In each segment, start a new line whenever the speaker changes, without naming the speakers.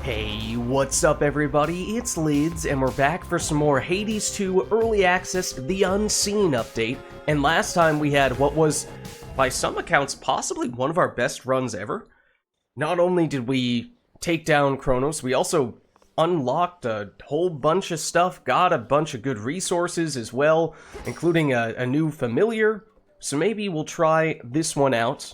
Hey, what's up everybody? It's Lids, and we're back for some more Hades 2 Early Access The Unseen update. And last time we had what was, by some accounts, possibly one of our best runs ever. Not only did we take down Kronos, we also unlocked a whole bunch of stuff, got a bunch of good resources as well, including a new familiar. So maybe we'll try this one out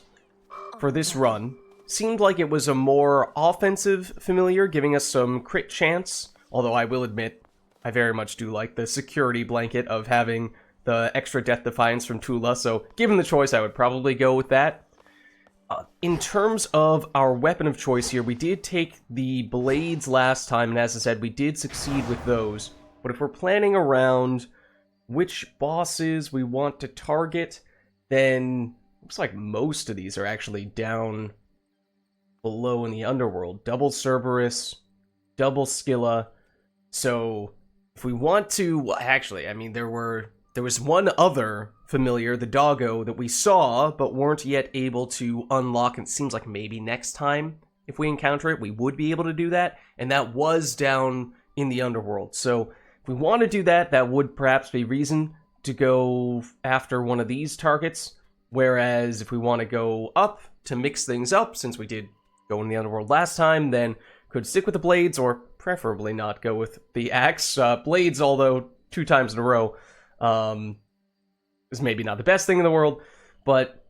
for this run. Seemed like it was a more offensive familiar, giving us some crit chance, although I will admit, I very much do like the security blanket of having the extra death defiance from Tula, so given the choice, I would probably go with that. In terms of our weapon of choice here, we did take the blades last time, and as I said, we did succeed with those. But if we're planning around which bosses we want to target, then looks like most of these are actually down below in the underworld. Double Cerberus, double Scylla. So if we want to, well, actually, I mean, there was one other familiar, the doggo, that we saw but weren't yet able to unlock, and it seems like maybe next time if we encounter it we would be able to do that, and that was down in the underworld. So if we want to do that, that would perhaps be reason to go after one of these targets, whereas if we want to go up to mix things up, since we did go in the underworld last time, then could stick with the blades, or preferably not go with the axe. Blades, although 2 times in a row, is maybe not the best thing in the world, but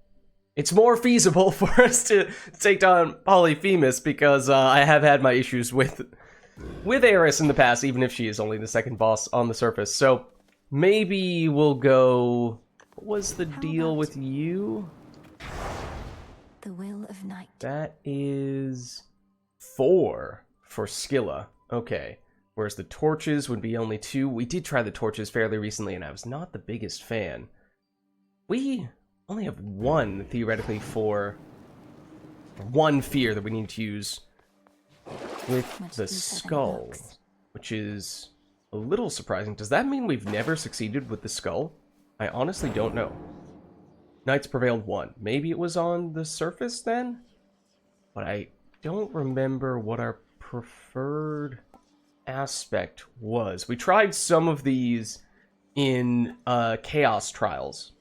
it's more feasible for us to take down Polyphemus, because I have had my issues with Eris in the past, even if she is only the second boss on the surface. So maybe we'll go... What was the deal with you?
The will of night.
That is 4 for Scylla. Okay. Whereas the torches would be only 2. We did try the torches fairly recently, and I was not the biggest fan. We only have 1, theoretically, for 1 fear that we need to use with the skull, which is a little surprising. Does that mean we've never succeeded with the skull? I honestly don't know. Knights prevailed 1. Maybe it was on the surface then? But I don't remember what our preferred aspect was. We tried some of these in Chaos Trials.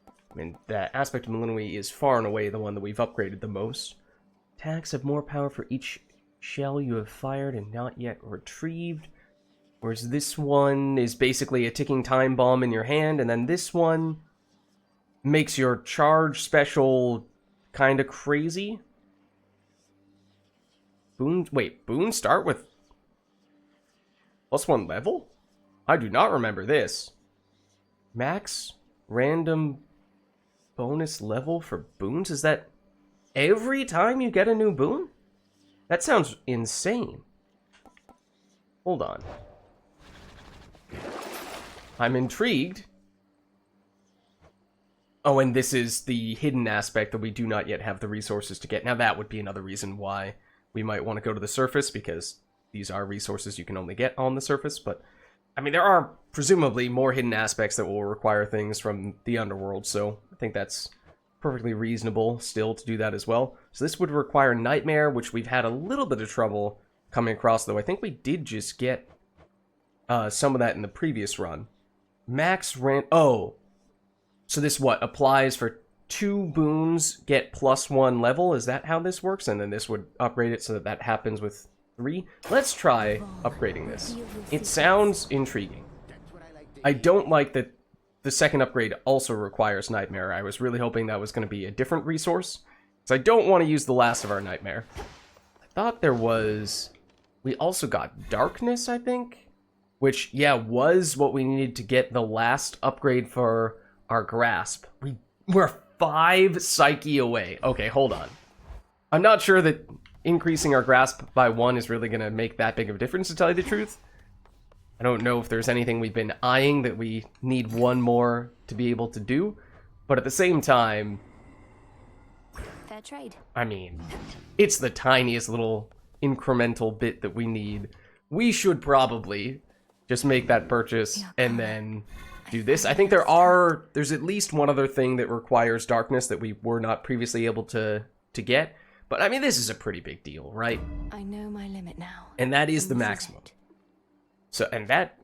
I mean, that aspect of Millennium is far and away the one that we've upgraded the most. Attacks have more power for each shell you have fired and not yet retrieved. Whereas this one is basically a ticking time bomb in your hand, and then this one makes your charge special kind of crazy. Boons start with +1 level? I do not remember this. Max random bonus level for boons? Is that every time you get a new boon? That sounds insane. Hold on. I'm intrigued. Oh, and this is the hidden aspect that we do not yet have the resources to get. Now that would be another reason why we might want to go to the surface, because these are resources you can only get on the surface. But, I mean, there are presumably more hidden aspects that will require things from the underworld, so I think that's perfectly reasonable still to do that as well. So this would require Nightmare, which we've had a little bit of trouble coming across, though I think we did just get some of that in the previous run. Max oh, so this, what, applies for 2 boons, get +1 level? Is that how this works? And then this would upgrade it so that that happens with 3? Let's try upgrading this. It sounds intriguing. I don't like that the second upgrade also requires Nightmare. I was really hoping that was going to be a different resource, because I don't want to use the last of our Nightmare. I thought there was... We also got Darkness, I think? Which, yeah, was what we needed to get the last upgrade for our Grasp. We're 5 Psyche away. Okay, hold on. I'm not sure that increasing our Grasp by 1 is really going to make that big of a difference, to tell you the truth. I don't know if there's anything we've been eyeing that we need 1 more to be able to do. But at the same time...
Fair trade.
I mean, it's the tiniest little incremental bit that we need. We should probably just make that purchase and then do this. I think there's at least one other thing that requires Darkness that we were not previously able to get, But I mean, this is a pretty big deal, right?
I know my limit now.
And that is the
This
maximum.
it.
So, and that...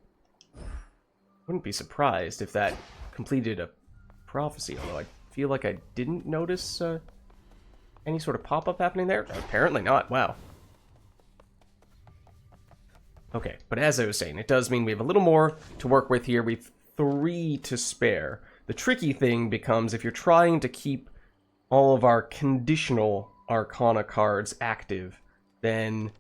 Wouldn't be surprised if that completed a prophecy, although I feel like I didn't notice any sort of pop-up happening there. Apparently not. Wow. Okay, but as I was saying, it does mean we have a little more to work with here. We've 3 to spare. The tricky thing becomes if you're trying to keep all of our conditional Arcana cards active, then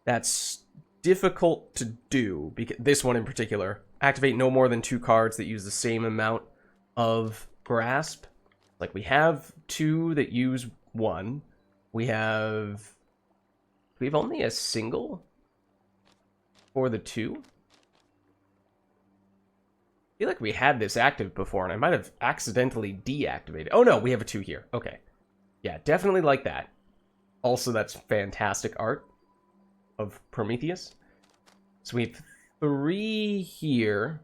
that's difficult to do. Because this one in particular, activate no more than 2 cards that use the same amount of grasp. Like, we have 2 that use 1. We have only a single for the 2. I feel like we had this active before, and I might have accidentally deactivated. Oh no, we have a 2 here. Okay. Yeah, definitely like that. Also, that's fantastic art of Prometheus. So we have 3 here.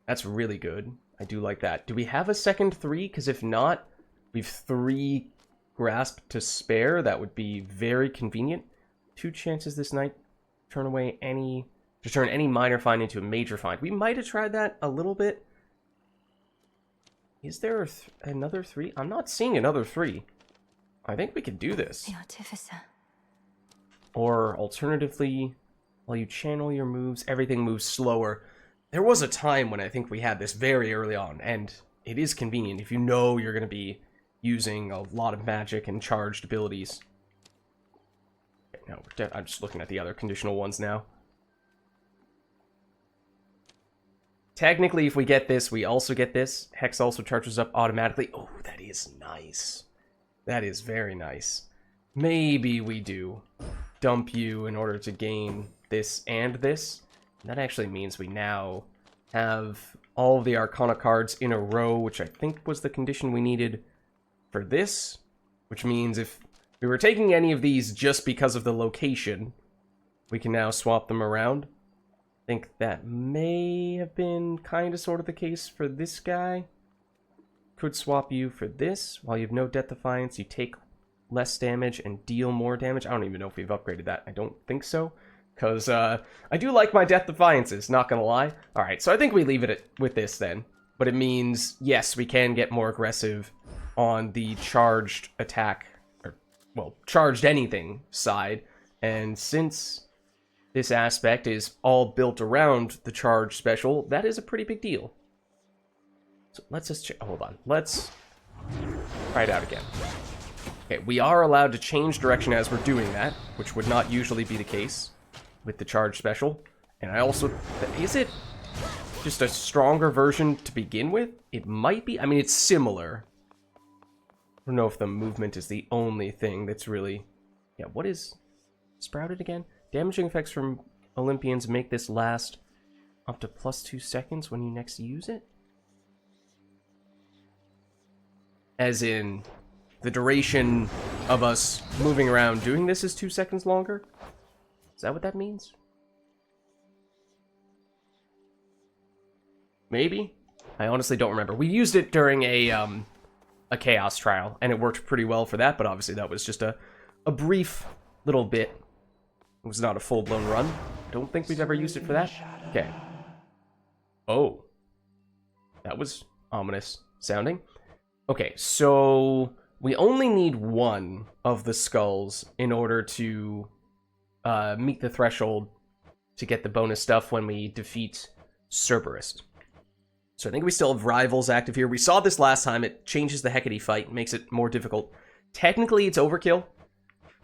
That's really good. I do like that. Do we have a second 3? Because if not, we've 3 grasp to spare. That would be very convenient. 2 chances this night. Turn any minor find into a major find. We might have tried that a little bit. Is there another 3? I'm not seeing another 3. I think we could do this.
The Artificer.
Or alternatively, while you channel your moves, everything moves slower. There was a time when I think we had this very early on, and it is convenient if you know you're going to be using a lot of magic and charged abilities. No, I'm just looking at the other conditional ones now. Technically, if we get this, we also get this. Hex also charges up automatically. Oh, that is nice. That is very nice. Maybe we do dump you in order to gain this and this. That actually means we now have all of the Arcana cards in a row, which I think was the condition we needed for this. Which means if we were taking any of these just because of the location, we can now swap them around. I think that may have been kind of sort of the case for this guy. Could swap you for this. While you have no Death Defiance, you take less damage and deal more damage. I don't even know if we've upgraded that. I don't think so. Because I do like my Death Defiances, not gonna lie. Alright, so I think we leave it with this then. But it means, yes, we can get more aggressive on the charged attack, or, well, charged anything side. And since this aspect is all built around the charge special, that is a pretty big deal. So let's just hold on. Let's try it out again. Okay, we are allowed to change direction as we're doing that, which would not usually be the case with the charge special. And I also... Is it just a stronger version to begin with? It might be. I mean, it's similar. I don't know if the movement is the only thing that's really... Yeah, what is Sprouted again? Damaging effects from Olympians make this last up to +2 seconds when you next use it? As in, the duration of us moving around doing this is 2 seconds longer? Is that what that means? Maybe? I honestly don't remember. We used it during a Chaos trial, and it worked pretty well for that, but obviously that was just a brief little bit. It was not a full-blown run. I don't think we've ever used it for that. Okay. Oh. That was ominous sounding. Okay, so we only need 1 of the skulls in order to meet the threshold to get the bonus stuff when we defeat Cerberus. So I think we still have rivals active here. We saw this last time. It changes the Hecate fight, makes it more difficult. Technically, it's overkill,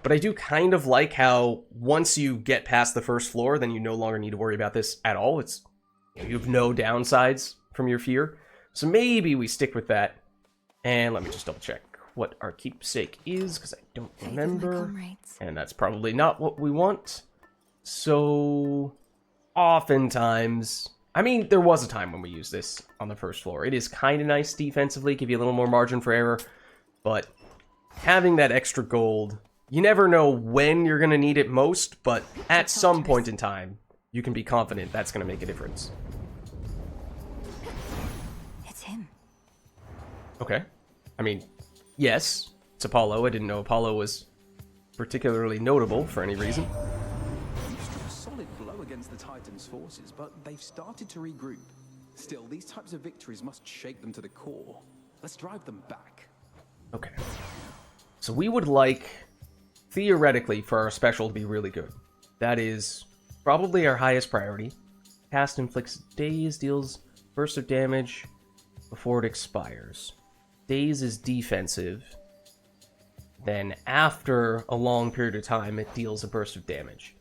but I do kind of like how once you get past the first floor, then you no longer need to worry about this at all. It's, you have no downsides from your fear. So maybe we stick with that. And let me just double check what our keepsake is, because I don't remember. And that's probably not what we want. So, oftentimes... I mean, there was a time when we used this on the first floor. It is kind of nice defensively, give you a little more margin for error. But having that extra gold, you never know when you're going to need it most, but at some point in time, you can be confident that's going to make a difference.
It's him.
Okay. I mean, yes, It's Apollo. I didn't know Apollo was particularly notable for any reason.
You struck a solid blow against the Titans' forces, but they've started to regroup. Still, these types of victories must shake them to the core. Let's drive them back.
Okay. So we would like, theoretically, for our special to be really good. That is probably our highest priority. Cast inflicts daze, deals burst of damage before it expires. Daze is defensive. Then after a long period of time, it deals a burst of damage.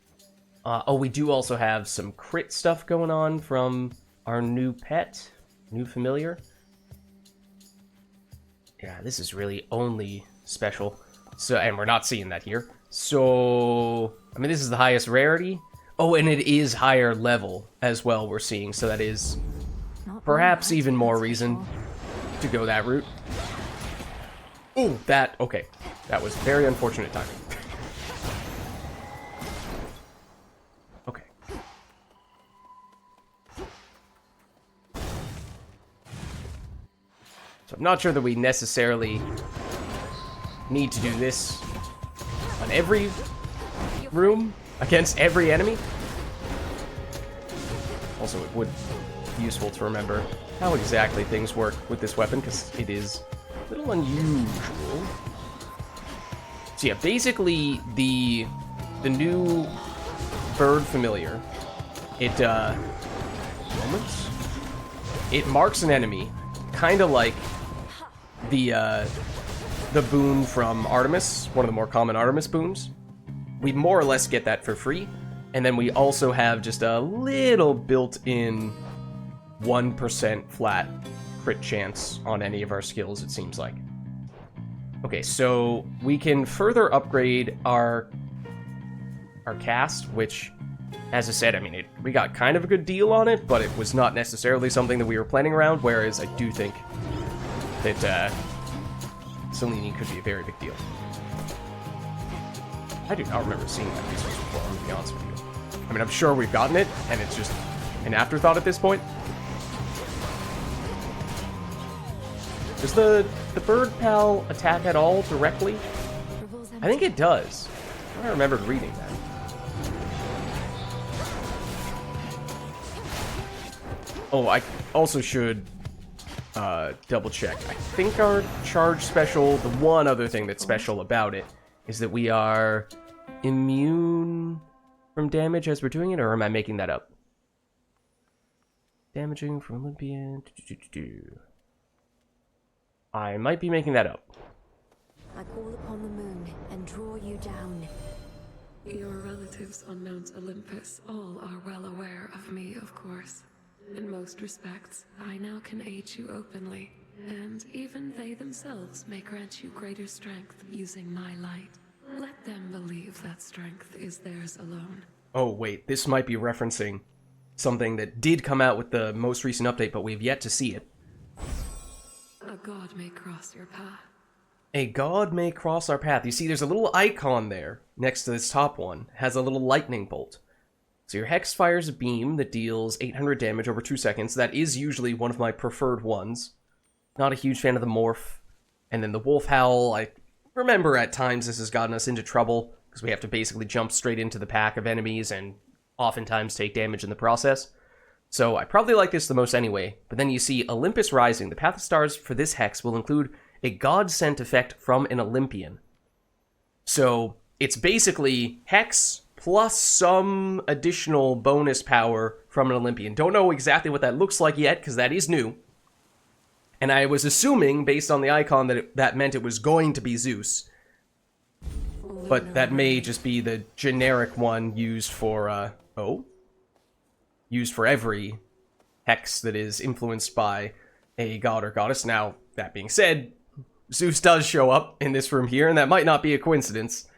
Oh, we do also have some crit stuff going on from our new pet, new familiar. Yeah, this is really only special. So, and we're not seeing that here. So, I mean, this is the highest rarity. Oh, and it is higher level as well, we're seeing. So that is perhaps even more reason to go that route. Ooh, that, okay. That was very unfortunate timing. Okay. So I'm not sure that we necessarily need to do this on every room against every enemy. Also, it would be useful to remember how exactly things work with this weapon, because it is a little unusual. So yeah, basically the new bird familiar, it marks an enemy, kind of like the boon from Artemis, one of the more common Artemis boons. We more or less get that for free, and then we also have just a little built-in 1% flat crit chance on any of our skills, it seems like. Okay, so we can further upgrade our cast, which, as I said, I mean, we got kind of a good deal on it, but it was not necessarily something that we were planning around, whereas I do think that Selene could be a very big deal. I do not remember seeing that resource before, I'm gonna be honest with you. I mean, I'm sure we've gotten it, and it's just an afterthought at this point. Does the bird pal attack at all directly? I think it does. I remembered reading that. Oh, I also should double check. I think our charge special, the one other thing that's special about it, is that we are immune from damage as we're doing it, or am I making that up? Damaging from Olympian. I might be making that up.
I call upon the moon and draw you down.
Your relatives on Mount Olympus all are well aware of me, of course. In most respects, I now can aid you openly, and even they themselves may grant you greater strength using my light. Let them believe that strength is theirs alone.
Oh, wait, this might be referencing something that did come out with the most recent update, but we've yet to see it.
A god may cross your path.
A god may cross our path. You see, there's a little icon there next to this top one. It has a little lightning bolt. So your Hex fires a beam that deals 800 damage over 2 seconds. That is usually one of my preferred ones. Not a huge fan of the Morph. And then the Wolf Howl, I remember at times this has gotten us into trouble, because we have to basically jump straight into the pack of enemies and oftentimes take damage in the process. So I probably like this the most anyway. But then you see Olympus Rising. The Path of Stars for this Hex will include a God-sent effect from an Olympian. So it's basically Hex plus some additional bonus power from an Olympian. Don't know exactly what that looks like yet, because that is new. And I was assuming, based on the icon, that that meant it was going to be Zeus. But that may just be the generic one used for, used for every Hex that is influenced by a god or goddess. Now, that being said, Zeus does show up in this room here, and that might not be a coincidence.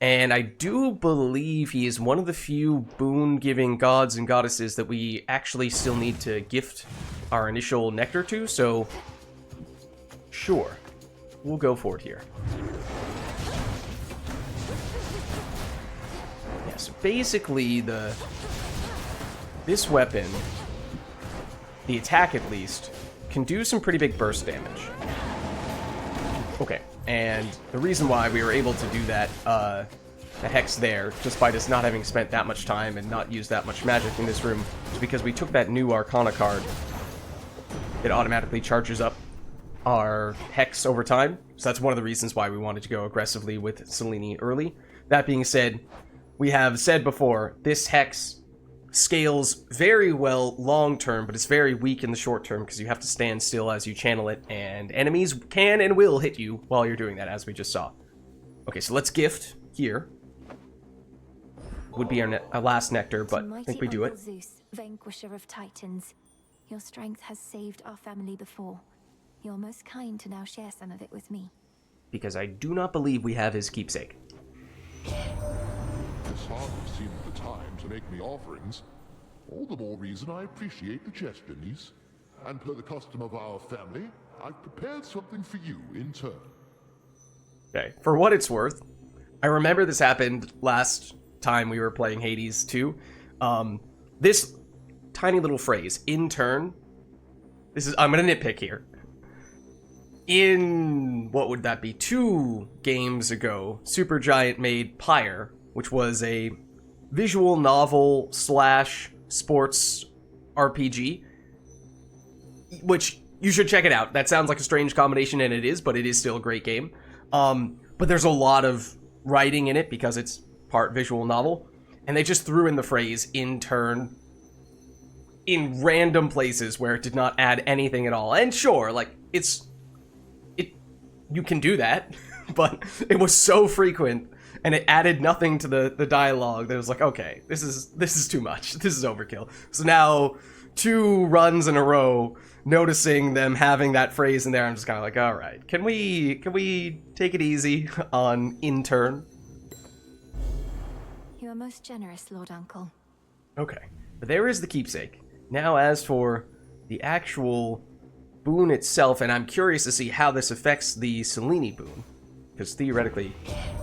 And I do believe he is one of the few boon-giving gods and goddesses that we actually still need to gift our initial nectar to, so sure, we'll go for it here. Yeah, so basically this weapon, the attack at least, can do some pretty big burst damage. Okay, And the reason why we were able to do that, the hex there, despite us not having spent that much time and not used that much magic in this room, is because we took that new Arcana card. It automatically charges up our hex over time. So that's one of the reasons why we wanted to go aggressively with Selene early. That being said, we have said before, this hex scales very well long term, but it's very weak in the short term because you have to stand still as you channel it, and enemies can and will hit you while you're doing that, as we just saw. Okay, so let's gift here. Would be our last nectar, but I think we do it.
Zeus, vanquisher of titans. Your strength has saved our family before. You're most kind to now share some of it with me.
Because I do not believe we have his keepsake.
This hardly seemed the time to make me offerings. All the more reason I appreciate the gesture, niece. And per the custom of our family, I've prepared something for you in turn.
Okay, for what it's worth, I remember this happened last time we were playing Hades 2. This tiny little phrase, in turn, I'm gonna nitpick here. In, what would that be, 2 games ago, Supergiant made Pyre, which was a visual novel slash sports RPG, which you should check it out. That sounds like a strange combination, and it is, but it is still a great game. But there's a lot of writing in it because it's part visual novel, and they just threw in the phrase in turn in random places where it did not add anything at all. And sure, like, you can do that, but it was so frequent and it added nothing to the dialogue that was like, okay, this is too much. This is overkill. So now 2 runs in a row noticing them having that phrase in there, I'm just kind of like, all right, can we take it easy on in turn?
You are most generous, Lord Uncle.
Okay, but there is the keepsake. Now, as for the actual boon itself, and I'm curious to see how this affects the Selene boon, because theoretically,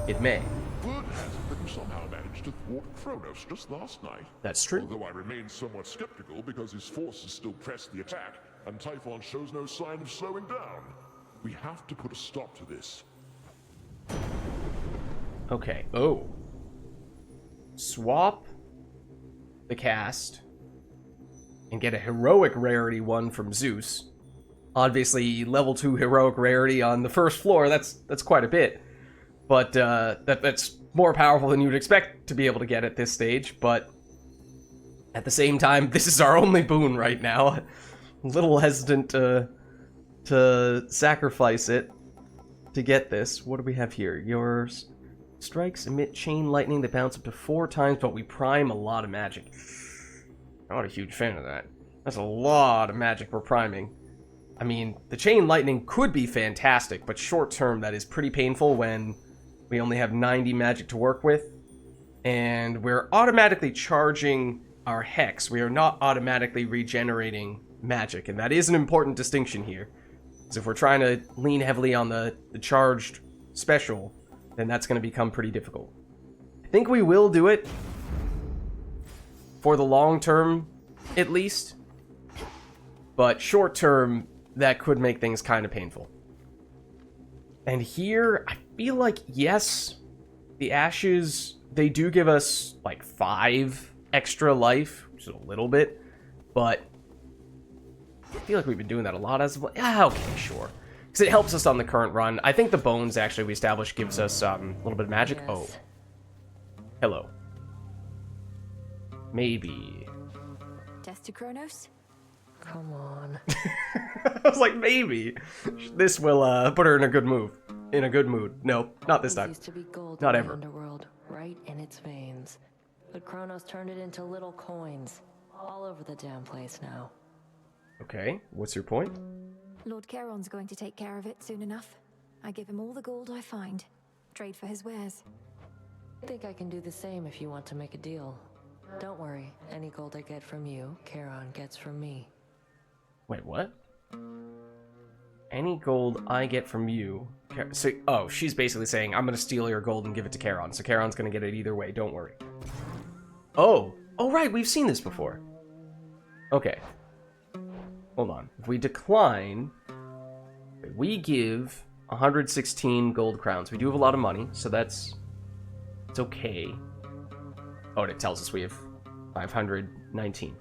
it may.
Word has it that you somehow managed to thwart Kronos just last night.
That's true.
Although I remain somewhat skeptical because his forces still press the attack, and Typhon shows no sign of slowing down. We have to put a stop to this.
Okay, oh. Swap the cast and get a heroic rarity 1 from Zeus. Obviously, level 2 heroic rarity on the first floor, that's quite a bit. But that's more powerful than you'd expect to be able to get at this stage, but at the same time, this is our only boon right now. A little hesitant to sacrifice it to get this. What do we have here? Your strikes emit chain lightning that bounce up to 4 times, but we prime a lot of magic. Not a huge fan of that. That's a lot of magic we're priming. I mean, the chain lightning could be fantastic, but short term that is pretty painful when we only have 90 magic to work with. And we're automatically charging our hex. We are not automatically regenerating magic, and that is an important distinction here. Because if we're trying to lean heavily on the charged special, then that's going to become pretty difficult. I think we will do it. For the long term, at least. But short term, that could make things kind of painful. And here, I feel like, yes, the ashes, they do give us, like, 5 extra life, which is a little bit, but I feel like we've been doing that a lot as well. Yeah, okay, sure. Because it helps us on the current run. I think the bones, actually, we established gives us a little bit of magic.
Yes.
Oh. Hello. Maybe.
Death to Kronos?
Come on.
I was like, maybe. This will put her in a good mood. In a good mood. No, not this
There
time.
used to be gold
Not
in
ever.
the underworld, right in its veins. But Kronos turned it into little coins. All over the damn place now.
Okay, what's your point?
Lord Charon's going to take care of it soon enough. I give him all the gold I find. Trade for his wares.
I think I can do the same if you want to make a deal. Don't worry, any gold I get from you, Charon gets from me.
Wait, what? Any gold I get from you... So, oh, she's basically saying, I'm gonna steal your gold and give it to Charon, so Charon's gonna get it either way, don't worry. Oh! Oh, right, we've seen this before. Okay. Hold on. If we decline... We give 116 gold crowns. We do have a lot of money, so it's okay. Oh, and it tells us we have 519.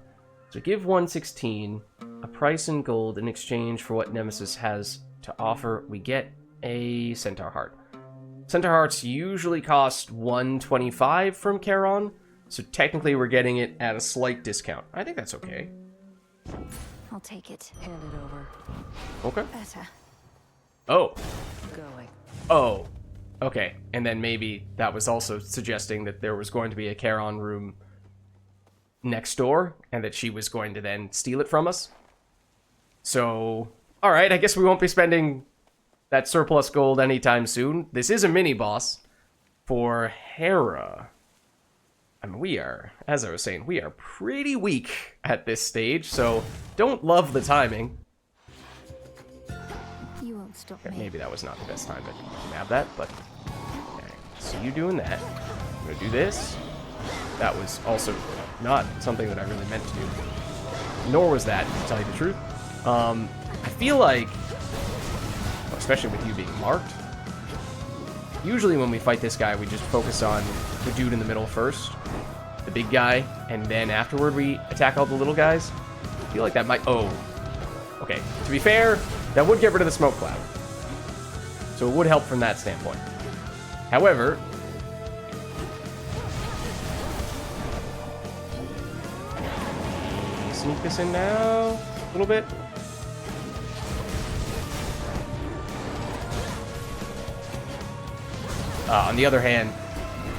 So give 116 a price in gold in exchange for what Nemesis has to offer. We get a Centaur Heart. Centaur Hearts usually cost 125 from Charon, so technically we're getting it at a slight discount. I think that's okay.
I'll take it.
Hand it over.
Okay.
Better.
Oh.
Going.
Oh. Okay. And then maybe that was also suggesting that there was going to be a Charon room next door, and that she was going to then steal it from us. So, alright, I guess we won't be spending that surplus gold anytime soon. This is a mini-boss for Hera. I mean, we are, as I was saying, we are pretty weak at this stage, so don't love the timing.
You won't stop
Okay,
me.
maybe that was not the best time to nab that, but... Okay, so you doing that. I'm gonna do this. That was also not something that I really meant to do. Nor was that, to tell you the truth. I feel like, especially with you being marked, usually when we fight this guy, we just focus on the dude in the middle first, the big guy, and then afterward we attack all the little guys. I feel like that might... Oh. Okay, to be fair, that would get rid of the smoke cloud. So it would help from that standpoint. However... Sneak this in now, a little bit. On the other hand,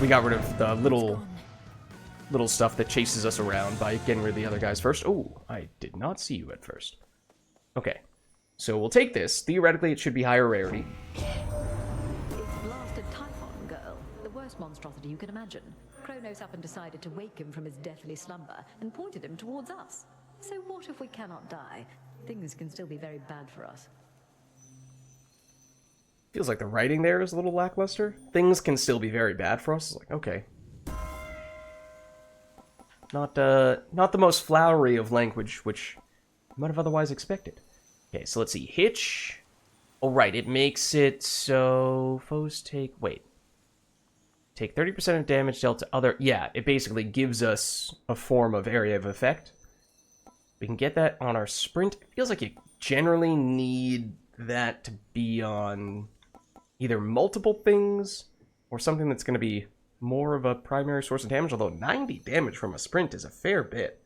we got rid of the little stuff that chases us around by getting rid of the other guys first. Oh, I did not see you at first. Okay, so we'll take this. Theoretically, it should be higher rarity.
It's blasted Typhon girl, the worst monstrosity you can imagine. Kronos up and decided to wake him from his deathly slumber and pointed him towards us. So what if we cannot die? Things can still be very bad for us.
Feels like the writing there is a little lackluster. Things can still be very bad for us. It's like, okay. Not the most flowery of language, which I might have otherwise expected. Okay, so let's see. Hitch. Oh, right. It makes it so foes take... Wait. Take 30% of damage dealt to other... Yeah, it basically gives us a form of area of effect. We can get that on our sprint. It feels like you generally need that to be on either multiple things or something that's going to be more of a primary source of damage, although 90 damage from a sprint is a fair bit.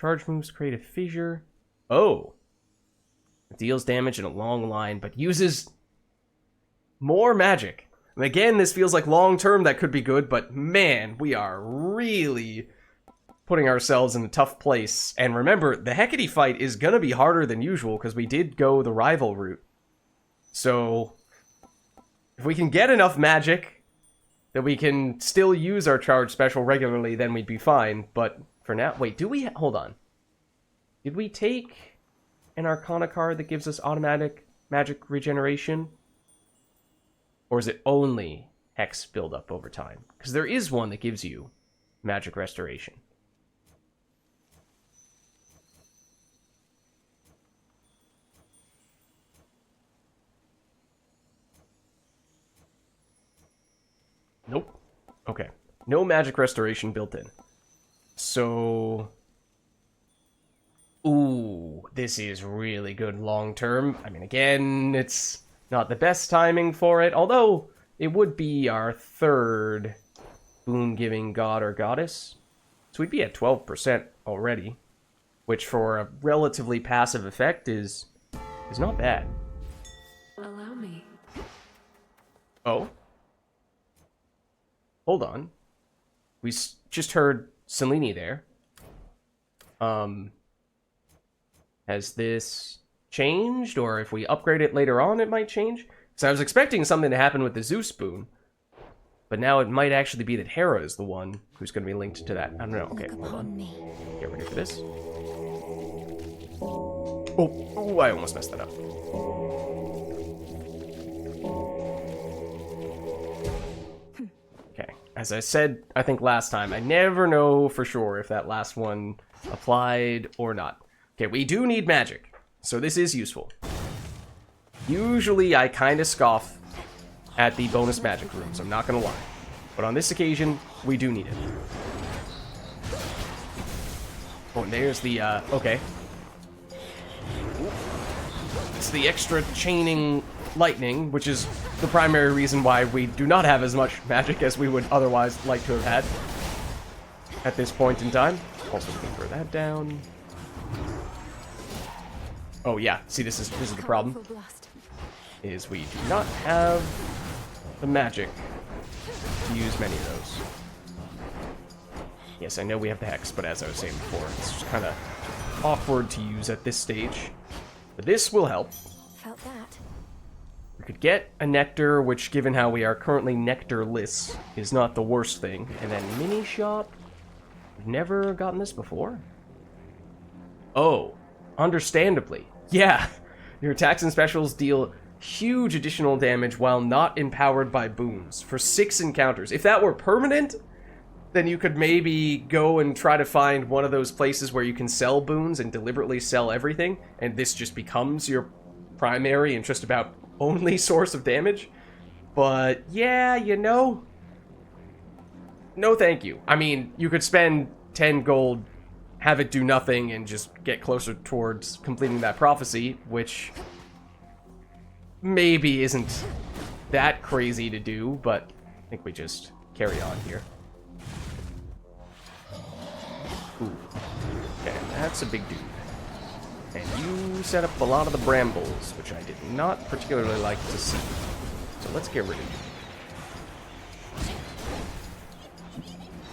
Charge moves create a fissure. Oh. It deals damage in a long line, but uses more magic. And again, this feels like long-term that could be good, but man, we are really putting ourselves in a tough place. And remember, the Hecate fight is going to be harder than usual because we did go the rival route. So, if we can get enough magic that we can still use our charge special regularly, then we'd be fine. But for now... Wait, do we... Hold on. Did we take an Arcana card that gives us automatic magic regeneration? Or is it only Hex buildup over time? Because there is one that gives you magic restoration. Nope. Okay. No magic restoration built in. So... Ooh, this is really good long-term. I mean, again, it's not the best timing for it, although it would be our third boon-giving god or goddess. So we'd be at 12% already, which for a relatively passive effect is not bad.
Allow me.
Oh? Hold on. We just heard Selene there. Has this changed? Or if we upgrade it later on, it might change? So I was expecting something to happen with the Zeus boon. But now it might actually be that Hera is the one who's going to be linked to that. I don't know. Okay, hold on. Get ready for this. Oh, I almost messed that up. Okay, as I said, I think last time, I never know for sure if that last one applied or not. Okay, we do need magic, so this is useful. Usually I kind of scoff at the bonus magic rooms, I'm not gonna lie. But on this occasion, we do need it. Oh, and there's the, okay. It's the extra chaining lightning, which is the primary reason why we do not have as much magic as we would otherwise like to have had at this point in time. Also, we can throw that down. Oh yeah, see, this is the problem. Is we do not have the magic to use many of those. Yes, I know we have the Hex, but as I was saying before, it's just kind of awkward to use at this stage. But this will help.
Felt that.
We could get a nectar, which, given how we are currently nectarless, is not the worst thing. And then mini shop. We've never gotten this before. Oh, understandably. Yeah, your attacks and specials deal huge additional damage while not empowered by boons for 6 encounters. If that were permanent, then you could maybe go and try to find one of those places where you can sell boons and deliberately sell everything, and this just becomes your primary and just about only source of damage. But yeah, you know, no thank you. I mean, you could spend 10 gold, have it do nothing, and just get closer towards completing that prophecy, which maybe isn't that crazy to do, but I think we just carry on here. Ooh. Okay, that's a big dude. And you set up a lot of the brambles, which I did not particularly like to see. So let's get rid of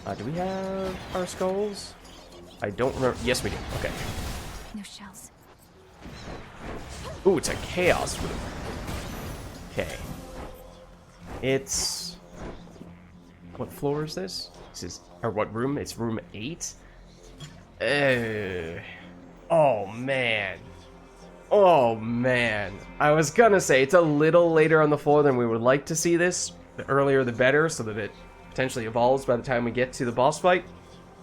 you. Do we have our skulls? I don't remember. Yes, we do. Okay.
No shells.
Ooh, it's a chaos room. Okay. It's... What floor is this? This is... Or what room? It's room 8? Oh, man. Oh, man. I was gonna say, it's a little later on the floor than we would like to see this. The earlier the better, so that it potentially evolves by the time we get to the boss fight.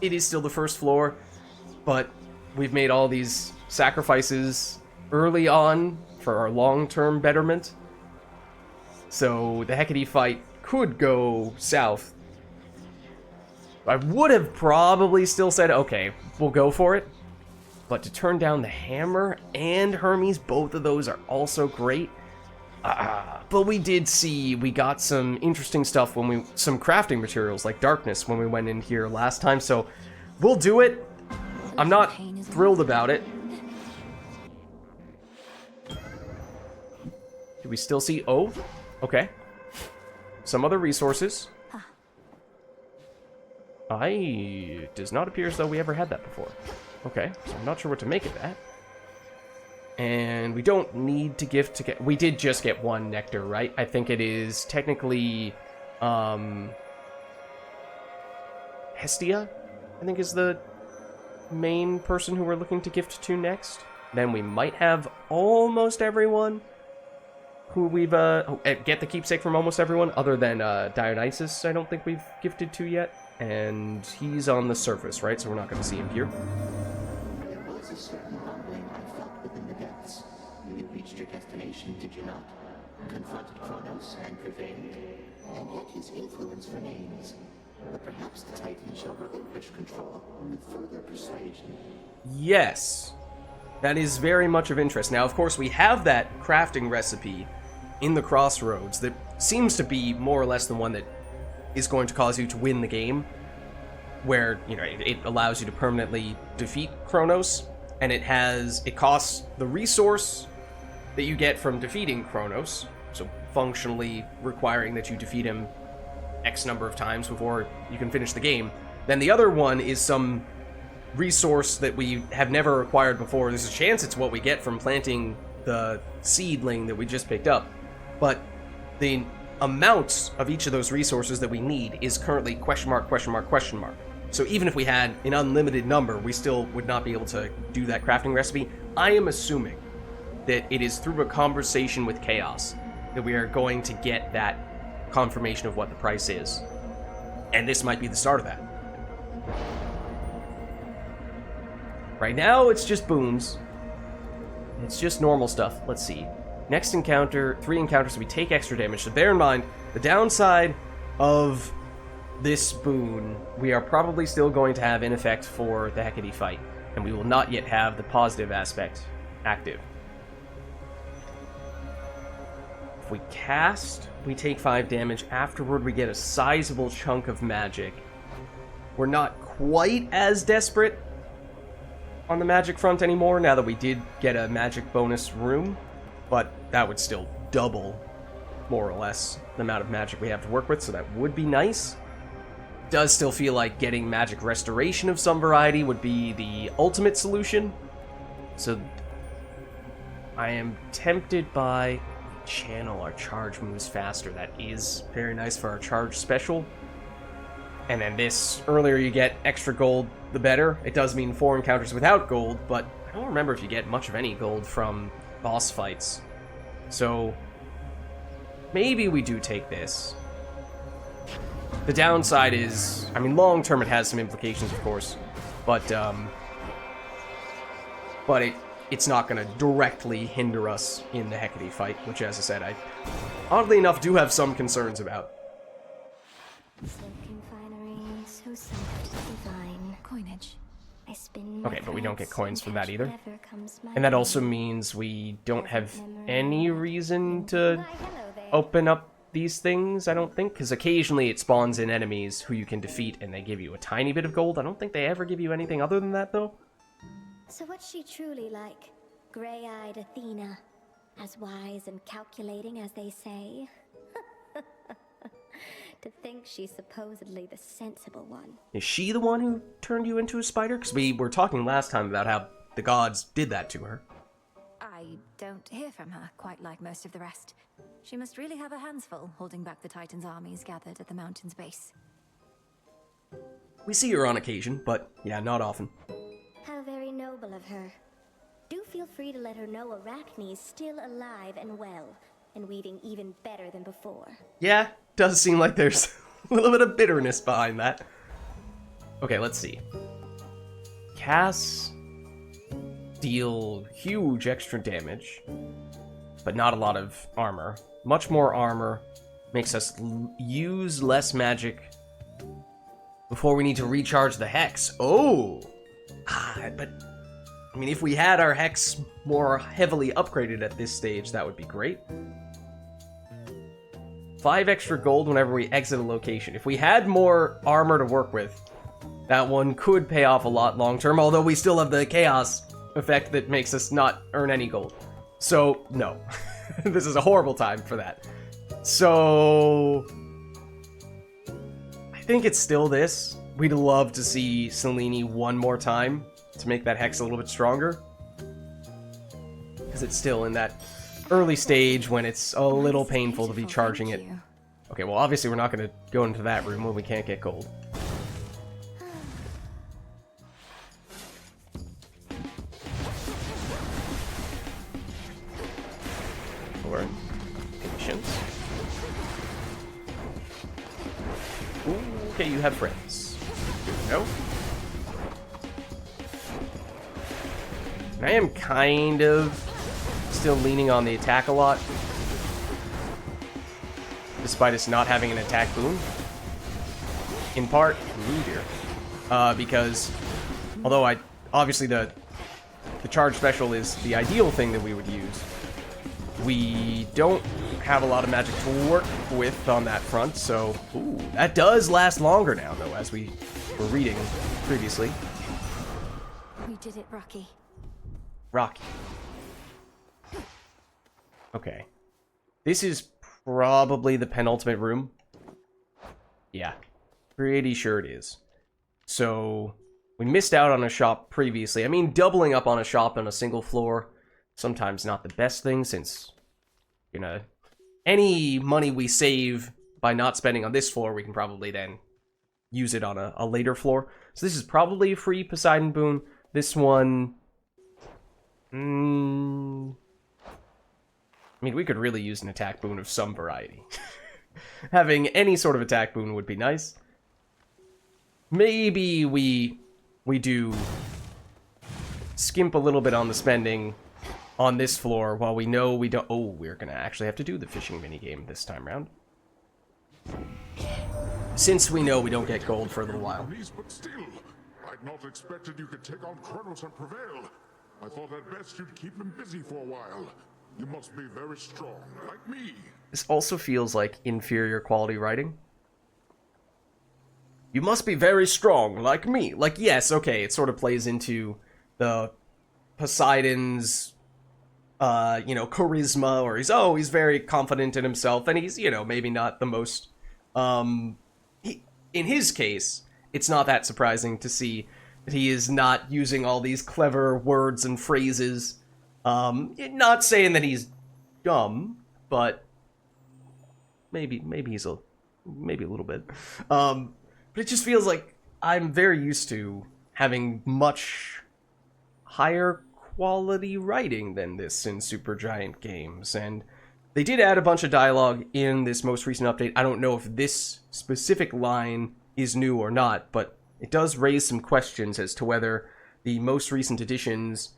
It is still the first floor, but we've made all these sacrifices early on for our long-term betterment. So the Hecate fight could go south. I would have probably still said, okay, we'll go for it. But to turn down the hammer and Hermes, both of those are also great. But we did see, we got some interesting stuff when some crafting materials like darkness when we went in here last time. So we'll do it. I'm not thrilled about it. Do we still see, oh, okay. Some other resources. Does not appear as though we ever had that before. Okay, so I'm not sure what to make of that. And we don't need to gift to get... We did just get one nectar, right? I think it is technically... Hestia, I think is the main person who we're looking to gift to next. Then we might have almost everyone who we've... get the keepsake from almost everyone, other than Dionysus, I don't think we've gifted to yet. And he's on the surface, right? So we're not going to see him here.
There was a certain rumbling I felt within the depths. You reached your destination, did you not? Confronted Kronos and prevailed. And yet his influence remains. But perhaps the Titan shall relinquish control with further persuasion.
Yes. That is very much of interest. Now, of course, we have that crafting recipe in the Crossroads that seems to be more or less the one that is going to cause you to win the game, where, you know, it allows you to permanently defeat Kronos, and it costs the resource that you get from defeating Kronos, so functionally requiring that you defeat him X number of times before you can finish the game. Then the other one is some resource that we have never acquired before. There's a chance it's what we get from planting the seedling that we just picked up, but the amount of each of those resources that we need is currently question mark, question mark, question mark. So even if we had an unlimited number, we still would not be able to do that crafting recipe. I am assuming that it is through a conversation with Chaos that we are going to get that confirmation of what the price is. And this might be the start of that. Right now, it's just boons. It's just normal stuff. Let's see. Next encounter, 3 encounters, we take extra damage. So bear in mind, the downside of this boon, we are probably still going to have in effect for the Hecate fight, and we will not yet have the positive aspect active. If we cast, we take 5 damage. Afterward, we get a sizable chunk of magic. We're not quite as desperate on the magic front anymore, now that we did get a magic bonus room, but that would still double, more or less, the amount of magic we have to work with, so that would be nice. Does still feel like getting magic restoration of some variety would be the ultimate solution, so I am tempted by channel our charge moves faster. That is very nice for our charge special. And then this, earlier you get extra gold, the better. It does mean 4 encounters without gold, but I don't remember if you get much of any gold from boss fights. So maybe we do take this. The downside is, I mean, long term it has some implications, of course, but it's not going to directly hinder us in the Hecate fight, which, as I said, I oddly enough do have some concerns about.
So soft, divine. Coinage. I spin
Okay, but we don't get coins from that either.
comes my
And that
way.
also means we don't have any reason to open up these things, I don't think, because occasionally it spawns in enemies who you can defeat and they give you a tiny bit of gold. I don't think they ever give you anything other than that, though.
So what's she truly like? Gray-eyed Athena, as wise and calculating as they say? To think she's supposedly the sensible one.
Is she the one who turned you into a spider? Because we were talking last time about how the gods did that to her.
I don't hear from her, quite like most of the rest. She must really have her hands full, holding back the Titans' armies gathered at the mountain's base.
We see her on occasion, but yeah, not often.
How very noble of her. Do feel free to let her know Arachne's still alive and well, and weaving even better than before.
Yeah, does seem like there's a little bit of bitterness behind that. Okay, let's see. Casts deal huge extra damage, but not a lot of armor. Much more armor makes us use less magic before we need to recharge the Hex. Oh! But, I mean, if we had our Hex more heavily upgraded at this stage, that would be great. 5 extra gold whenever we exit a location. If we had more armor to work with, that one could pay off a lot long term, although we still have the chaos effect that makes us not earn any gold. So, no. This is a horrible time for that. So, I think it's still this. We'd love to see Selene one more time to make that Hex a little bit stronger. Because it's still in that early stage when it's a little painful to be charging it. Okay, well, obviously we're not going to go into that room when we can't get gold. Or patience. Ooh, okay, you have friends. No? I am kind of still leaning on the attack a lot, despite us not having an attack boon. In part, because although obviously the charge special is the ideal thing that we would use, we don't have a lot of magic to work with on that front, so ooh, that does last longer now, though, as we were reading previously.
We did it, Rocky.
Rocky. Okay. This is probably the penultimate room. Yeah. Pretty sure it is. So, we missed out on a shop previously. I mean, doubling up on a shop on a single floor, sometimes not the best thing, since, you know, any money we save by not spending on this floor, we can probably then use it on a later floor. So this is probably a free Poseidon boon. This one... I mean, we could really use an attack boon of some variety. Having any sort of attack boon would be nice. Maybe we do skimp a little bit on the spending on this floor while we know we don't... Oh, we're gonna actually have to do the fishing minigame this time round. Since we know we don't get gold for a little while.
But still, I'd not expected you could take on Kronos and prevail. I thought at best you'd keep him busy for a while. You must be very strong, like me.
This also feels like inferior quality writing. You must be very strong, like me. Like, yes, okay, it sort of plays into the Poseidon's, you know, charisma, or he's very confident in himself, and he's, you know, maybe not the most, in his case, it's not that surprising to see that he is not using all these clever words and phrases. Not saying that he's dumb, but maybe he's maybe a little bit. But it just feels like I'm very used to having much higher quality writing than this in Supergiant Games, and they did add a bunch of dialogue in this most recent update. I don't know if this specific line is new or not, but it does raise some questions as to whether the most recent editions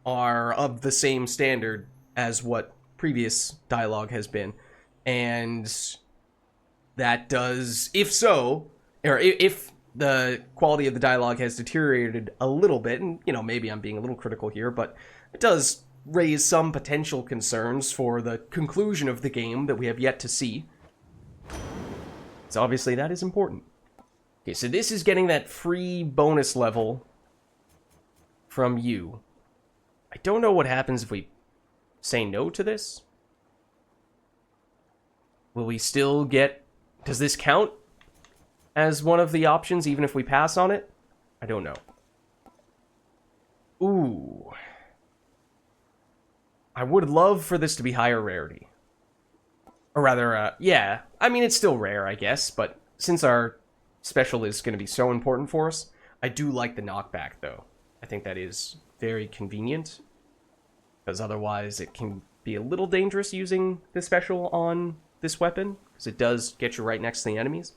are of the same standard as what previous dialogue has been. And that does, if so, or if the quality of the dialogue has deteriorated a little bit, and, you know, maybe I'm being a little critical here, but it does raise some potential concerns for the conclusion of the game that we have yet to see. So obviously that is important. Okay, so this is getting that free bonus level from you. I don't know what happens if we say no to this. Will we still get... Does this count as one of the options, even if we pass on it? I don't know. Ooh. I would love for this to be higher rarity. Or rather, yeah. I mean, it's still rare, I guess, but since our special is going to be so important for us, I do like the knockback, though. I think that is very convenient, because otherwise it can be a little dangerous using the special on this weapon, because it does get you right next to the enemies.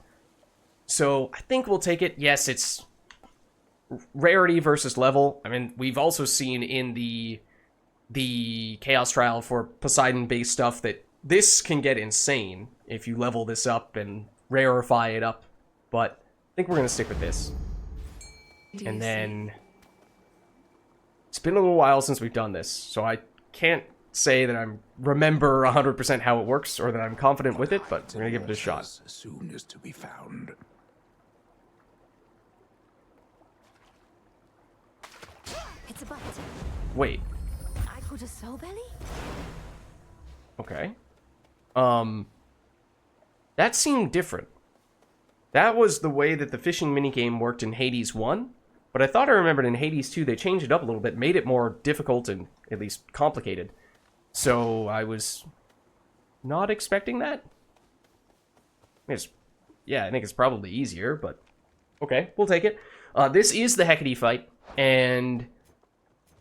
So I think we'll take it. Yes, it's rarity versus level. I mean, we've also seen in the Chaos Trial for Poseidon-based stuff that this can get insane if you level this up and rarify it up, but I think we're going to stick with this. And then... It's been a little while since we've done this, so I can't say that I remember 100% how it works, or that I'm confident with it, but we're going to give it a shot.
As soon as to be found.
It's a bite.
Wait.
I put a soul belly?
Okay. That seemed different. That was the way that the fishing minigame worked in Hades 1, but I thought I remembered in Hades 2 they changed it up a little bit, made it more difficult and at least complicated. So I was not expecting that. Yeah, I think it's probably easier, but okay, we'll take it. This is the Hecate fight, and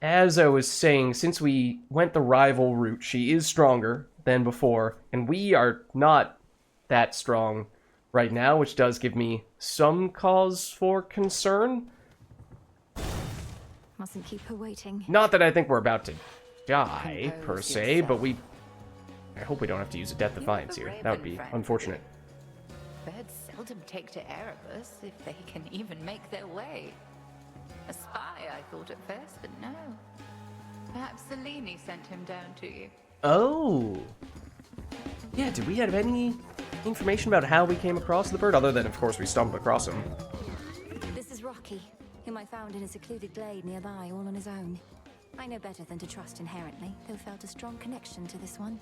as I was saying, since we went the rival route, she is stronger than before, and we are not that strong right now, which does give me some cause for concern.
Mustn't keep her waiting.
Not that I think we're about to die, per se, but I hope we don't have to use a Death Defiance here. That would be unfortunate.
Birds seldom take to Erebus, if they can even make their way. A spy, I thought at first, but no. Perhaps Selene sent him down to you.
Oh. Yeah, did we have any information about how we came across the bird, other than, of course, we stumbled across him?
This is Rocky, whom I found in a secluded glade nearby, all on his own. I know better than to trust inherently, though felt a strong connection to this one.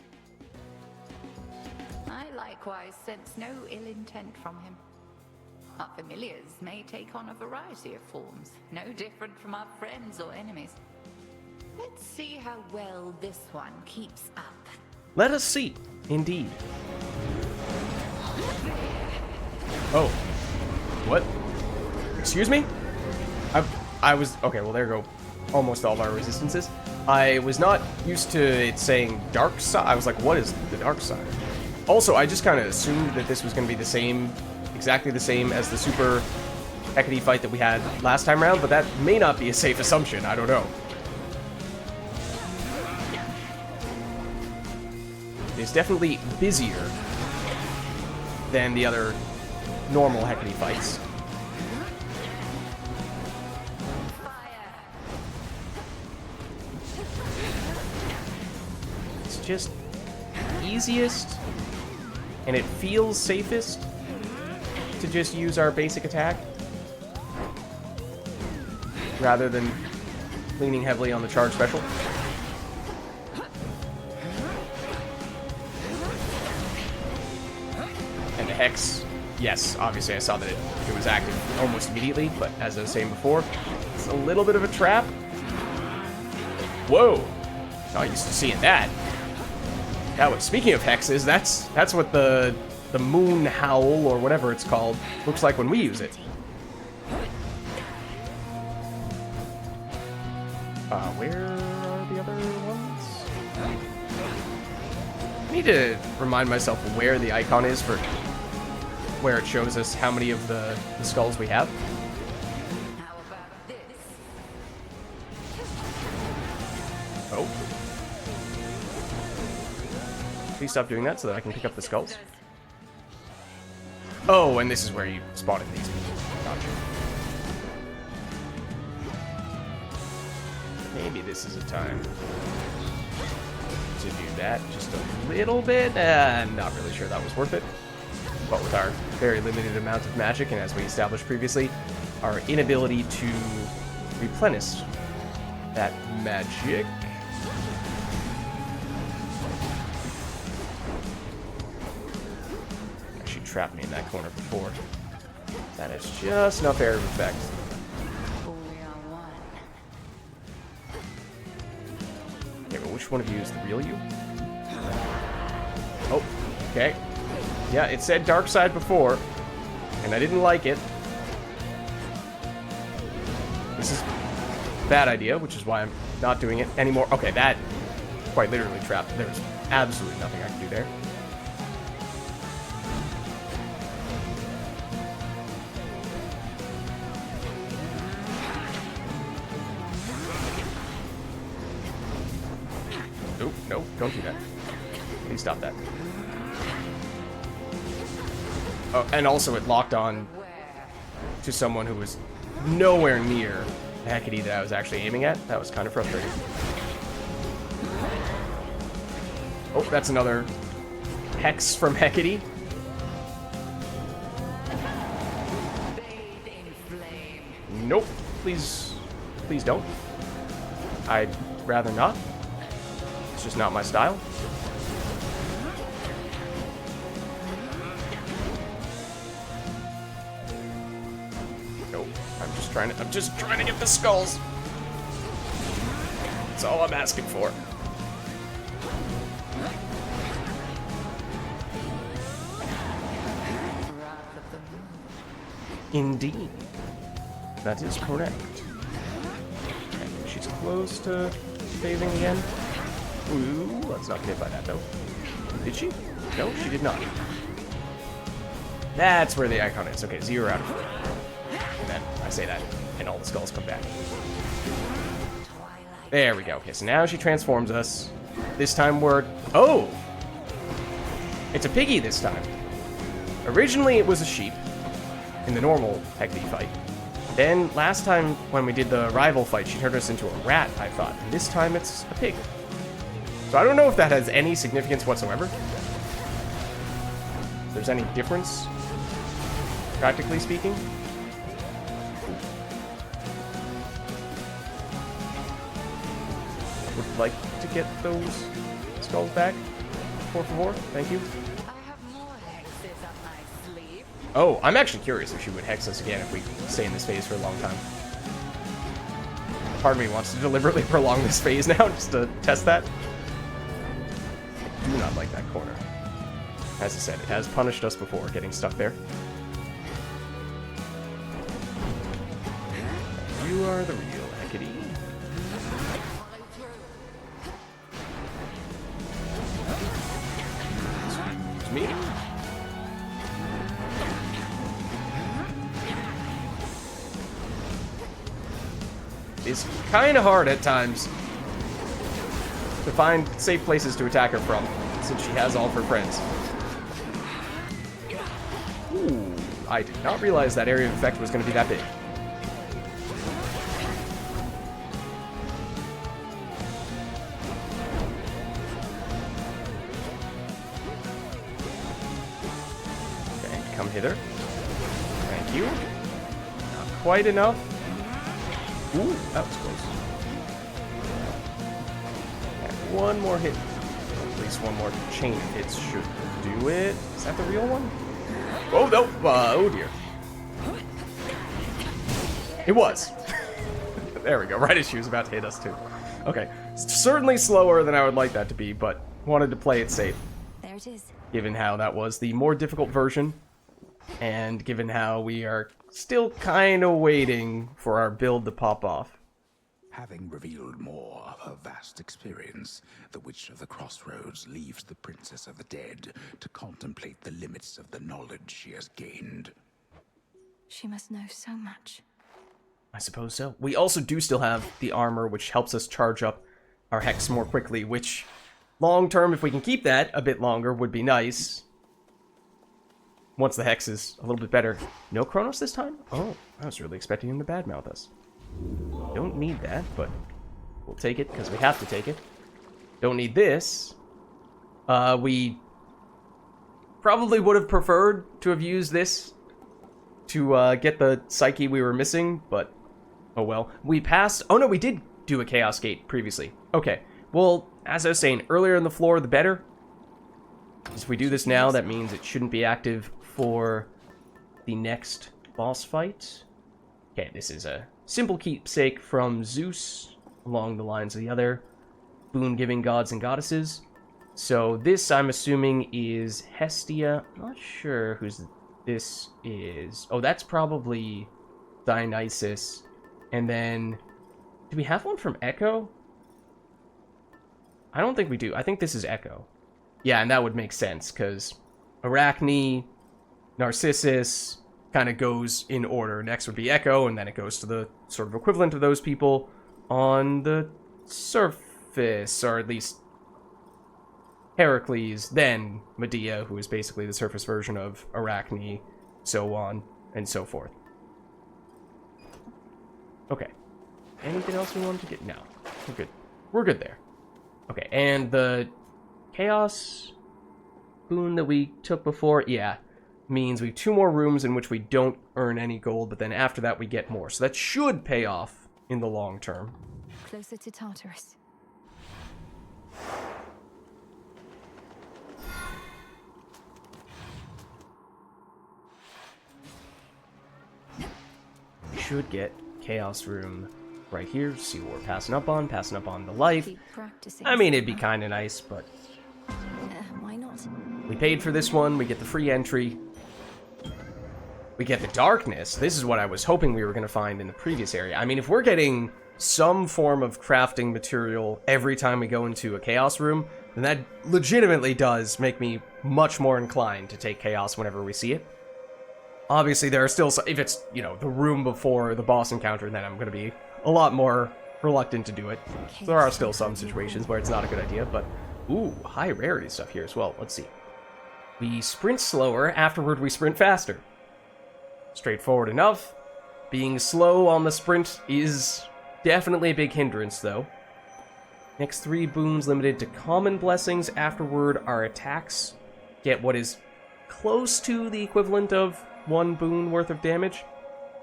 I likewise sense no ill intent from him. Our familiars may take on a variety of forms, no different from our friends or enemies. Let's see how well this one keeps up.
Let us see, indeed. Oh. What? Excuse me? I was... Okay, well, there go almost all of our resistances. I was not used to it saying dark side. I was like, what is the dark side? Also, I just kind of assumed that this was going to be the same, exactly the same as the Super Hecate fight that we had last time around, but that may not be a safe assumption. I don't know. is definitely busier than the other normal Hecate fights. It's just easiest, and it feels safest to just use our basic attack rather than leaning heavily on the charge special. And the Hex, yes, obviously I saw that it was active almost immediately, but as I was saying before, it's a little bit of a trap. Whoa! Not used to seeing that. That was, speaking of Hexes, that's what the Moon Howl, or whatever it's called, looks like when we use it. Where are the other ones? I need to remind myself where the icon is for where it shows us how many of the skulls we have.
How about this?
Oh. Please stop doing that so that I can pick up the skulls. Oh, and this is where you spotted these. Gotcha. Maybe this is a time to do that just a little bit. Not really sure that was worth it. But with our very limited amount of magic, and as we established previously, our inability to replenish that magic. She trapped me in that corner before. That is just enough area of effect. Okay, well, which one of you is the real you? Oh, okay. Yeah, it said dark side before, and I didn't like it. This is a bad idea, which is why I'm not doing it anymore. Okay, that quite literally trapped. There's absolutely nothing I can do there. Nope, nope, don't do that. Please stop that. Oh, and also it locked on to someone who was nowhere near the Hecate that I was actually aiming at. That was kind of frustrating. Oh, that's another Hex from Hecate. Nope. Please don't. I'd rather not. It's just not my style. Nope. I'm just trying to get the skulls. That's all I'm asking for. Indeed. That is correct. Okay, she's close to bathing again. Ooh, let's not get hit by that, though. Did she? No, she did not. That's where the icon is. Okay, 0 out of 4. And then I say that, and all the skulls come back. There we go. Okay, so now she transforms us. This time we're... Oh! It's a piggy this time. Originally it was a sheep in the normal Hecate fight. Then last time when we did the rival fight, she turned us into a rat, I thought. And this time it's a pig. So I don't know if that has any significance whatsoever. If there's any difference, practically speaking. I would like to get those skulls back. Por favor, thank you.
I have more hexes up my sleeve.
Oh, I'm actually curious if she would hex us again if we stay in this phase for a long time. Part of me wants to deliberately prolong this phase now just to test that. I do not like that corner. As I said, it has punished us before getting stuck there. You are the real Hecate. Excuse me. It's kind of hard at times to find safe places to attack her from. since she has all of her friends. Ooh, I did not realize that area of effect was going to be that big. Okay, come hither. Thank you. Not quite enough. Ooh, that was close. Okay, one more hit. At least one more chain of hits should do it. Is that the real one? Oh, no. Oh, dear. It was. There we go. Right as she was about to hit us, too. Okay. Certainly slower than I would like that to be, but wanted to play it safe.
There it is.
Given how that was the more difficult version, and given how we are still kind of waiting for our build to pop off.
Having revealed more of her vast experience, the Witch of the Crossroads leaves the Princess of the Dead to contemplate the limits of the knowledge she has gained.
She must know so much.
I suppose so. We also do still have the armor, which helps us charge up our hex more quickly, which, long term, if we can keep that a bit longer, would be nice. Once the hex is a little bit better. No Chronos this time? Oh, I was really expecting him to badmouth us. Don't need that, but we'll take it because we have to take it. Don't need this. We probably would have preferred to have used this to get the Psyche we were missing, but oh well. We passed... Oh no, we did do a Chaos Gate previously. Okay, well, as I was saying, earlier in the floor, the better. If we do this now, that means it shouldn't be active for the next boss fight. Okay, this is a simple keepsake from Zeus, along the lines of the other boon-giving gods and goddesses. So this, I'm assuming, is Hestia. I'm not sure who's this is. Oh, that's probably Dionysus. And then, do we have one from Echo? I don't think we do. I think this is Echo. Yeah, and that would make sense, because Arachne, Narcissus, kind of goes in order. Next would be Echo, and then it goes to the sort of equivalent of those people on the surface, or at least Heracles, then Medea, who is basically the surface version of Arachne, so on and so forth. Okay. Anything else we wanted to get? No. We're good. We're good there. Okay, and the Chaos boon that we took before, yeah, means we have 2 more rooms in which we don't earn any gold, but then after that we get more. So that should pay off in the long term.
Closer to Tartarus.
We should get Chaos Room right here. See what we're passing up on the life. I mean, it'd be kind of nice, but
why not?
We paid for this one. We get the free entry. We get the darkness. This is what I was hoping we were going to find in the previous area. I mean, if we're getting some form of crafting material every time we go into a Chaos Room, then that legitimately does make me much more inclined to take Chaos whenever we see it. Obviously, there are still some, if it's, you know, the room before the boss encounter, then I'm going to be a lot more reluctant to do it. There are still some situations where it's not a good idea, but ooh, high rarity stuff here as well. Let's see. We sprint slower, afterward we sprint faster. Straightforward enough. Being slow on the sprint is definitely a big hindrance, though. Next 3 boons limited to common blessings. Afterward, our attacks get what is close to the equivalent of 1 boon worth of damage.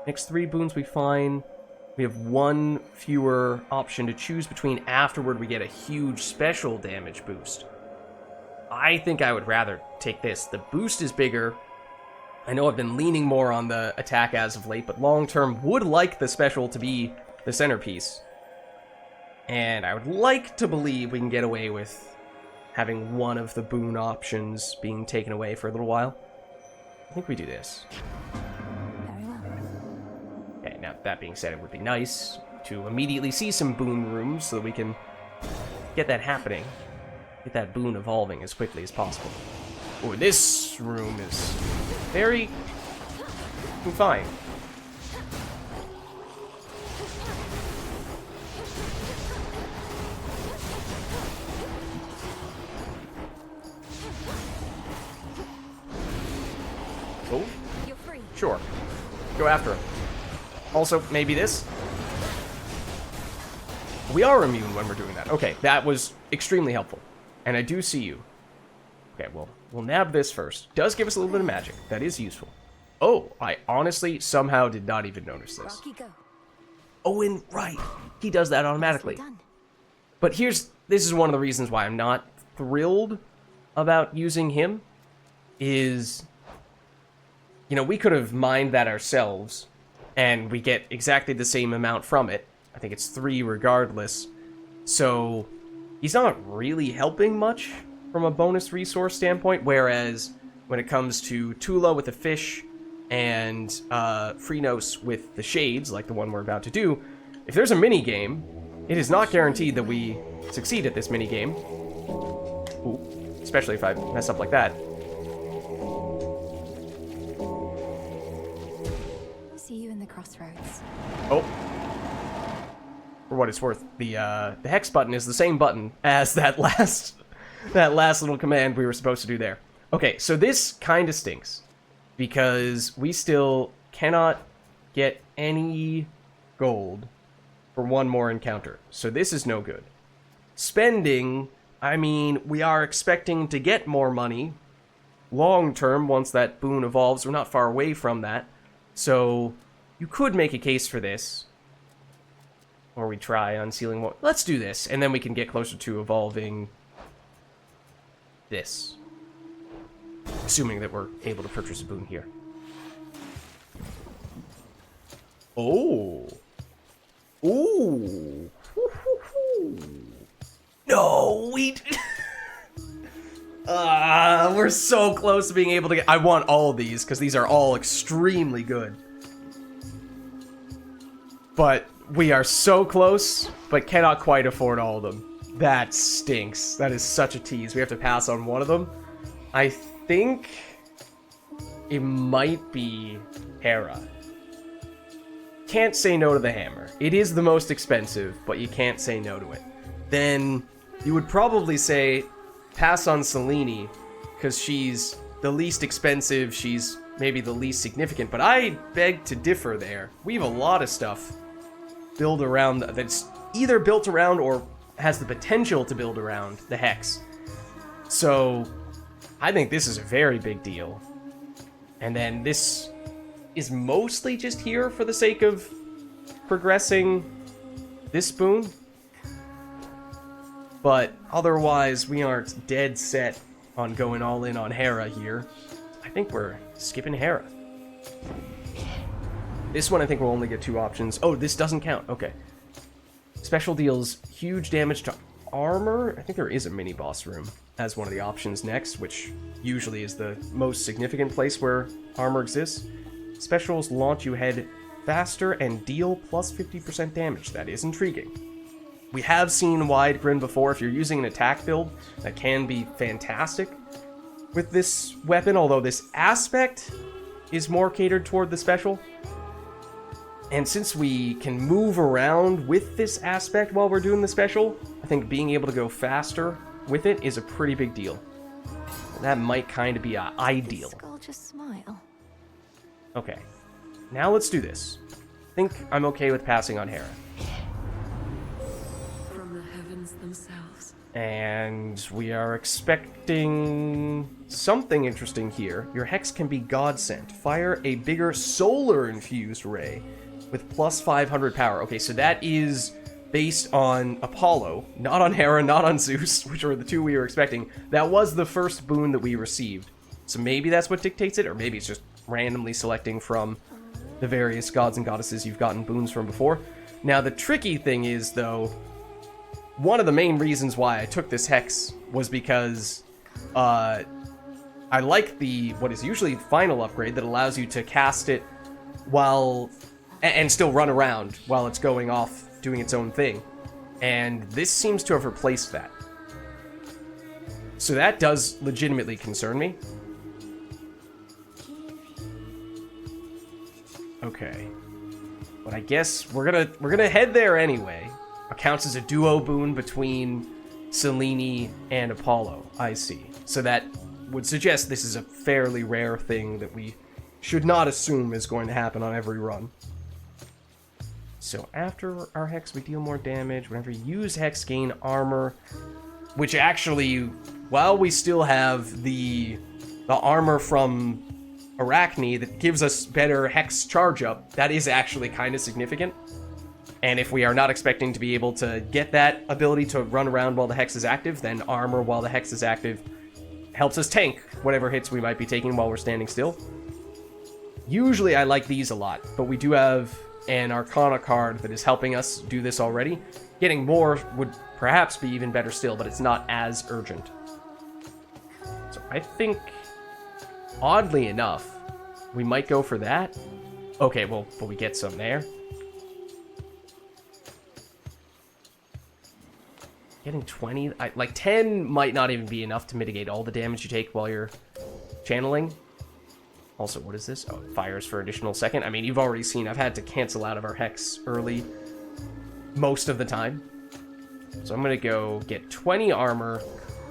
Next 3 boons we find we have 1 fewer option to choose between. Afterward, we get a huge special damage boost. I think I would rather take this. The boost is bigger. I know I've been leaning more on the attack as of late, but long-term would like the special to be the centerpiece. And I would like to believe we can get away with having one of the boon options being taken away for a little while. I think we do this.
Very well.
Okay, now that being said, it would be nice to immediately see some boon rooms so that we can get that happening. Get that boon evolving as quickly as possible. Oh, this room is very confined. Sure. Go after him. Also, maybe this? We are immune when we're doing that. Okay, that was extremely helpful. And I do see you. Okay, well, we'll nab this first. Does give us a little bit of magic. That is useful. Oh, I honestly somehow did not even notice this.
Rocky, go.
Oh, and right. He does that automatically. But this is one of the reasons why I'm not thrilled about using him. Is, you know, we could have mined that ourselves, and we get exactly the same amount from it. I think it's 3 regardless. So, he's not really helping much from a bonus resource standpoint, whereas when it comes to Tula with the fish and Freenos with the shades, like the one we're about to do, if there's a mini-game, it is not guaranteed that we succeed at this mini-game. Ooh, especially if I mess up like that.
See you in the crossroads.
Oh. For what it's worth, the hex button is the same button as that last little command we were supposed to do there. Okay, so this kind of stinks, because we still cannot get any gold for one more encounter. So this is no good. Spending, I mean, we are expecting to get more money long term once that boon evolves. We're not far away from that. So you could make a case for this. Or we try unsealing more. Let's do this, and then we can get closer to evolving this. Assuming that we're able to purchase a boon here. Oh. Ooh. No, we... we're so close to being able to get... I want all of these, because these are all extremely good. But we are so close, but cannot quite afford all of them. That stinks. That is such a tease. We have to pass on one of them. I think it might be Hera. Can't say no to the hammer. It is the most expensive, but you can't say no to it. Then you would probably say pass on Selene, because she's the least expensive, she's maybe the least significant, but I beg to differ there. We have a lot of stuff build around that's either built around or has the potential to build around the Hex. So I think this is a very big deal. And then this is mostly just here for the sake of progressing this boon. But otherwise, we aren't dead set on going all in on Hera here. I think we're skipping Hera. This one I think we'll only get 2 options. Oh, this doesn't count. Okay. Special deals huge damage to armor. I think there is a mini-boss room as one of the options next, which usually is the most significant place where armor exists. Specials launch you head faster and deal plus 50% damage. That is intriguing. We have seen Wide Grin before. If you're using an attack build, that can be fantastic with this weapon, although this aspect is more catered toward the special. And since we can move around with this aspect while we're doing the special, I think being able to go faster with it is a pretty big deal. That might kind of be ideal.
Just smile.
Okay, now let's do this. I think I'm okay with passing on Hera.
From the heavens themselves.
And we are expecting something interesting here. Your Hex can be God sent. Fire a bigger solar-infused ray with plus 500 power. Okay, so that is based on Apollo, not on Hera, not on Zeus, which were the 2 we were expecting. That was the first boon that we received. So maybe that's what dictates it, or maybe it's just randomly selecting from the various gods and goddesses you've gotten boons from before. Now, the tricky thing is, though, one of the main reasons why I took this Hex was because I like the, what is usually final upgrade that allows you to cast it while... and still run around while it's going off doing its own thing. And this seems to have replaced that. So that does legitimately concern me. Okay. But I guess we're gonna head there anyway. It counts as a duo boon between Selene and Apollo, I see. So that would suggest this is a fairly rare thing that we should not assume is going to happen on every run. So after our Hex, we deal more damage. Whenever you use Hex, gain armor, which actually, while we still have the armor from Arachne that gives us better Hex charge up, that is actually kind of significant. And if we are not expecting to be able to get that ability to run around while the Hex is active, then armor while the Hex is active helps us tank whatever hits we might be taking while we're standing still. Usually I like these a lot, but we do have an Arcana card that is helping us do this already. Getting more would perhaps be even better still, but it's not as urgent. So I think, oddly enough, we might go for that. Okay, well, but we get some there. Getting 20, like 10 might not even be enough to mitigate all the damage you take while you're channeling. Also, what is this? Oh, it fires for additional second. I mean, you've already seen I've had to cancel out of our Hex early most of the time. So I'm going to go get 20 armor,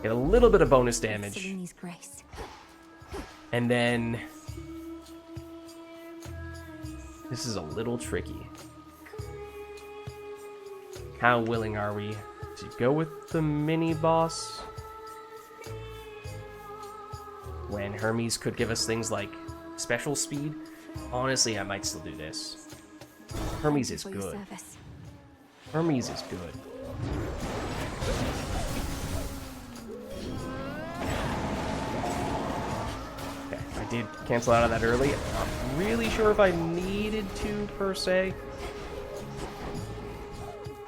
get a little bit of bonus damage. And then this is a little tricky. How willing are we to go with the mini boss when Hermes could give us things like special speed? Honestly, I might still do this. Hermes is good. Hermes is good. Okay, I did cancel out of that early. I'm not really sure if I needed to, per se.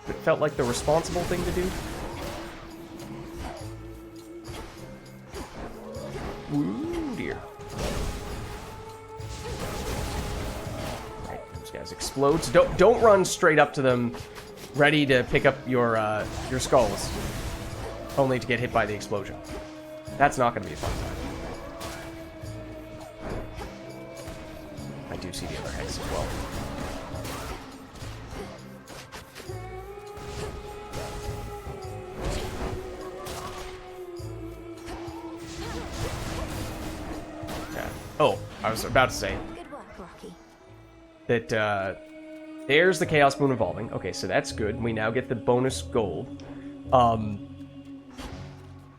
It felt like the responsible thing to do. Ooh, dear. Right, those guys explode. So don't run straight up to them, ready to pick up your skulls, only to get hit by the explosion. That's not going to be a fun time. I do see the other Hex as well. Oh, I was about to say that there's the Chaos Moon evolving. Okay, so that's good. We now get the bonus gold. But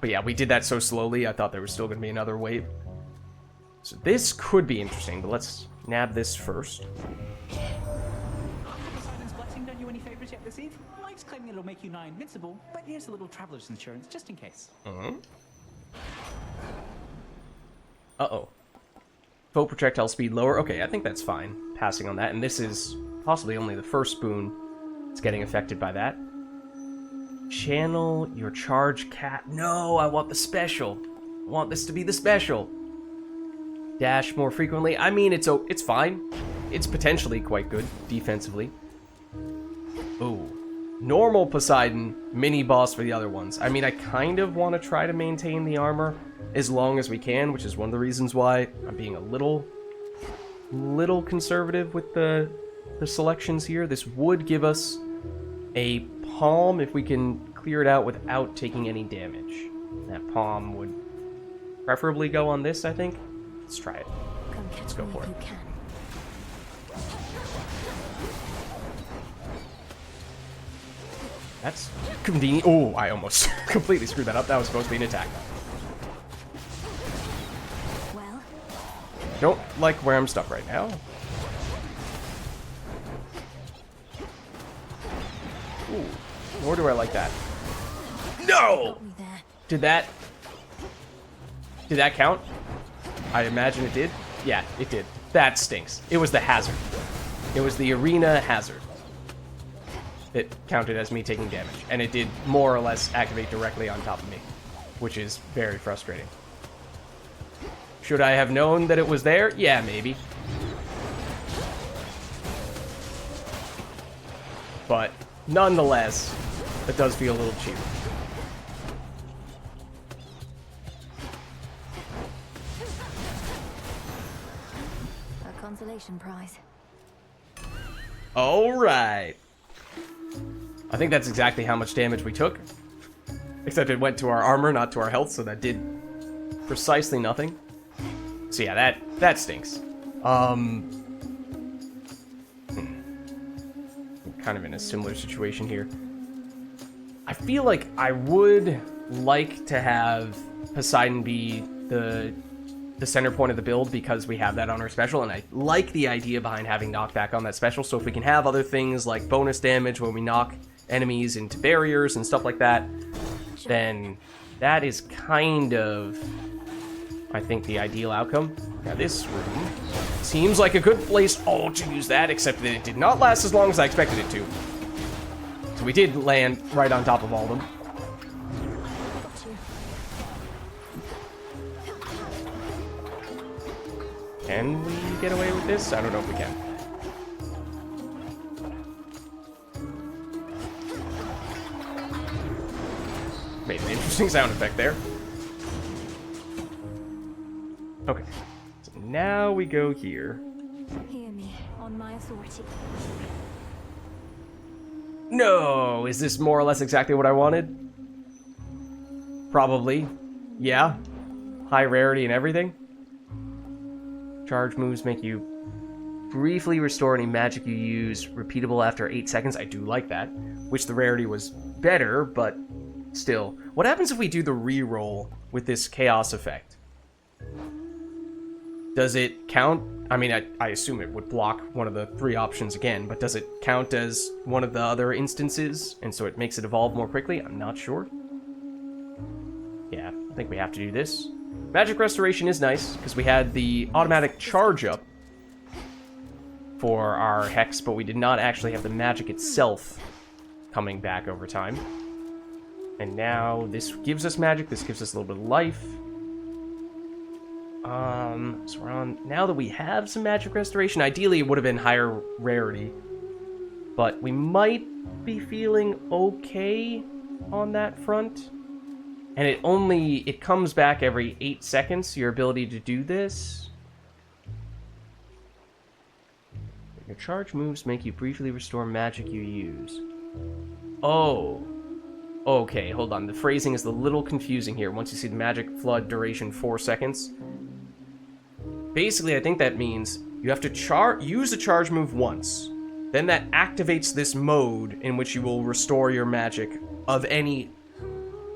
yeah, we did that so slowly, I thought there was still going to be another wave. So this could be interesting, but let's nab this first.
Poseidon's blessing done you any favors yet this eve? Mike's claiming it'll make you nigh invincible, but here's a little traveler's insurance just in case.
Uh-oh. Foe projectile speed lower. Okay, I think that's fine. Passing on that. And this is possibly only the first boon that's getting affected by that. Channel your charge cat. No, I want the special. I want this to be the special. Dash more frequently. I mean, it's fine. It's potentially quite good defensively. Ooh. Normal Poseidon, mini boss for the other ones. I mean, I kind of want to try to maintain the armor as long as we can, which is one of the reasons why I'm being a little conservative with the selections here. This would give us a palm if we can clear it out without taking any damage. That palm would preferably go on this, I think. Let's try it. Let's go for it. That's convenient. Oh, I almost completely screwed that up. That was supposed to be an attack.
Well,
don't like where I'm stuck right now. Ooh, nor do I like that. No! Did that count? I imagine it did. Yeah, it did. That stinks. It was the hazard. It was the arena hazard. It counted as me taking damage, and it did more or less activate directly on top of me, which is very frustrating. Should I have known that it was there? Yeah, maybe. But nonetheless, it does feel a little cheap.
a consolation prize.
All right. I think that's exactly how much damage we took. Except it went to our armor, not to our health, so that did precisely nothing. So yeah, that stinks. I'm kind of in a similar situation here. I feel like I would like to have Poseidon be the center point of the build because we have that on our special, and I like the idea behind having knockback on that special. So if we can have other things like bonus damage when we knock enemies into barriers and stuff like that, then that is kind of, I think, the ideal outcome. Now this room seems like a good place to use that, except that it did not last as long as I expected it to. So we did land right on top of all of them. Can we get away with this? I don't know if we can. Made an interesting sound effect there. Okay. So now we go here.
Hear me on my authority.
No! Is this more or less exactly what I wanted? Probably. Yeah. High rarity and everything. Charge moves make you briefly restore any magic you use, repeatable after 8 seconds. I do like that. Wish the rarity was better, but still. What happens if we do the reroll with this chaos effect? Does it count? I mean, I assume it would block one of the 3 options again, but does it count as one of the other instances, and so it makes it evolve more quickly? I'm not sure. Yeah, I think we have to do this. Magic Restoration is nice, because we had the automatic charge up for our Hex, but we did not actually have the magic itself coming back over time. And now this gives us magic, this gives us a little bit of life. So we're on, now that we have some Magic Restoration, ideally it would have been higher rarity, but we might be feeling okay on that front. And it comes back every 8 seconds, your ability to do this. Your charge moves make you briefly restore magic you use. Oh. Okay, hold on. The phrasing is a little confusing here. Once you see the magic flood duration 4 seconds. Basically, I think that means you have to use a charge move once. Then that activates this mode in which you will restore your magic of any...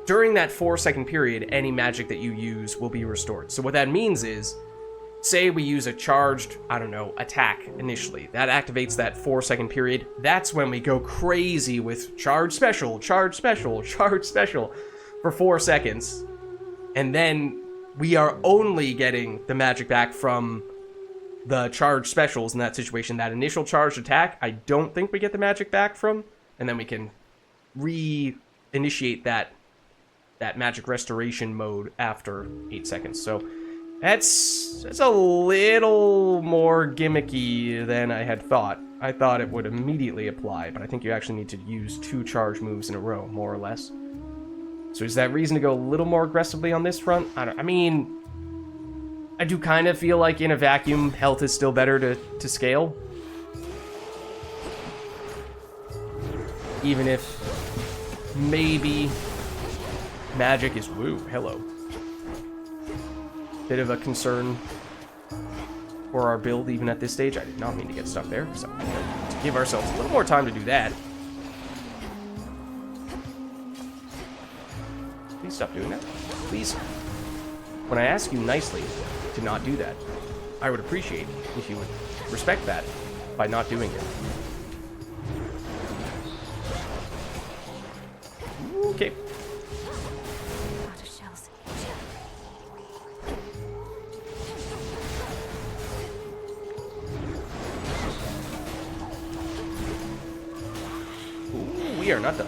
During that 4-second period, any magic that you use will be restored. So what that means is, say we use a charged, I don't know, attack initially. That activates that 4-second period. That's when we go crazy with charge special, charge special, charge special for 4 seconds. And then we are only getting the magic back from the charge specials in that situation. That initial charged attack, I don't think we get the magic back from. And then we can re-initiate that magic restoration mode after 8 seconds. So that's a little more gimmicky than I had thought. I thought it would immediately apply, but I think you actually need to use 2 charge moves in a row, more or less. So is that reason to go a little more aggressively on this front? I mean, I do kind of feel like in a vacuum, health is still better to scale. Even if maybe magic is, woo, hello. Bit of a concern for our build even at this stage. I did not mean to get stuck there, so to give ourselves a little more time to do that. Please stop doing that. Please. When I ask you nicely to not do that, I would appreciate if you would respect that by not doing it. Okay. Ooh, we are not done.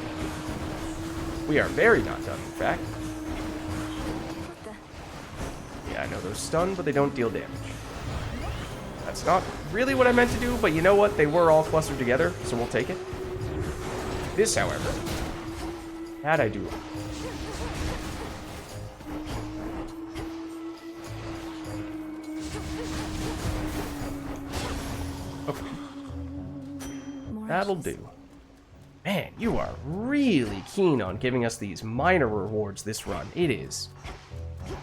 We are very not done, in fact. Yeah, I know those stun, but they don't deal damage. That's not really what I meant to do, but you know what? They were all clustered together, so we'll take it. This, however, that I do. Okay. That'll do. Man, you are really keen on giving us these minor rewards this run. It is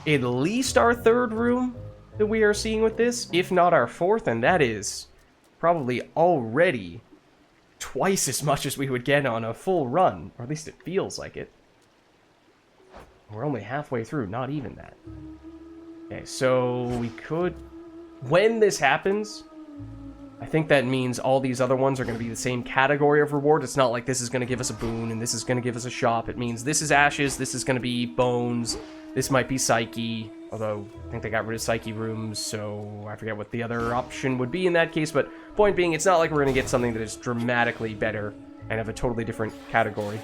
at least our 3rd room, that we are seeing with this, if not our fourth, and that is probably already twice as much as we would get on a full run, or at least it feels like it. We're only halfway through, not even that. Okay, so we could... When this happens, I think that means all these other ones are going to be the same category of reward. It's not like this is going to give us a boon and this is going to give us a shop. It means this is ashes, this is going to be bones, this might be psyche, although I think they got rid of psyche rooms, so I forget what the other option would be in that case, but point being, it's not like we're going to get something that is dramatically better and of a totally different category.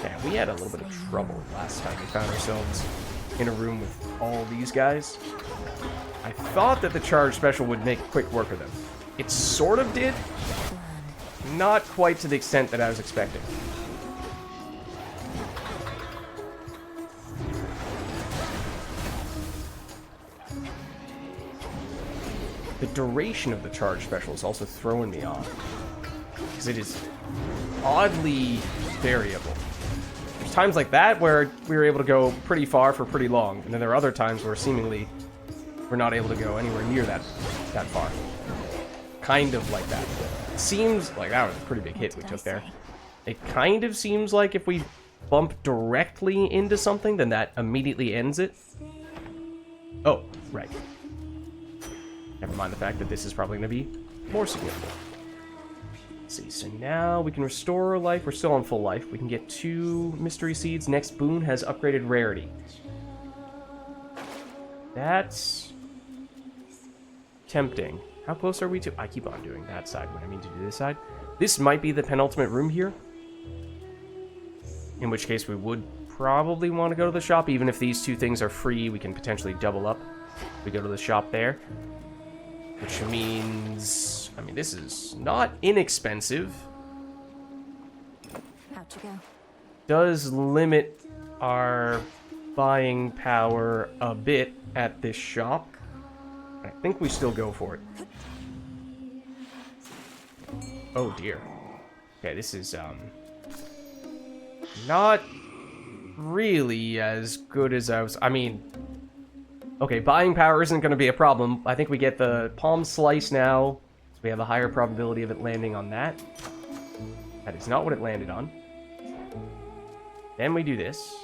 Yeah, we had a little bit of trouble last time we found ourselves in a room with all these guys. I thought that the charge special would make quick work of them. It sort of did. Not quite to the extent that I was expecting. The duration of the charge special is also throwing me off, because it is oddly variable. There's times like that where we were able to go pretty far for pretty long, and then there are other times where seemingly we're not able to go anywhere near that far. Kind of like that. Seems like that was a pretty big hit we took there. It kind of seems like if we bump directly into something, then that immediately ends it. Oh, right. Never mind the fact that this is probably going to be more significant. Let's see, so now we can restore life. We're still on full life. We can get 2 mystery seeds. Next boon has upgraded rarity. That's tempting. How close are we to... I keep on doing that side when I mean to do this side. This might be the penultimate room here. In which case we would probably want to go to the shop. Even if these 2 things are free, we can potentially double up. We go to the shop there. Which means... I mean, this is not inexpensive.
How'd you go?
Does limit our buying power a bit at this shop. I think we still go for it. Oh dear. Okay, this is not really as good as I was... I mean, okay, buying power isn't going to be a problem. I think we get the palm slice now, so we have a higher probability of it landing on that. That is not what it landed on. Then we do this.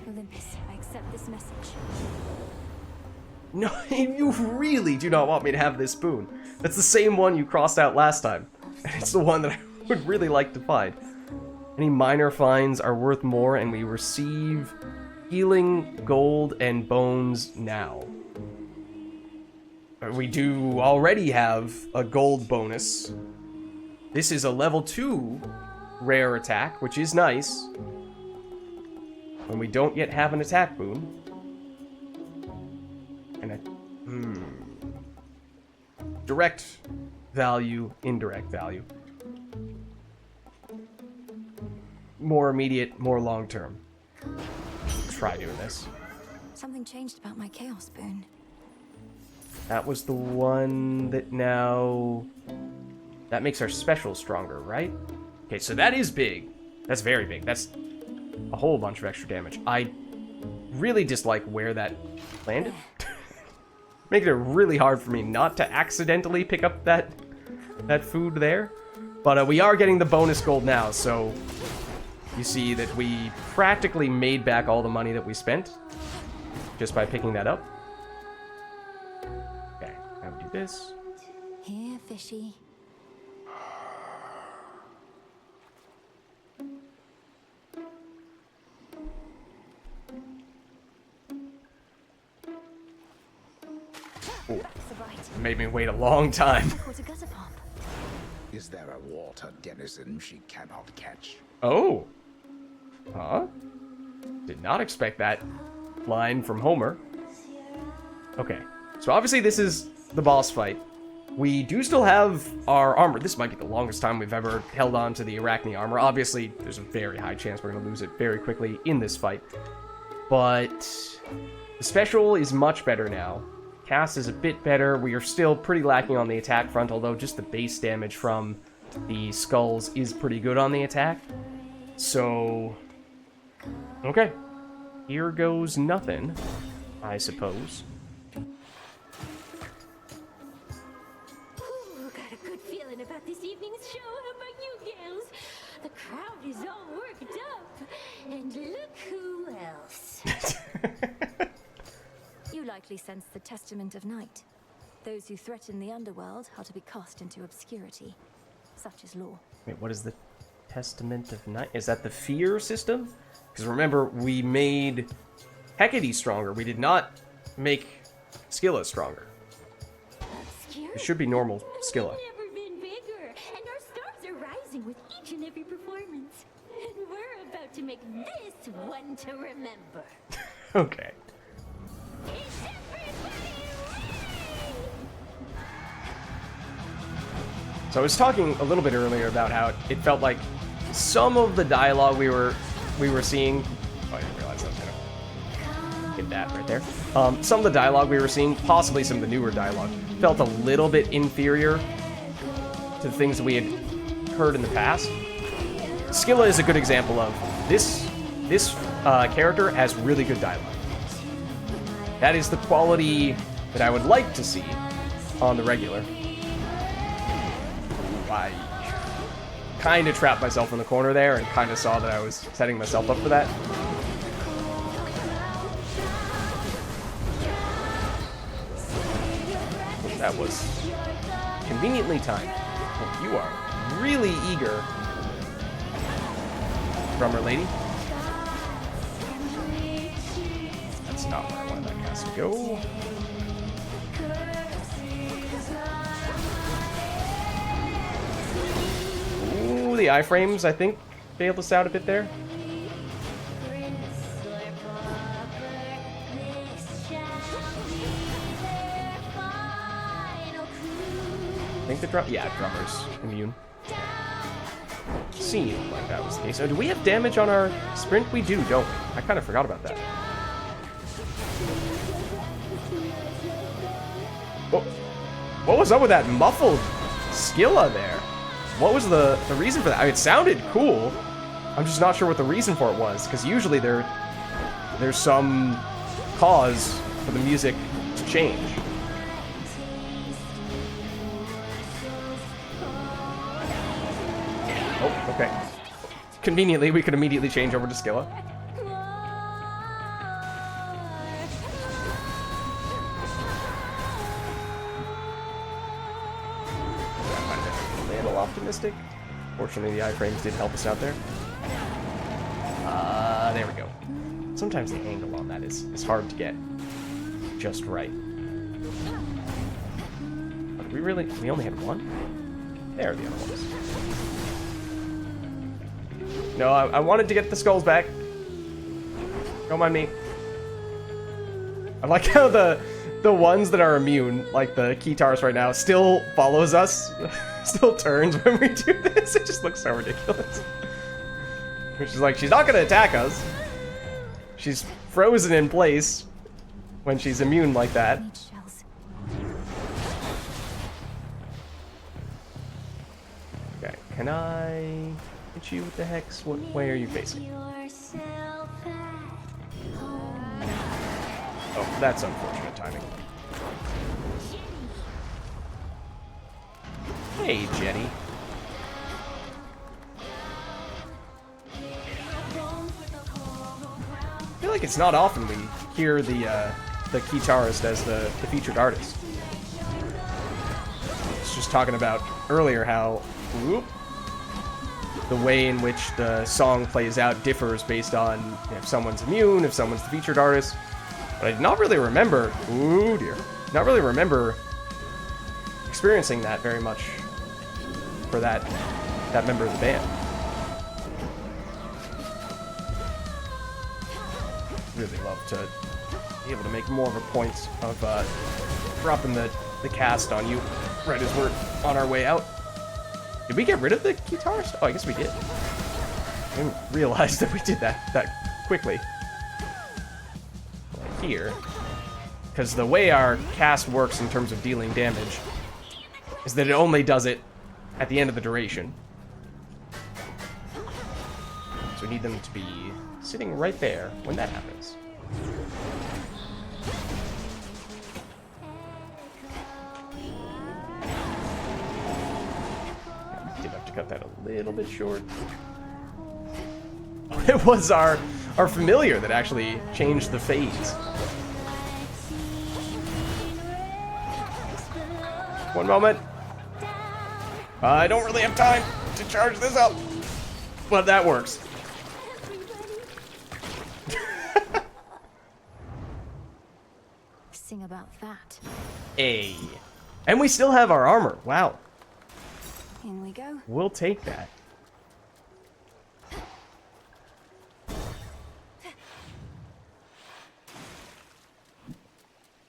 Olympus, I accept this message.
No, you really do not want me to have this boon. That's the same one you crossed out last time. And it's the one that I would really like to find. Any minor finds are worth more, and we receive healing, gold, and bones now. We do already have a gold bonus. This is a level 2 rare attack, which is nice. When we don't yet have an attack boon. And a... direct value, indirect value. More immediate, more long-term. Try doing this.
Something changed about my chaos boon.
That was the one that now... That makes our special stronger, right? Okay, so that is big. That's very big. That's a whole bunch of extra damage. I really dislike where that landed. Making it really hard for me not to accidentally pick up that food there. But we are getting the bonus gold now, so you see that we practically made back all the money that we spent just by picking that up. Okay, now we do this.
Here, fishy.
Ooh, made me wait a long time.
Is there a water denizen she cannot catch?
Oh. Huh? Did not expect that line from Homer. Okay. So obviously this is the boss fight. We do still have our armor. This might be the longest time we've ever held on to the Arachne armor. Obviously, there's a very high chance we're going to lose it very quickly in this fight. But the special is much better now. Cast is a bit better. We are still pretty lacking on the attack front, although just the base damage from the skulls is pretty good on the attack. So, okay. Here goes nothing, I suppose.
about this evening's show. How about you, gals? The crowd is all worked up. And look who else. You likely sense the testament of night. Those who threaten the underworld are to be cast into obscurity. Such is law.
Wait, what is the testament of night? Is that the fear system? Because remember, we made Hecate stronger. We did not make Scylla stronger. It should be normal Scylla.
We've never been bigger, and our stars are rising with each and every performance. And we're about to make this one to remember.
Okay.
Is everybody
So I was talking a little bit earlier about how it felt like some of the dialogue we were seeing. Oh, I didn't realize I was gonna hit that right there. Some of the dialogue we were seeing, possibly some of the newer dialogue, felt a little bit inferior to the things that we had heard in the past. Scylla is a good example of this character has really good dialogue. That is the quality that I would like to see on the regular. I kind of trapped myself in the corner there and kind of saw that I was setting myself up for that. That was conveniently timed. Oh, you are really eager, drummer lady. That's not where I wanted that cast to go. Ooh, the iframes, I think, bailed us out a bit there. I think the drummer's immune. Seemed like that was the case. Oh, do we have damage on our sprint? We do, don't we? I kind of forgot about that. Oh, what was up with that muffled Scylla there? What was the reason for that? I mean, it sounded cool. I'm just not sure what the reason for it was, because usually there's some cause for the music to change. Oh, okay. Conveniently, we could immediately change over to Scylla. A little optimistic. Fortunately, the iframes did help us out there. There we go. Sometimes the angle on that is hard to get just right. But we only had one? There are the other ones. No, I wanted to get the skulls back. Don't mind me. I like how the ones that are immune, like the Keytars right now, still follows us. Still turns when we do this. It just looks so ridiculous. Which is like, she's not gonna attack us. She's frozen in place when she's immune like that. Okay, can I hit you with the hex? What way are you facing? Oh, that's unfortunate timing. Hey, Jenny. I feel like it's not often we hear the guitarist as the featured artist. I was just talking about earlier how the way in which the song plays out differs based on if someone's immune, if someone's the featured artist. But I did not really remember, not really remember experiencing that very much for that member of the band. Really love to be able to make more of a point of dropping the cast on you right as we're on our way out. Did we get rid of the guitarist? Oh, I guess we did. I didn't realize that we did that quickly. Like here. Because the way our cast works in terms of dealing damage is that it only does it at the end of the duration. So we need them to be sitting right there when that happens. cut that a little bit short. It was our familiar that actually changed the phase. One moment. I don't really have time to charge this up, but that works.
Sing about that.
Hey. And we still have our armor. Wow.
In we go.
We'll take that.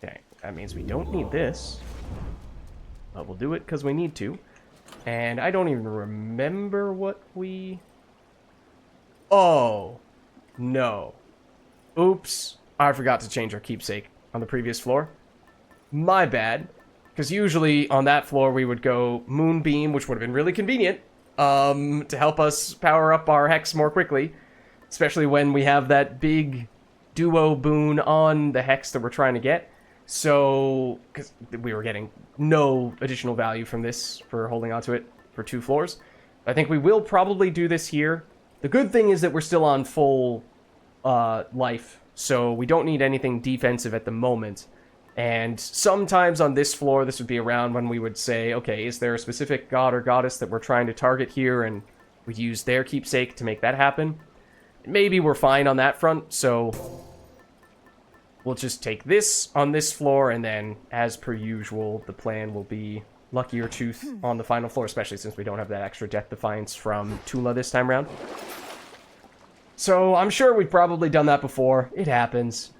Okay, that means we don't need this. But we'll do it because we need to. And I don't even remember what we... Oh. No. Oops. I forgot to change our keepsake on the previous floor. My bad. Because usually on that floor we would go Moonbeam, which would have been really convenient to help us power up our Hex more quickly. Especially when we have that big duo boon on the Hex that we're trying to get. So, because we were getting no additional value from this for holding onto it for 2 floors. I think we will probably do this here. The good thing is that we're still on full life, so we don't need anything defensive at the moment. And sometimes on this floor, this would be around when we would say, okay, is there a specific god or goddess that we're trying to target here? And we'd use their keepsake to make that happen. Maybe we're fine on that front, so we'll just take this on this floor, and then, as per usual, the plan will be Luckier Tooth on the final floor, especially since we don't have that extra Death Defiance from Tula this time around. So, I'm sure we've probably done that before. It happens.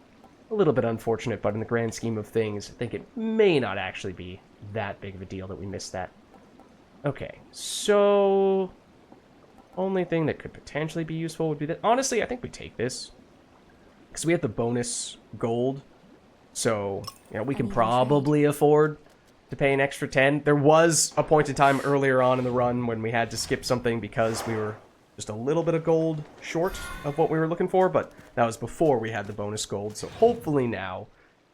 A little bit unfortunate, but in the grand scheme of things, I think it may not actually be that big of a deal that we missed that. Okay, so... only thing that could potentially be useful would be that... honestly, I think we take this. Because we have the bonus gold. So, you know, we can probably afford to pay an extra 10. There was a point in time earlier on in the run when we had to skip something because we were just a little bit of gold short of what we were looking for, but that was before we had the bonus gold. So hopefully now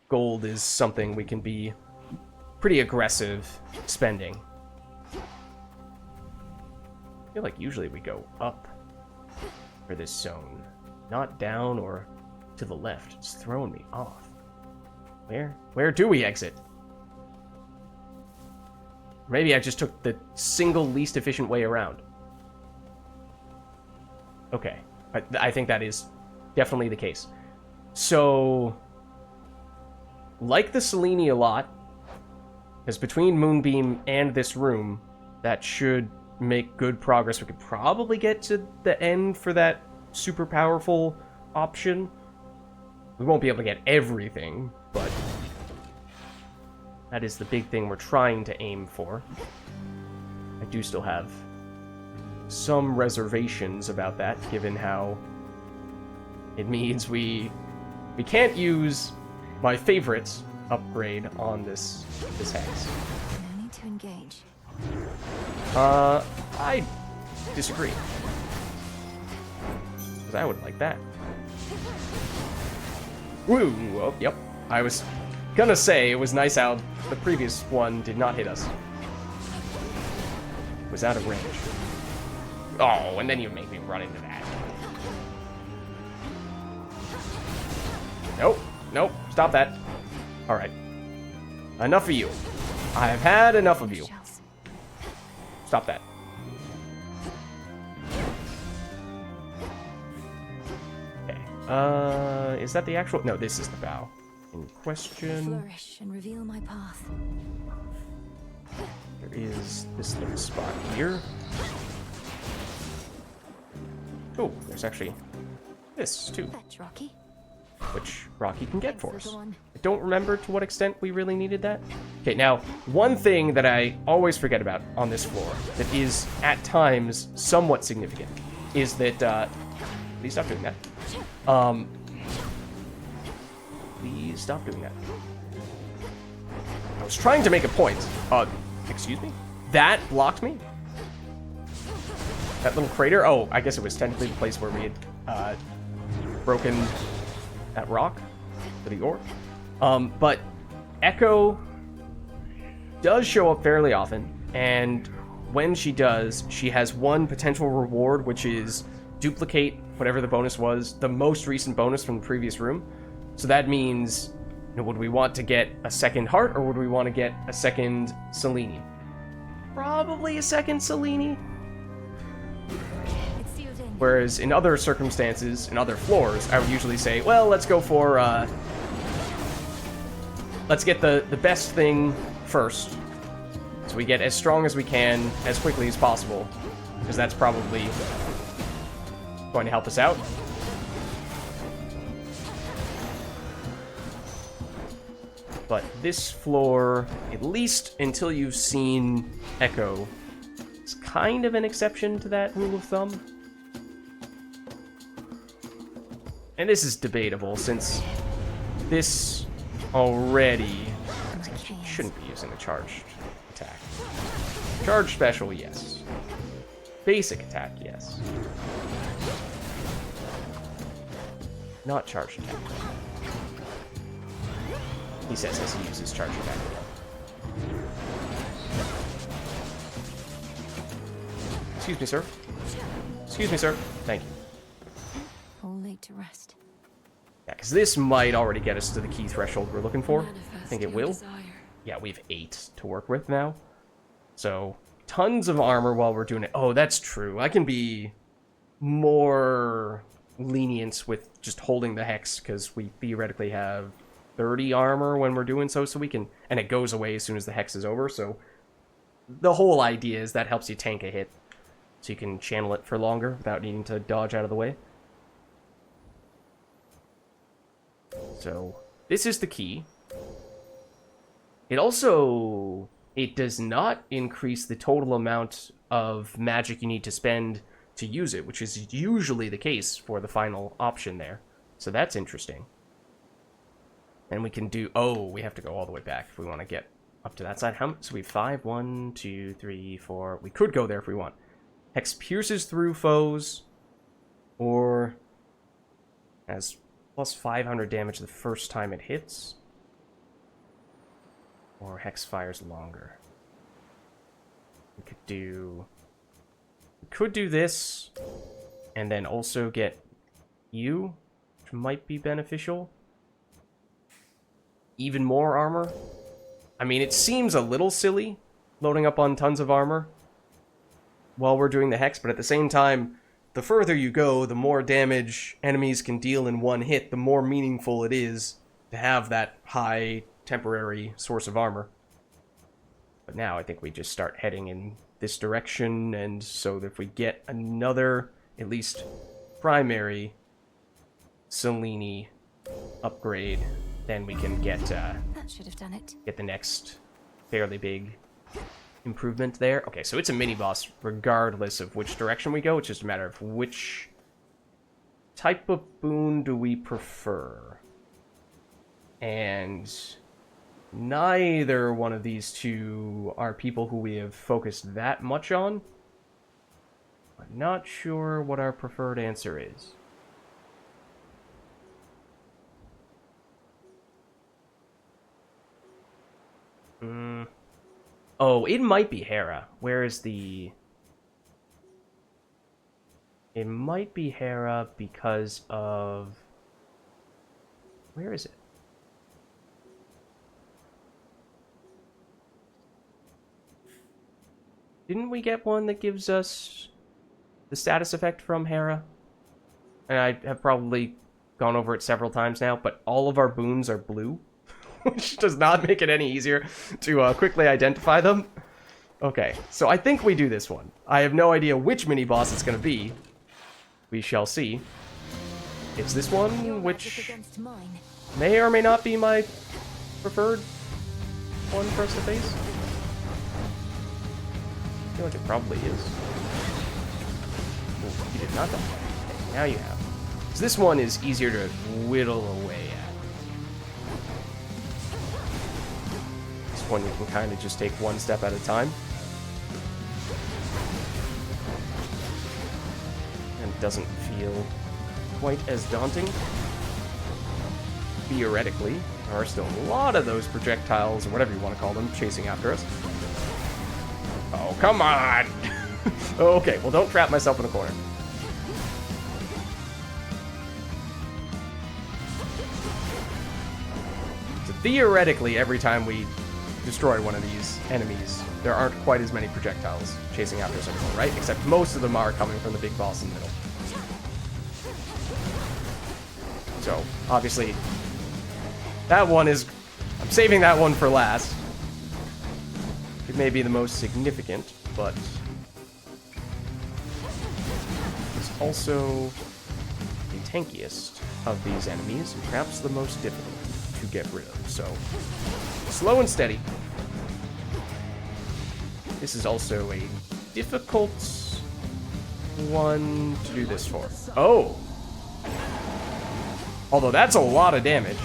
gold is something we can be pretty aggressive spending. I feel like usually we go up for this zone, not down or to the left. It's throwing me off. Where do we exit? Maybe I just took the single least efficient way around. Okay, I think that is definitely the case. So, like the Selene a lot, because between Moonbeam and this room, that should make good progress. We could probably get to the end for that super powerful option. We won't be able to get everything, but that is the big thing we're trying to aim for. I do still have some reservations about that, given how it means we can't use my favorite upgrade on this Hex.
No need to engage.
I disagree. Because I would like that. Woo! Oh, yep. I was gonna say, it was nice how the previous one did not hit us. It was out of range. Oh, and then you make me run into that. Nope. Nope. Stop that. Alright. Enough of you. I have had enough of you. Stop that. Okay. Is that the actual... no, this is the bow. In question...
flourish and reveal my path.
There is this little spot here. Oh, there's actually this, too.
Fetch, Rocky.
Which Rocky can get for
Thanks,
us.
little one.
I don't remember to what extent we really needed that. Okay, now, one thing that I always forget about on this floor that is, at times, somewhat significant is that, please stop doing that. Please stop doing that. I was trying to make a point. Excuse me? That blocked me? That little crater? Oh, I guess it was technically the place where we had broken that rock for the ore. But Echo does show up fairly often, and when she does, she has one potential reward, which is duplicate whatever the bonus was, the most recent bonus from the previous room. So that means, you know, would we want to get a second heart, or would we want to get a second Selene? Probably a second Selene. Whereas in other circumstances, in other floors, I would usually say, well, let's go for, let's get the best thing first. So we get as strong as we can, as quickly as possible. Because that's probably going to help us out. But this floor, at least until you've seen Echo, is kind of an exception to that rule of thumb. And this is debatable, since this already shouldn't be using a charged attack. Charge special, yes. Basic attack, yes. Not charged attack. He says as he uses charge attack. Excuse me, sir. Excuse me, sir. Thank you.
All laid to rest.
Yeah, because this might already get us to the key threshold we're looking for. I think it will. Yeah, we have 8 to work with now. So, tons of armor while we're doing it. Oh, that's true. I can be more lenient with just holding the hex, because we theoretically have 30 armor when we're doing so we can... And it goes away as soon as the hex is over, so... The whole idea is that helps you tank a hit, so you can channel it for longer without needing to dodge out of the way. So, this is the key. It also... It does not increase the total amount of magic you need to spend to use it, which is usually the case for the final option there. So that's interesting. And we can do... Oh, we have to go all the way back if we want to get up to that side. So we have 5, 1, 2, 3, 4... We could go there if we want. Hex pierces through foes, or has plus 500 damage the first time it hits. Or Hex fires longer. We could do this, and then also get you, which might be beneficial. Even more armor. I mean, it seems a little silly, loading up on tons of armor while we're doing the Hex, but at the same time, the further you go, the more damage enemies can deal in one hit, the more meaningful it is to have that high temporary source of armor. But now I think we just start heading in this direction, and so that if we get another, at least primary, Selene upgrade, then we can get
That should have done it.
get the next fairly big improvement there. Okay, so it's a mini-boss regardless of which direction we go. It's just a matter of which type of boon do we prefer. And neither one of these two are people who we have focused that much on. I'm not sure what our preferred answer is. Oh, it might be Hera. Where is the... It might be Hera because of... Where is it? Didn't we get one that gives us the status effect from Hera? And I have probably gone over it several times now, but all of our boons are blue, which does not make it any easier to quickly identify them. Okay, so I think we do this one. I have no idea which mini-boss it's going to be. We shall see. It's this one, which may or may not be my preferred one for us to face. I feel like it probably is. Ooh, you did not die. Okay, now you have. So this one is easier to whittle away at. This one you can kind of just take one step at a time. And it doesn't feel quite as daunting. Theoretically, there are still a lot of those projectiles, or whatever you want to call them, chasing after us. Oh, come on! Okay, well, don't trap myself in a corner. So theoretically, every time we destroy one of these enemies, there aren't quite as many projectiles chasing after us anymore, right? Except most of them are coming from the big boss in the middle. So, obviously, that one is... I'm saving that one for last. It may be the most significant, but... it's also the tankiest of these enemies, and perhaps the most difficult to get rid of. So, slow and steady. This is also a difficult one to do this for. Oh! Although that's a lot of damage.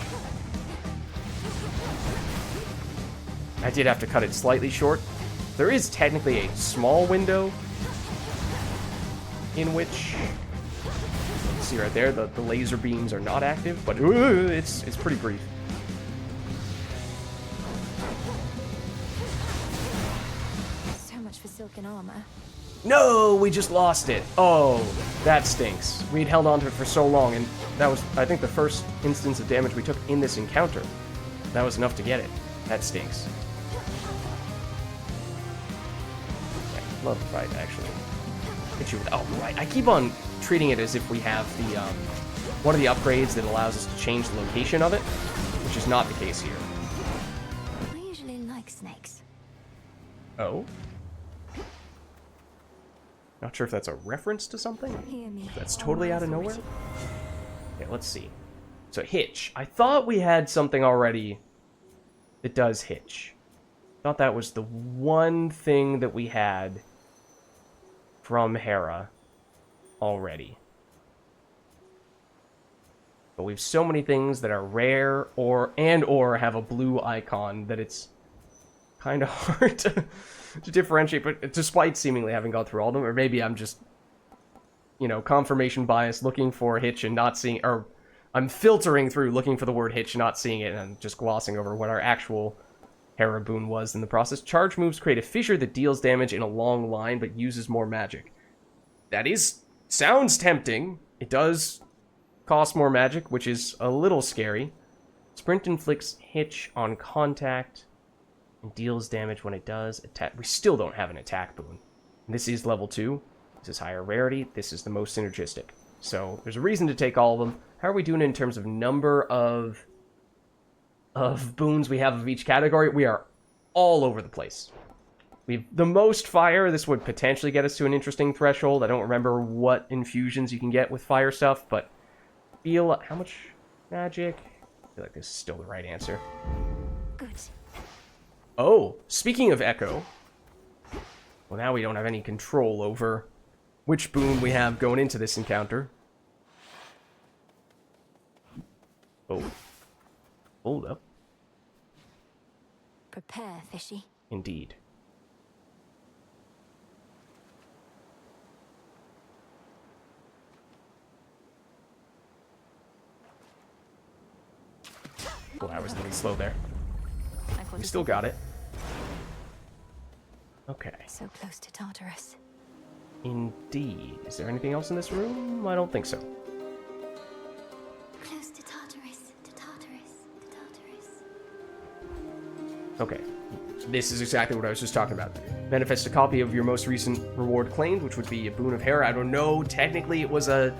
I did have to cut it slightly short. There is technically a small window in which, see right there, the laser beams are not active, but it's pretty brief.
So much for silken armor.
No, we just lost it. Oh, that stinks. We'd held on to it for so long, and that was, I think, the first instance of damage we took in this encounter. That was enough to get it. That stinks. Yeah, love if I'd actually hit you with... Oh, right. I keep on treating it as if we have the, one of the upgrades that allows us to change the location of it, which is not the case here.
I usually like snakes.
Oh? Not sure if that's a reference to something.
Hear me.
That's totally out of nowhere. Okay, let's see. So hitch. I thought we had something already that does hitch. Thought that was the one thing that we had from Hera already. But we have so many things that are rare or have a blue icon that it's kind of hard to differentiate, but despite seemingly having gone through all of them, or maybe I'm just, you know, confirmation bias, looking for hitch and not seeing, or I'm filtering through looking for the word hitch, not seeing it, and I'm just glossing over what our actual Hera boon was in the process. Charge moves create a fissure that deals damage in a long line, but uses more magic. That sounds tempting. It does cost more magic, which is a little scary. Sprint inflicts hitch on contact and deals damage when it does attack. We still don't have an attack boon. And this is level 2. This is higher rarity. This is the most synergistic. So there's a reason to take all of them. How are we doing in terms of number of boons we have of each category? We are all over the place. We've the most fire. This would potentially get us to an interesting threshold. I don't remember what infusions you can get with fire stuff, but feel how much magic? I feel like this is still the right answer.
Good.
Oh, speaking of Echo, well, now we don't have any control over which boon we have going into this encounter. Oh. Hold up.
Prepare, fishy.
Indeed. Oh, I was a little slow there. We still got it. Okay.
So close to Tartarus.
Indeed. Is there anything else in this room? I don't think so.
Close to Tartarus, to Tartarus, to Tartarus.
Okay. This is exactly what I was just talking about. Manifest a copy of your most recent reward claimed, which would be a boon of Hera. I don't know. Technically, it was a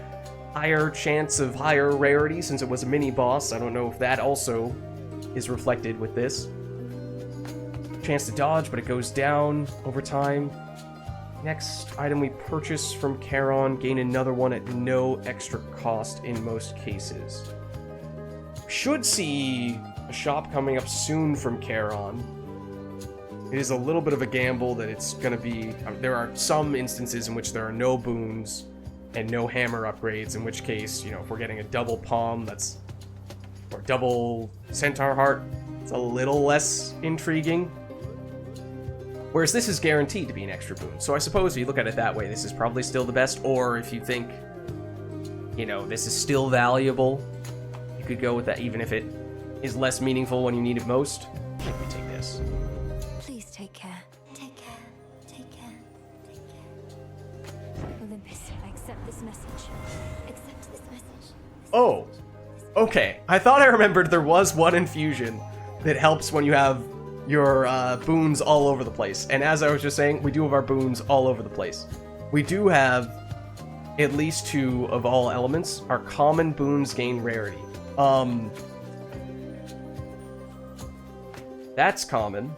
higher chance of higher rarity since it was a mini-boss. I don't know if that also is reflected with this. Chance to dodge, but it goes down over time. Next item we purchase from Charon, gain another one at no extra cost in most cases. Should see a shop coming up soon from Charon. It is a little bit of a gamble that it's going to be... there are some instances in which there are no boons and no hammer upgrades, in which case, you know, if we're getting a double palm, or double centaur heart, it's a little less intriguing. Whereas this is guaranteed to be an extra boon. So I suppose if you look at it that way, this is probably still the best. Or if you think, you know, this is still valuable, you could go with that even if it is less meaningful when you need it most. I think we take this.
Please take care. Take care. Take Olympus, I accept this message. Accept this message.
Oh, okay. I thought I remembered there was one infusion that helps when you have your boons all over the place. And as I was just saying, we do have our boons all over the place. We do have at least 2 of all elements. Our common boons gain rarity. That's common.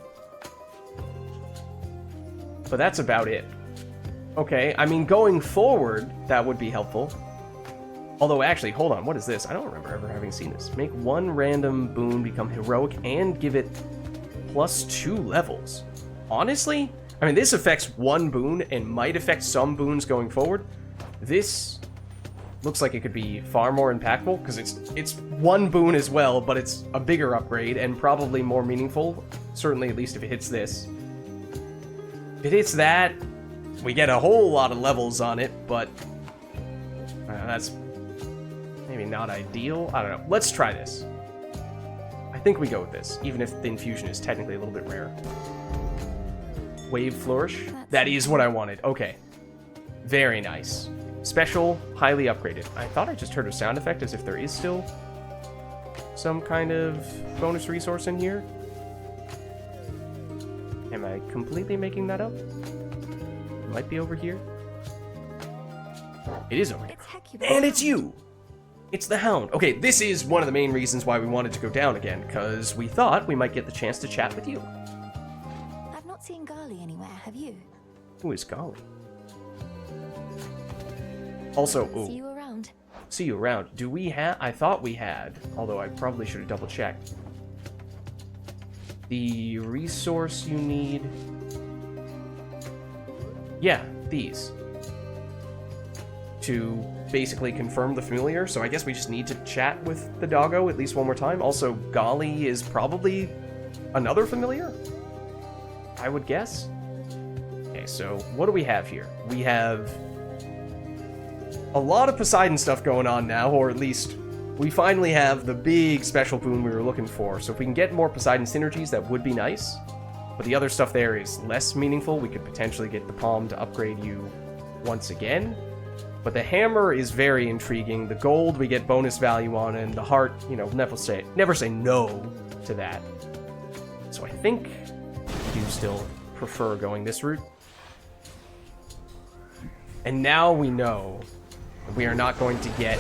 But that's about it. Okay, I mean, going forward, that would be helpful. Although, actually, hold on, what is this? I don't remember ever having seen this. Make 1 random boon become heroic and give it +2 levels. Honestly, I mean, this affects 1 boon and might affect some boons going forward. This looks like it could be far more impactful, because it's 1 boon as well, but it's a bigger upgrade and probably more meaningful. Certainly, at least if it hits this. If it hits that, we get a whole lot of levels on it, but that's maybe not ideal. I don't know. Let's try this. I think we go with this, even if the infusion is technically a little bit rare. Wave Flourish. That is what I wanted. Okay. Very nice. Special, highly upgraded. I thought I just heard a sound effect, as if there is still some kind of bonus resource in here. Am I completely making that up? It might be over here. It is over here. And it's you! It's the Hound. Okay, this is one of the main reasons why we wanted to go down again, because we thought we might get the chance to chat with you.
I've not seen Gali anywhere, have you?
Who is Gali? Also, ooh.
See you around.
See you around. Do we have... I thought we had, although I probably should have double-checked. The resource you need... Yeah, these. To basically confirm the familiar, so I guess we just need to chat with the doggo at least one more time. Also, Gali is probably another familiar, I would guess. Okay, so what do we have here? We have a lot of Poseidon stuff going on now, or at least we finally have the big special boon we were looking for. So if we can get more Poseidon synergies, that would be nice. But the other stuff there is less meaningful. We could potentially get the palm to upgrade you once again. But the hammer is very intriguing. The gold we get bonus value on, and the heart, you know, never say no to that. So I think I do still prefer going this route. And now we know that we are not going to get...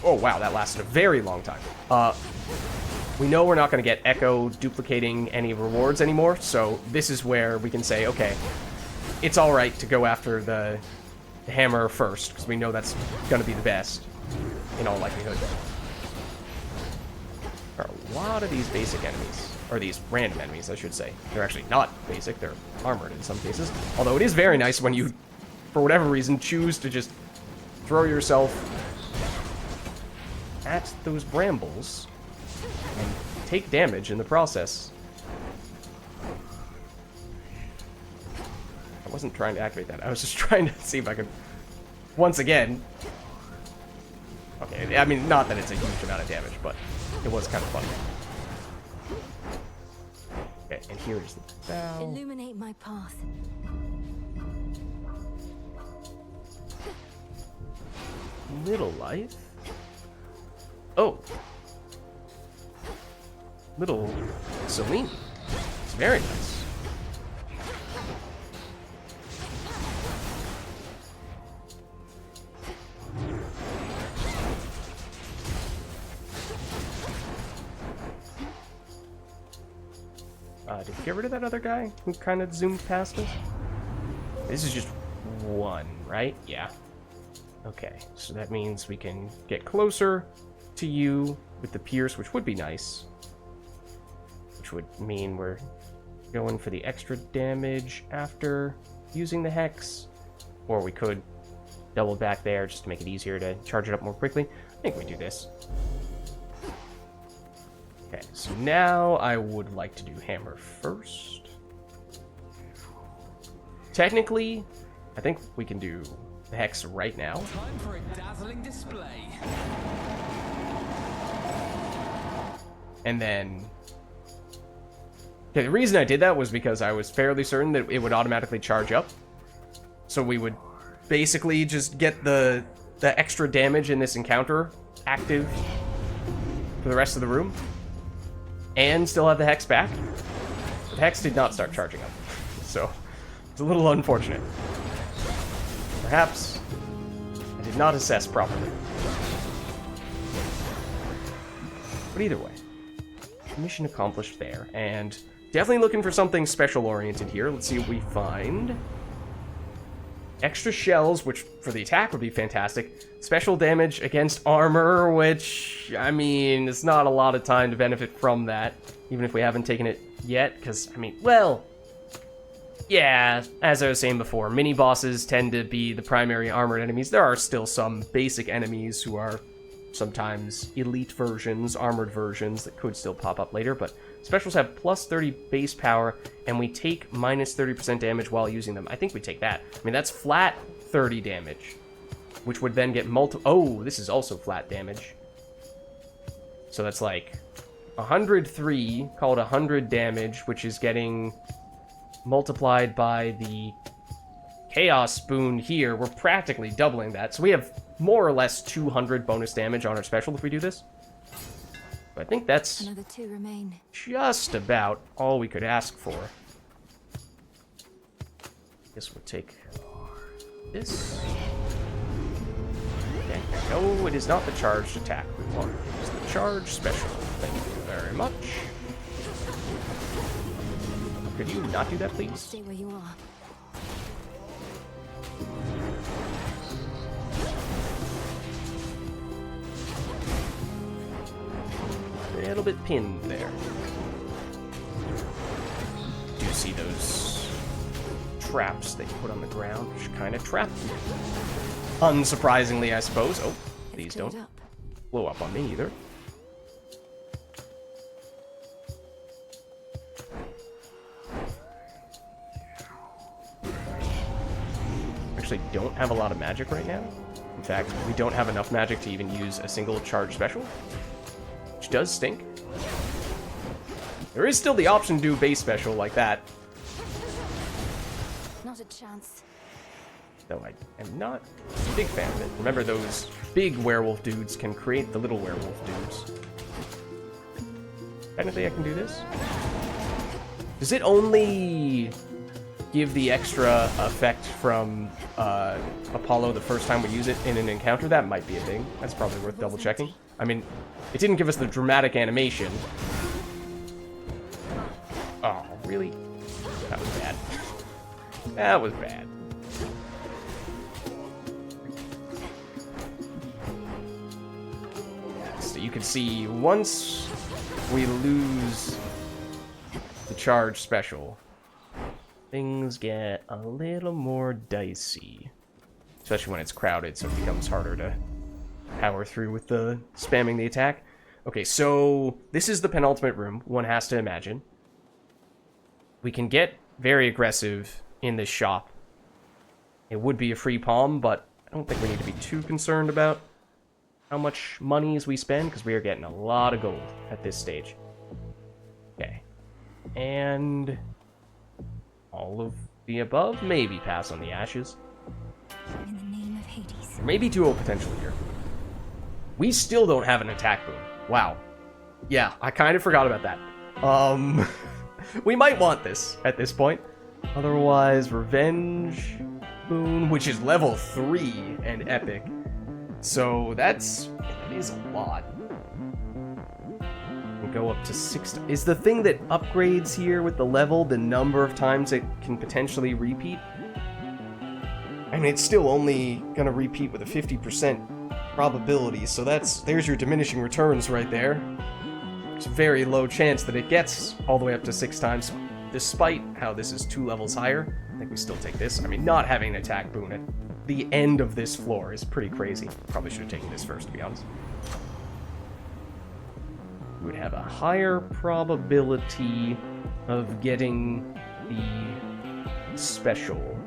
Oh wow, that lasted a very long time. We know we're not going to get Echo duplicating any rewards anymore, so this is where we can say, okay, it's alright to go after the hammer first, because we know that's going to be the best, in all likelihood. There are a lot of these basic enemies, or these random enemies, I should say. They're actually not basic, they're armored in some cases. Although it is very nice when you, for whatever reason, choose to just throw yourself at those brambles and take damage in the process. I wasn't trying to activate that. I was just trying to see if I could, once again... Okay, I mean, not that it's a huge amount of damage, but it was kind of fun. Okay, and here is the bow.
Illuminate my path.
Little life? Oh. Little Celine. It's very nice. Did we get rid of that other guy who kind of zoomed past us? This is just one, right? Yeah. Okay, so that means we can get closer to you with the Pierce, which would be nice. Which would mean we're going for the extra damage after using the Hex. Or we could double back there just to make it easier to charge it up more quickly. I think we do this. Okay, so now I would like to do Hammer first. Technically, I think we can do the Hex right now.
Time for a dazzling display.
And then... Okay, the reason I did that was because I was fairly certain that it would automatically charge up. So we would basically just get the extra damage in this encounter active for the rest of the room, and still have the Hex back. The Hex did not start charging up, so it's a little unfortunate. Perhaps I did not assess properly. But either way, mission accomplished there, and definitely looking for something special-oriented here. Let's see what we find. Extra shells, which for the attack would be fantastic. Special damage against armor, which, I mean, it's not a lot of time to benefit from that, even if we haven't taken it yet, because, I mean, well, yeah, as I was saying before, mini-bosses tend to be the primary armored enemies. There are still some basic enemies who are sometimes elite versions, armored versions, that could still pop up later, but specials have plus 30 base power, and we take minus 30% damage while using them. I think we take that. I mean, that's flat 30 damage, which would then get oh, this is also flat damage. So that's like 103, call it 100 damage, which is getting multiplied by the Chaos Spoon here. We're practically doubling that. So we have more or less 200 bonus damage on our special if we do this. But I think that's
Another 2 remain.
just about all we could ask for. Guess we'll take this. Okay, no, it is not the charged attack we want. It's the charged special. Thank you very much. Could you not do that, please?
Stay where you are.
A little bit pinned there. Do you see those traps they put on the ground, which kind of trap you? Unsurprisingly, I suppose. Oh, these don't blow up on me either. Actually don't have a lot of magic right now. In fact, we don't have enough magic to even use a single charge special, which does stink. There is still the option to do base special like that,
Not a chance.
though I am not a big fan of it. Remember, those big werewolf dudes can create the little werewolf dudes. Technically, I can do this. Does it only give the extra effect from Apollo the first time we use it in an encounter? That might be a thing. That's probably worth double checking. I mean, it didn't give us the dramatic animation. Oh, really? That was bad. That was bad. So you can see once we lose the charge special, things get a little more dicey. Especially when it's crowded, so it becomes harder to power through with the spamming the attack. Okay, so this is the penultimate room, one has to imagine. We can get very aggressive in this shop. It would be a free palm, but I don't think we need to be too concerned about how much monies we spend, because we are getting a lot of gold at this stage. Okay. And all of the above, maybe pass on the ashes.
In the name of Hades.
There may be duo potential here. We still don't have an attack boon. Wow. Yeah, I kind of forgot about that. We might want this at this point. Otherwise, Revenge boon, which is level 3 and epic. So that is a lot. We'll go up to 6. Is the thing that upgrades here with the level the number of times it can potentially repeat? I mean, it's still only gonna repeat with a 50% probability, so there's your diminishing returns right there. It's a very low chance that it gets all the way up to 6 times. Despite how this is 2 levels higher, I think we still take this. I mean, not having an attack boon at the end of this floor is pretty crazy. Probably should have taken this first, to be honest. We would have a higher probability of getting the special.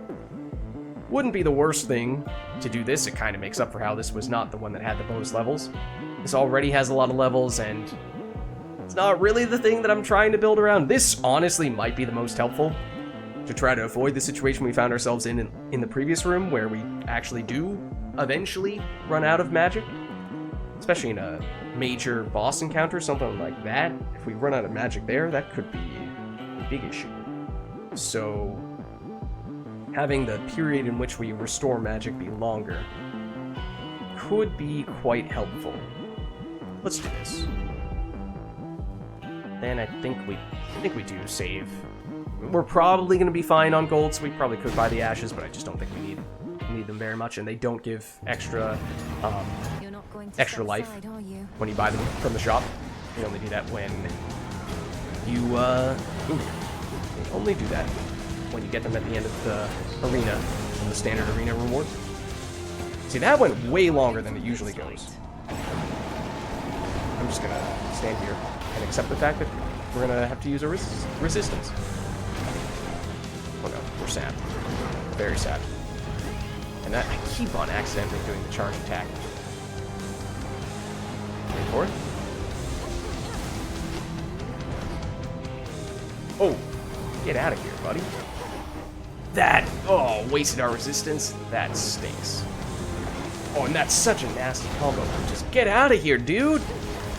Wouldn't be the worst thing to do this. It kind of makes up for how this was not the one that had the bonus levels. This already has a lot of levels, and it's not really the thing that I'm trying to build around. This honestly might be the most helpful, to try to avoid the situation we found ourselves in the previous room, where we actually do eventually run out of magic. Especially in a major boss encounter, something like that. If we run out of magic there, that could be a big issue. So, having the period in which we restore magic be longer could be quite helpful. Let's do this. Then I think we do save. We're probably going to be fine on gold, so we probably could buy the ashes, but I just don't think we need them very much, and they don't give extra life when you buy them from the shop. You only do that when you only do that when you get them at the end of the arena, from the standard arena reward. See, that went way longer than it usually goes. I'm just gonna stand here and accept the fact that we're gonna have to use a resistance. Oh no, we're sad. Very sad. And that, I keep on accidentally doing the charge attack. Wait for it. Oh, get out of here, buddy. Wasted our resistance. That stinks. Oh, and that's such a nasty combo. Just get out of here, dude.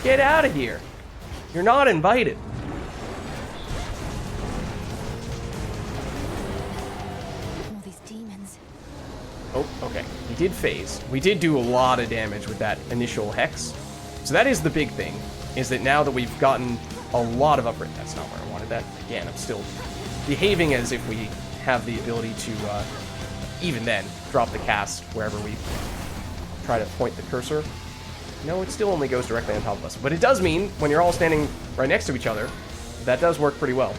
Get out of here. You're not invited.
All these demons.
Oh, okay. We did phase. We did do a lot of damage with that initial hex. So that is the big thing, is that now that we've gotten a lot of upgrade. That's not where I wanted that. Again, I'm still behaving as if we have the ability to, even then, drop the cast wherever we try to point the cursor. No, it still only goes directly on top of us. But it does mean, when you're all standing right next to each other, that does work pretty well.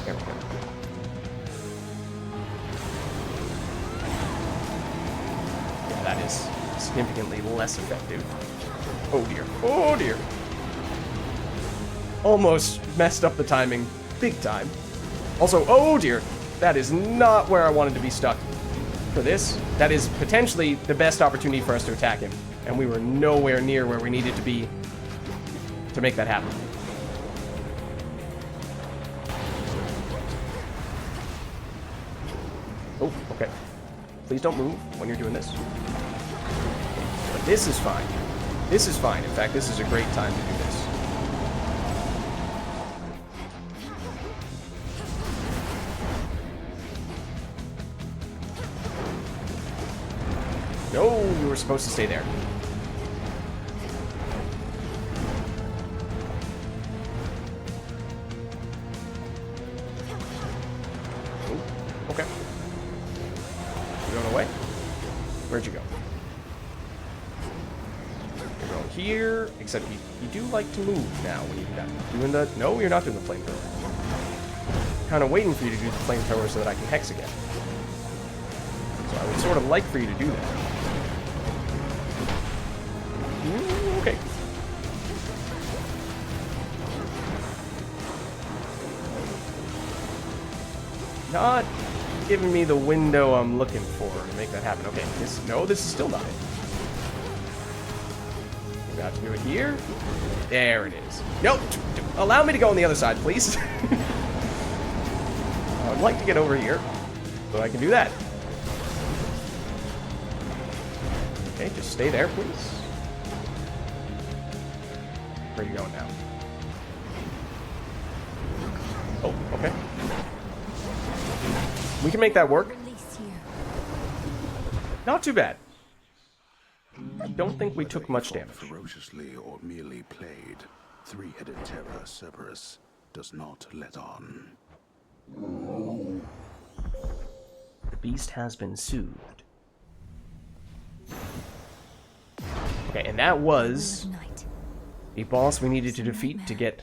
There we go. Yeah, that is significantly less effective. Oh dear. Oh dear. Almost messed up the timing big time. Also, oh dear, that is not where I wanted to be stuck for this. That is potentially the best opportunity for us to attack him, and we were nowhere near where we needed to be to make that happen. Oh, okay. Please don't move when you're doing this. But this is fine. This is fine. In fact, this is a great time to do this. No, you were supposed to stay there. Ooh, okay. You going away? Where'd you go? You're going here, except you do like to move now when you do that. Doing the... No, you're not doing the flamethrower. Kind of waiting for you to do the flamethrower so that I can hex again. So I would sort of like for you to do that. Okay. Not giving me the window I'm looking for to make that happen. Okay, this is still not it. We got to do it here. There it is. Nope. Allow me to go on the other side, please. I would like to get over here so I can do that. Okay, just stay there, please. Where are you going now? Oh, okay. We can make that work. Not too bad. I don't think we took much damage.
Ferociously or merely played, three-headed terror Cerberus does not let on.
The beast has been soothed. Okay, and that was a boss we needed to defeat to get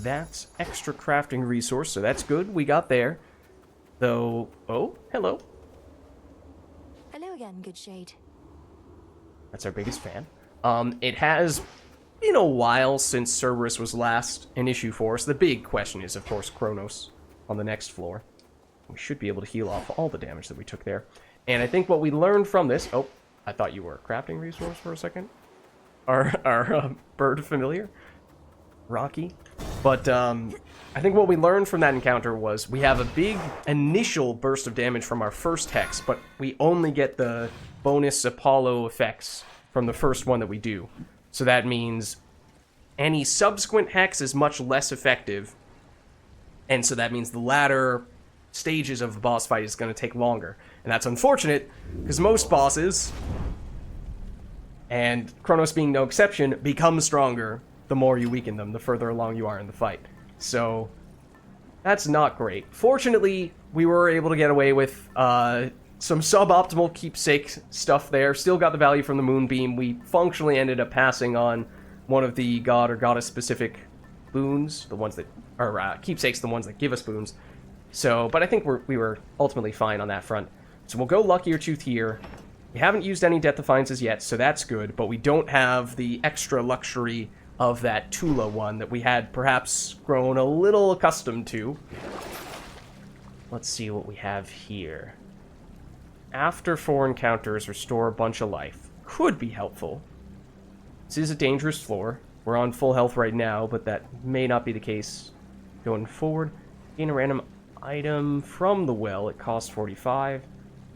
that extra crafting resource, so that's good. We got there. Though, oh, hello.
Hello again, good shade.
That's our biggest fan. It has been a while since Cerberus was last an issue for us. The big question is, of course, Kronos on the next floor. We should be able to heal off all the damage that we took there. And I think what we learned from this... Oh, I thought you were a crafting resource for a second. our bird familiar, Rocky. But I think what we learned from that encounter was we have a big initial burst of damage from our first Hex, but we only get the bonus Apollo effects from the first one that we do. So that means any subsequent Hex is much less effective, and so that means the latter stages of the boss fight is going to take longer. And that's unfortunate, because most bosses, and Kronos being no exception, become stronger the more you weaken them, the further along you are in the fight. So that's not great. Fortunately, we were able to get away with some suboptimal keepsake stuff there. Still got the value from the Moonbeam. We functionally ended up passing on one of the god or goddess specific boons, the ones that are keepsakes, the ones that give us boons. So, but I think we were ultimately fine on that front. So we'll go Luckier Tooth here. We haven't used any Death Defiances yet, so that's good, but we don't have the extra luxury of that Tula one that we had perhaps grown a little accustomed to. Let's see what we have here. After 4 encounters, restore a bunch of life. Could be helpful. This is a dangerous floor. We're on full health right now, but that may not be the case going forward. Gain a random item from the well. It costs 45.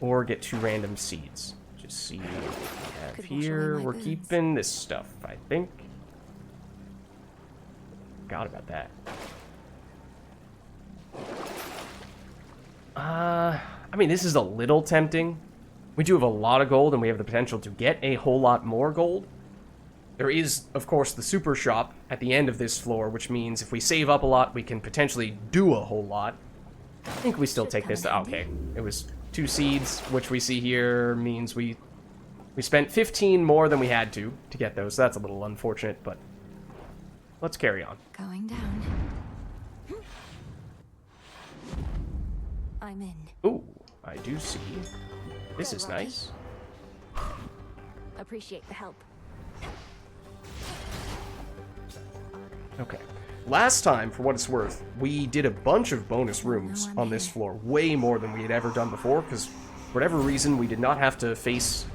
Or get 2 random seeds. Just see what we have here. We're keeping this stuff, I think. Forgot about that. I mean, this is a little tempting. We do have a lot of gold, and we have the potential to get a whole lot more gold. There is, of course, the super shop at the end of this floor, which means if we save up a lot, we can potentially do a whole lot. I think we still take this. Okay, it was 2 seeds, which we see here means we spent 15 more than we had to get those. So that's a little unfortunate, but let's carry on.
Going down. I'm in.
Ooh, I do see. This is nice.
Appreciate the help.
Okay. Last time, for what it's worth, we did a bunch of bonus rooms on this floor, way more than we had ever done before, because for whatever reason, we did not have to face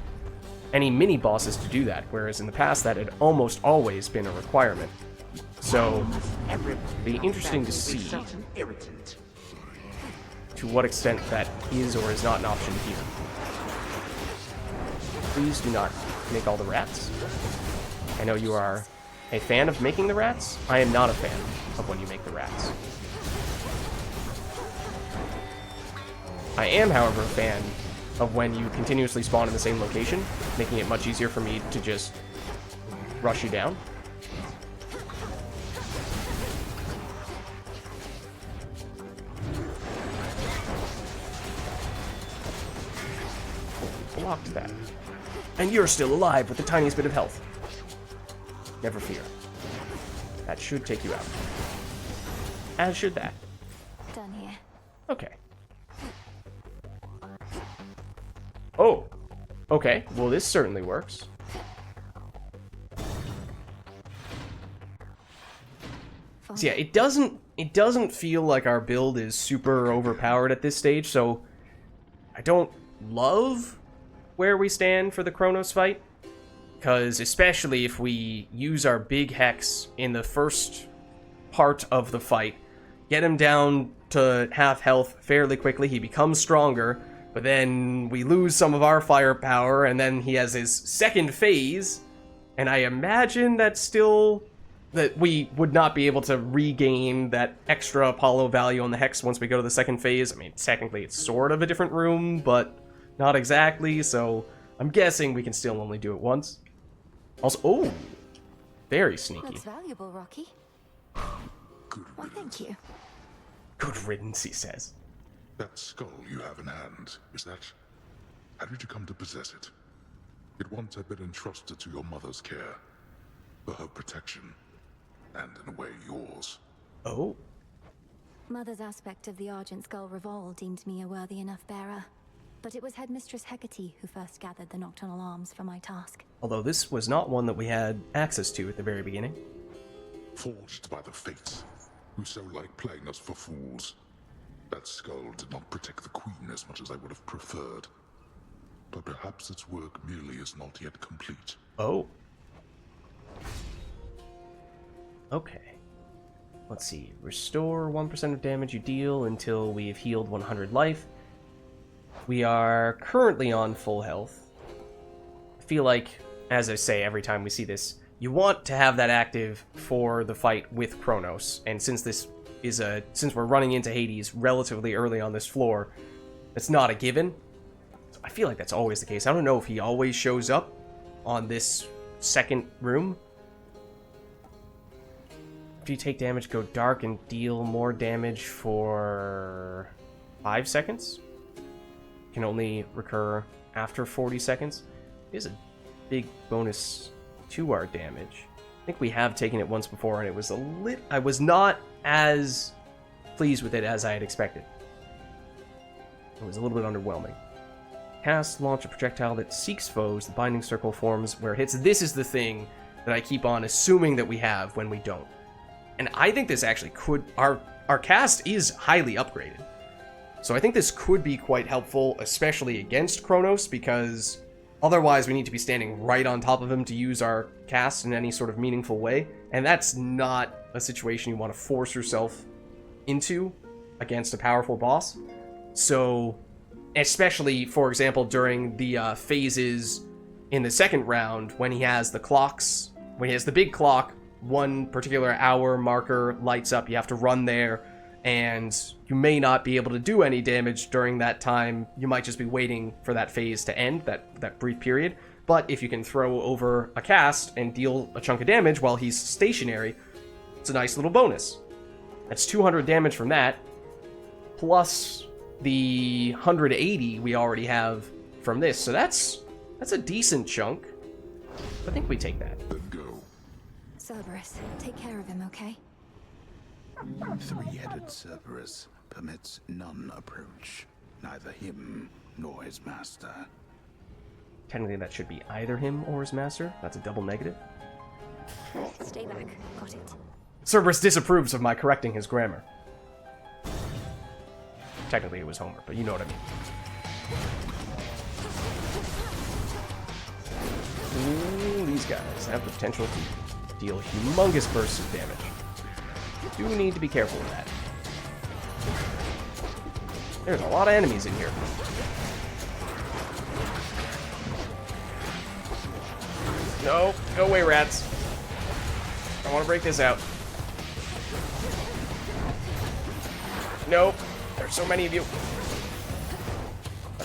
any mini-bosses to do that, whereas in the past, that had almost always been a requirement. So, it'd be interesting to see to what extent that is or is not an option here. Please do not make all the rats. I know you are a fan of making the rats. I am not a fan of when you make the rats. I am, however, a fan of when you continuously spawn in the same location, making it much easier for me to just rush you down. Blocked that. And you're still alive with the tiniest bit of health. Never fear. That should take you out. As should that.
Done here.
Okay. Oh. Okay. Well, this certainly works. So yeah, it doesn't feel like our build is super overpowered at this stage, so I don't love where we stand for the Kronos fight. Because especially if we use our big Hex in the first part of the fight, get him down to half health fairly quickly, he becomes stronger, but then we lose some of our firepower, and then he has his second phase, and I imagine that we would not be able to regain that extra Apollo value on the Hex once we go to the second phase. I mean, technically it's sort of a different room, but not exactly, so I'm guessing we can still only do it once. Also, oh, very sneaky.
That's valuable, Rocky. Why, thank you.
Good riddance, he says.
That skull you have in hand, is that... How did you come to possess it? It once had been entrusted to your mother's care. For her protection. And in a way, yours.
Oh.
Mother's aspect of the Argent Skull Revolt deemed me a worthy enough bearer. But it was Headmistress Hecate who first gathered the nocturnal arms for my task.
Although this was not one that we had access to at the very beginning.
Forged by the Fates, who so like playing us for fools. That skull did not protect the Queen as much as I would have preferred. But perhaps its work merely is not yet complete.
Oh. Okay. Let's see. Restore 1% of damage you deal until we've healed 100 life. We are currently on full health. I feel like, as I say every time we see this, you want to have that active for the fight with Kronos. And since this is since we're running into Hades relatively early on this floor, it's not a given. So I feel like that's always the case. I don't know if he always shows up on this second room. If you take damage, go dark and deal more damage for 5 seconds. Can only recur after 40 seconds. It is a big bonus to our damage. I think we have taken it once before, and it was I was not as pleased with it as I had expected. It was a little bit underwhelming. Cast, launch a projectile that seeks foes. The binding circle forms where it hits. This is the thing that I keep on assuming that we have when we don't. And I think this actually could... Our cast is highly upgraded. So I think this could be quite helpful, especially against Kronos, because otherwise we need to be standing right on top of him to use our cast in any sort of meaningful way. And that's not a situation you want to force yourself into against a powerful boss. So, especially, for example, during the phases in the second round, when he has the clocks, when he has the big clock, one particular hour marker lights up, you have to run there, and you may not be able to do any damage during that time. You might just be waiting for that phase to end, that brief period. But if you can throw over a cast and deal a chunk of damage while he's stationary, it's a nice little bonus. That's 200 damage from that, plus the 180 we already have from this. So that's a decent chunk. I think we take that.
Then go.
Cerberus, take care of him, okay?
Three-headed Cerberus permits none approach, neither him nor his master.
Technically, that should be either him or his master. That's a double negative.
Stay back. Got it.
Cerberus disapproves of my correcting his grammar. Technically, it was Homer, but you know what I mean. Ooh, these guys have the potential to deal humongous bursts of damage. Do need to be careful with that. There's a lot of enemies in here. No, go away, rats. I want to break this out. Nope, there's so many of you.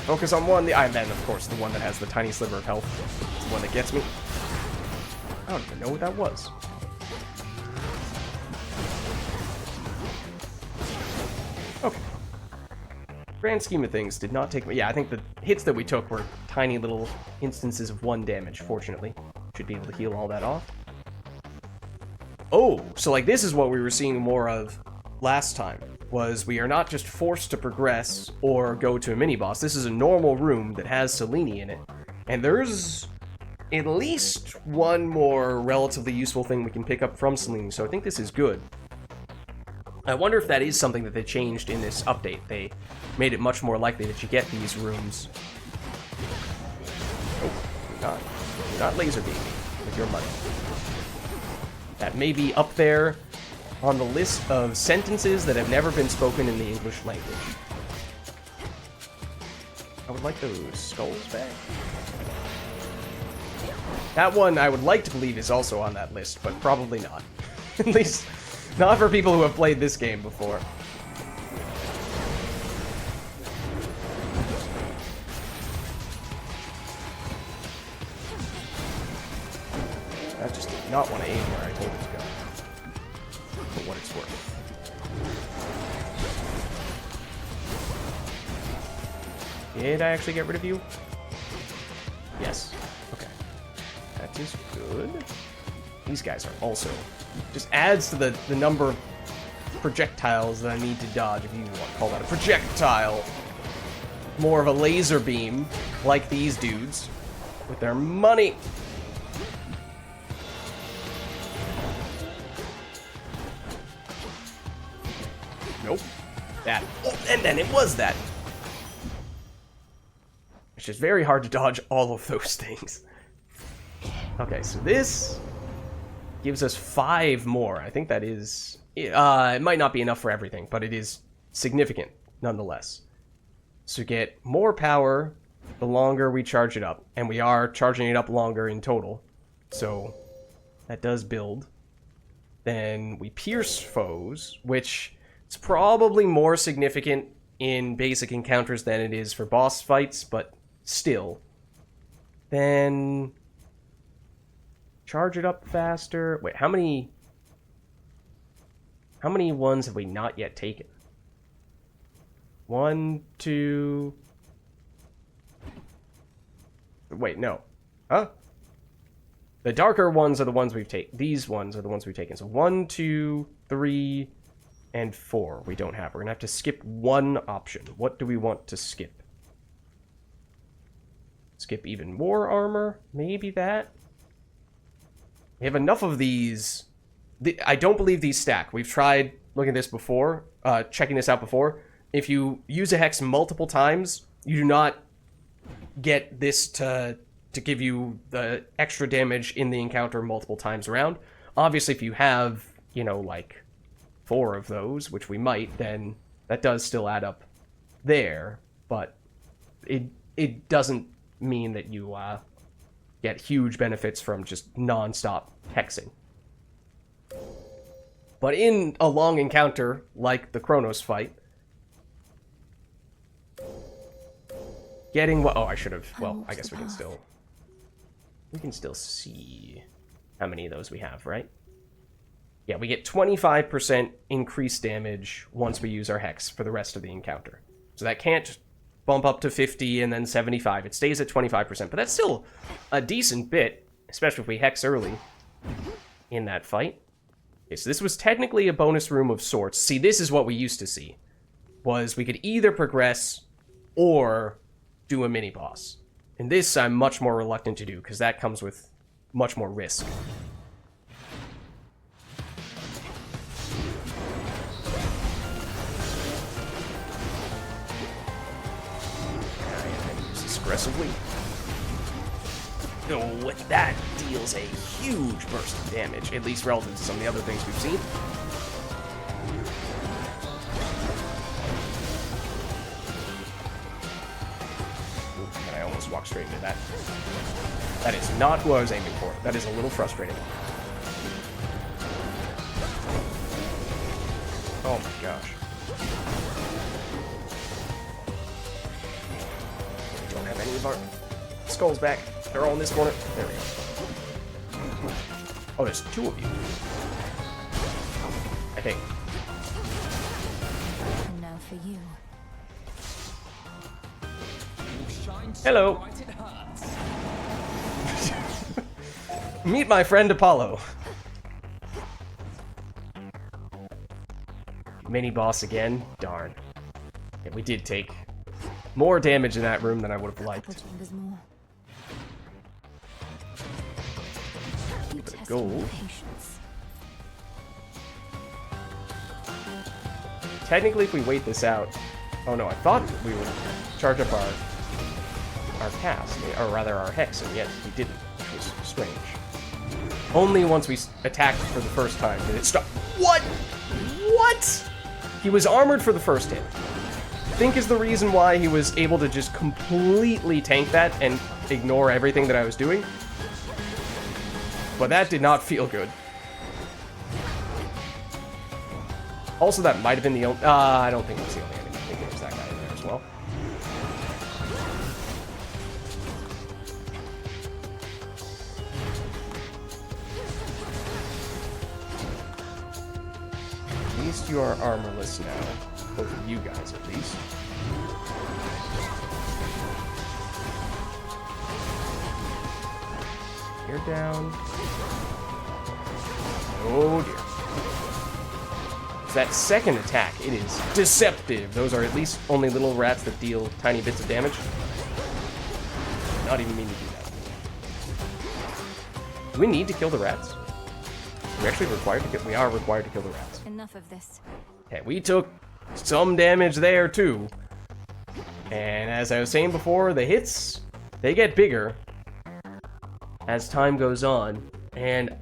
Focus on one. And then, of course, the one that has the tiny sliver of health. It's the one that gets me. I don't even know what that was. Okay. Grand scheme of things, did not take... Yeah, I think the hits that we took were tiny little instances of 1 damage, fortunately. Should be able to heal all that off. Oh, so like this is what we were seeing more of last time, was we are not just forced to progress or go to a mini-boss. This is a normal room that has Selene in it. And there's at least one more relatively useful thing we can pick up from Selene, so I think this is good. I wonder if that is something that they changed in this update. They made it much more likely that you get these rooms. Oh, do not laser beam me with your money. That may be up there on the list of sentences that have never been spoken in the English language. I would like those skulls back. That one I would like to believe is also on that list, but probably not. At least, not for people who have played this game before. I just did not want to aim where I told it to go. For what it's worth. Did I actually get rid of you? Yes. Okay. That is good. These guys are also... Just adds to the number of projectiles that I need to dodge, if you want to call that a projectile. More of a laser beam, like these dudes, with their money. Nope. That. Oh, and then it was that. It's just very hard to dodge all of those things. Okay, so this gives us 5 more. I think that is... it might not be enough for everything, but it is significant nonetheless. So get more power the longer we charge it up. And we are charging it up longer in total. So that does build. Then we pierce foes, which is probably more significant in basic encounters than it is for boss fights, but still. Then charge it up faster. Wait, how many ones have we not yet taken? 1, 2... Wait, no. Huh? The darker ones are the ones we've taken. These ones are the ones we've taken. So 1, 2, 3, and 4 we don't have. We're gonna have to skip one option. What do we want to skip? Skip even more armor? Maybe that? We have enough of these. I don't believe these stack. We've tried looking at this before, checking this out before. If you use a hex multiple times, you do not get this to give you the extra damage in the encounter multiple times around. Obviously, if you have, you know, like 4 of those, which we might, then that does still add up there, but it doesn't mean that you get huge benefits from just non-stop hexing. But in a long encounter, like the Kronos fight, getting what... Oh, I should have... Well, I guess we can still... We can still see how many of those we have, right? Yeah, we get 25% increased damage once we use our hex for the rest of the encounter. So that can't bump up to 50 and then 75. It stays at 25%, but that's still a decent bit, especially if we hex early in that fight. Okay, so this was technically a bonus room of sorts. See, this is what we used to see, was we could either progress or do a mini-boss. And this I'm much more reluctant to do, because that comes with much more risk. Aggressively. Oh, that deals a huge burst of damage, at least relative to some of the other things we've seen. And I almost walked straight into that. That is not who I was aiming for. That is a little frustrating. Oh my gosh. Don't have any of our skulls back. They're all in this corner. There we go. Oh, there's 2 of you. I think.
And now for you.
Hello. Meet my friend Apollo. Mini boss again. Darn. Yeah, we did take more damage in that room than I would have liked. For the gold. Technically, if we wait this out... Oh no, I thought we would charge up our cast, or rather our hex, and yet we didn't, which was strange. Only once we attacked for the first time did it stop. What? What? He was armored for the first hit. I think is the reason why he was able to just completely tank that and ignore everything that I was doing. But that did not feel good. Also, that might have been the only... I don't think it was the only enemy. I think there was that guy in there as well. At least you are armorless now. Both of you guys, at least. You're down. Oh dear. It's that second attack. It is deceptive. Those are at least only little rats that deal tiny bits of damage. Not even mean to do that. Do we need to kill the rats? Are we actually required to kill? We are required to kill the rats.
Enough of this.
Okay, we took some damage there too. And as I was saying before, the hits, they get bigger as time goes on. And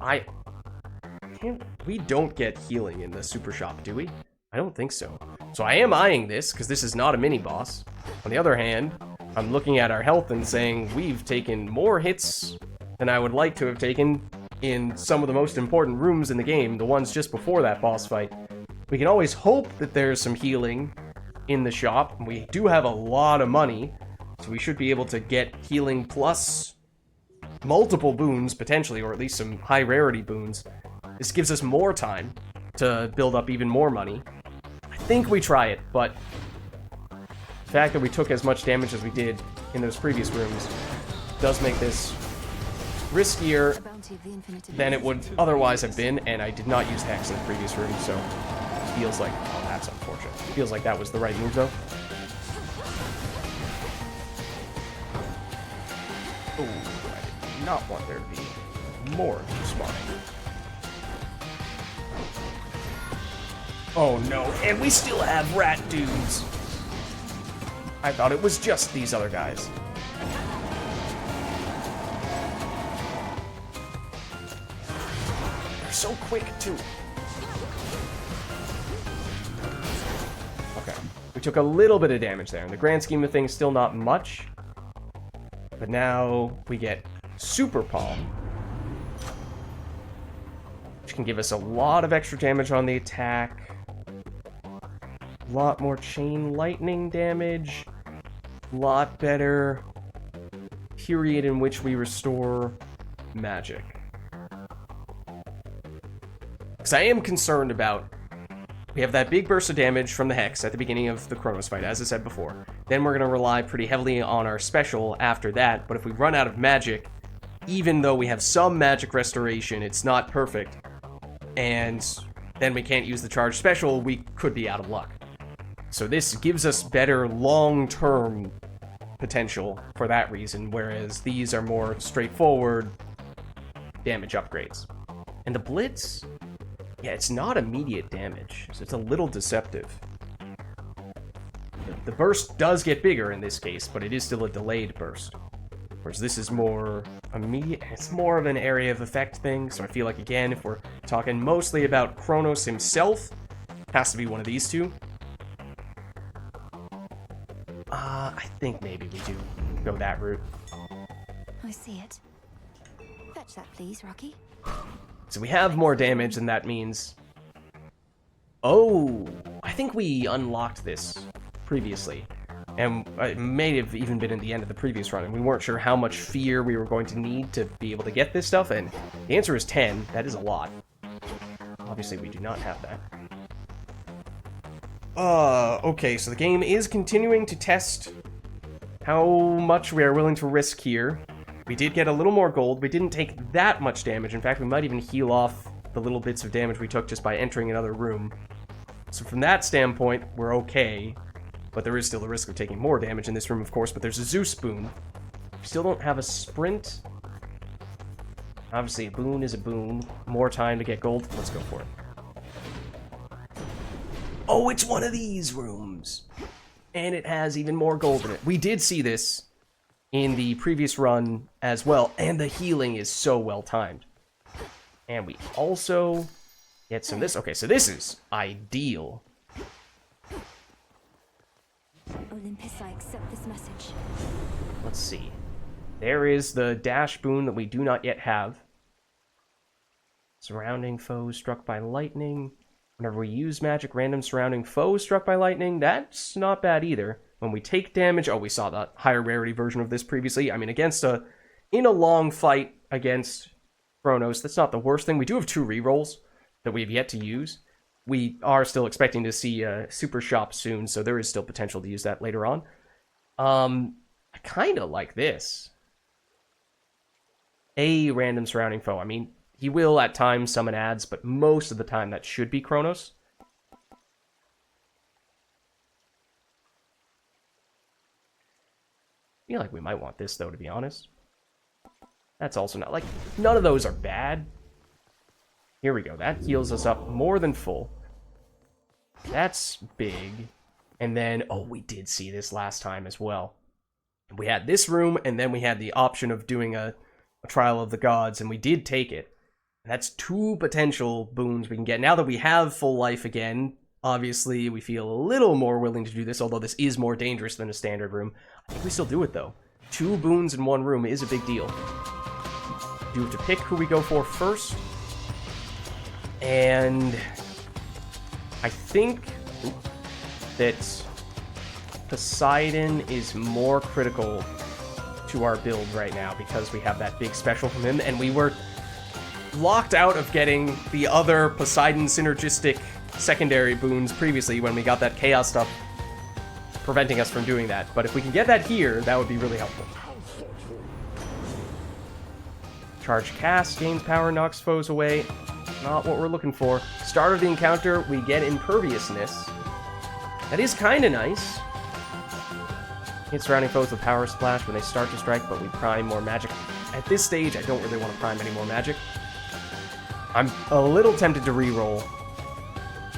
We don't get healing in the super shop, do we? I don't think so. So I am eyeing this, because this is not a mini-boss. On the other hand, I'm looking at our health and saying we've taken more hits than I would like to have taken in some of the most important rooms in the game, the ones just before that boss fight. We can always hope that there's some healing in the shop. We do have a lot of money, so we should be able to get healing plus multiple boons, potentially, or at least some high-rarity boons. This gives us more time to build up even more money. I think we try it, but the fact that we took as much damage as we did in those previous rooms does make this riskier than it would otherwise have been, and I did not use Hex in the previous room, so it feels like... oh, that's unfortunate. It feels like that was the right move, though. Oh, I did not want there to be more of you spawning. Oh no, and we still have rat dudes. I thought it was just these other guys. They're so quick, too. Okay, we took a little bit of damage there. In the grand scheme of things, still not much. But now we get Super Palm, which can give us a lot of extra damage on the attack. A lot more chain lightning damage. A lot better period in which we restore magic. Because I am concerned about... we have that big burst of damage from the Hex at the beginning of the Kronos fight, as I said before. Then we're going to rely pretty heavily on our special after that, but if we run out of magic, even though we have some magic restoration, it's not perfect, and then we can't use the charge special, we could be out of luck. So this gives us better long-term potential for that reason, whereas these are more straightforward damage upgrades. And the Blitz, yeah, it's not immediate damage, so it's a little deceptive. The burst does get bigger in this case, but it is still a delayed burst. Whereas this is more immediate, it's more of an area of effect thing, so I feel like, again, if we're talking mostly about Kronos himself, it has to be one of these two. I think maybe we do go that route.
I see it. Fetch that, please, Rocky.
So we have more damage, and that means... oh, I think we unlocked this previously. And it may have even been in the end of the previous run, and we weren't sure how much fear we were going to need to be able to get this stuff, and the answer is 10. That is a lot. Obviously, we do not have that. Okay, so the game is continuing to test how much we are willing to risk here. We did get a little more gold. We didn't take that much damage. In fact, we might even heal off the little bits of damage we took just by entering another room. So from that standpoint, we're okay. But there is still the risk of taking more damage in this room, of course. But there's a Zeus boon. We still don't have a sprint. Obviously, a boon is a boon. More time to get gold. Let's go for it. Oh, it's one of these rooms. And it has even more gold in it. We did see this in the previous run as well. And the healing is so well timed. And we also get some of this. Okay, so this is ideal.
Olympus, I accept this message.
Let's see. There is the dash boon that we do not yet have. Surrounding foes struck by lightning. Whenever we use magic, random surrounding foes struck by lightning. That's not bad either. When we take damage... oh, we saw the higher rarity version of this previously. I mean, in a long fight against Kronos, that's not the worst thing. We do have 2 rerolls that we have yet to use. We are still expecting to see a super shop soon, so there is still potential to use that later on. I kind of like this. A random surrounding foe. I mean, he will at times summon ads, but most of the time that should be Kronos. I feel like we might want this, though, to be honest. That's also not... like, none of those are bad. Here we go. That heals us up more than full. That's big. And then... oh, we did see this last time as well. We had this room, and then we had the option of doing a Trial of the Gods, and we did take it. That's 2 potential boons we can get. Now that we have full life again, obviously we feel a little more willing to do this, although this is more dangerous than a standard room. I think we still do it, though. 2 boons in 1 room is a big deal. Do have to pick who we go for first. And I think that Poseidon is more critical to our build right now because we have that big special from him, and we were locked out of getting the other Poseidon synergistic secondary boons previously when we got that chaos stuff preventing us from doing that. But if we can get that here, that would be really helpful. Charge cast, gains power, knocks foes away. Not what we're looking for. Start of the encounter, we get imperviousness. That is kind of nice. Hit surrounding foes with power splash when they start to strike, but we prime more magic. At this stage, I don't really want to prime any more magic. I'm a little tempted to reroll.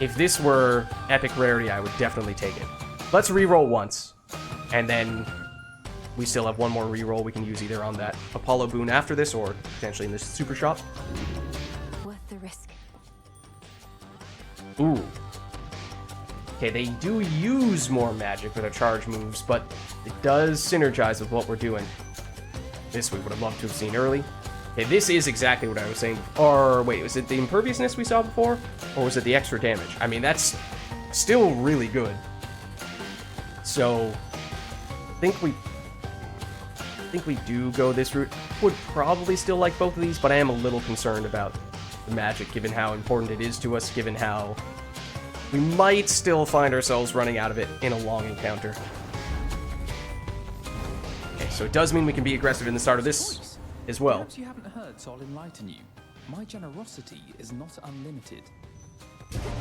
If this were epic rarity, I would definitely take it. Let's reroll once, and then we still have one more reroll we can use either on that Apollo boon after this, or potentially in this super shop.
Worth the risk.
Ooh. Okay, they do use more magic with their charge moves, but it does synergize with what we're doing. This we would have loved to have seen early. Okay, this is exactly what I was saying. Or, wait, was it the imperviousness we saw before? Or was it the extra damage? I mean, that's still really good. So, I think we do go this route. Would probably still like both of these, but I am a little concerned about the magic, given how important it is to us, given how we might still find ourselves running out of it in a long encounter. Okay, so it does mean we can be aggressive in the start of this as well.
Perhaps you haven't heard, so I'll enlighten you. My generosity is not unlimited.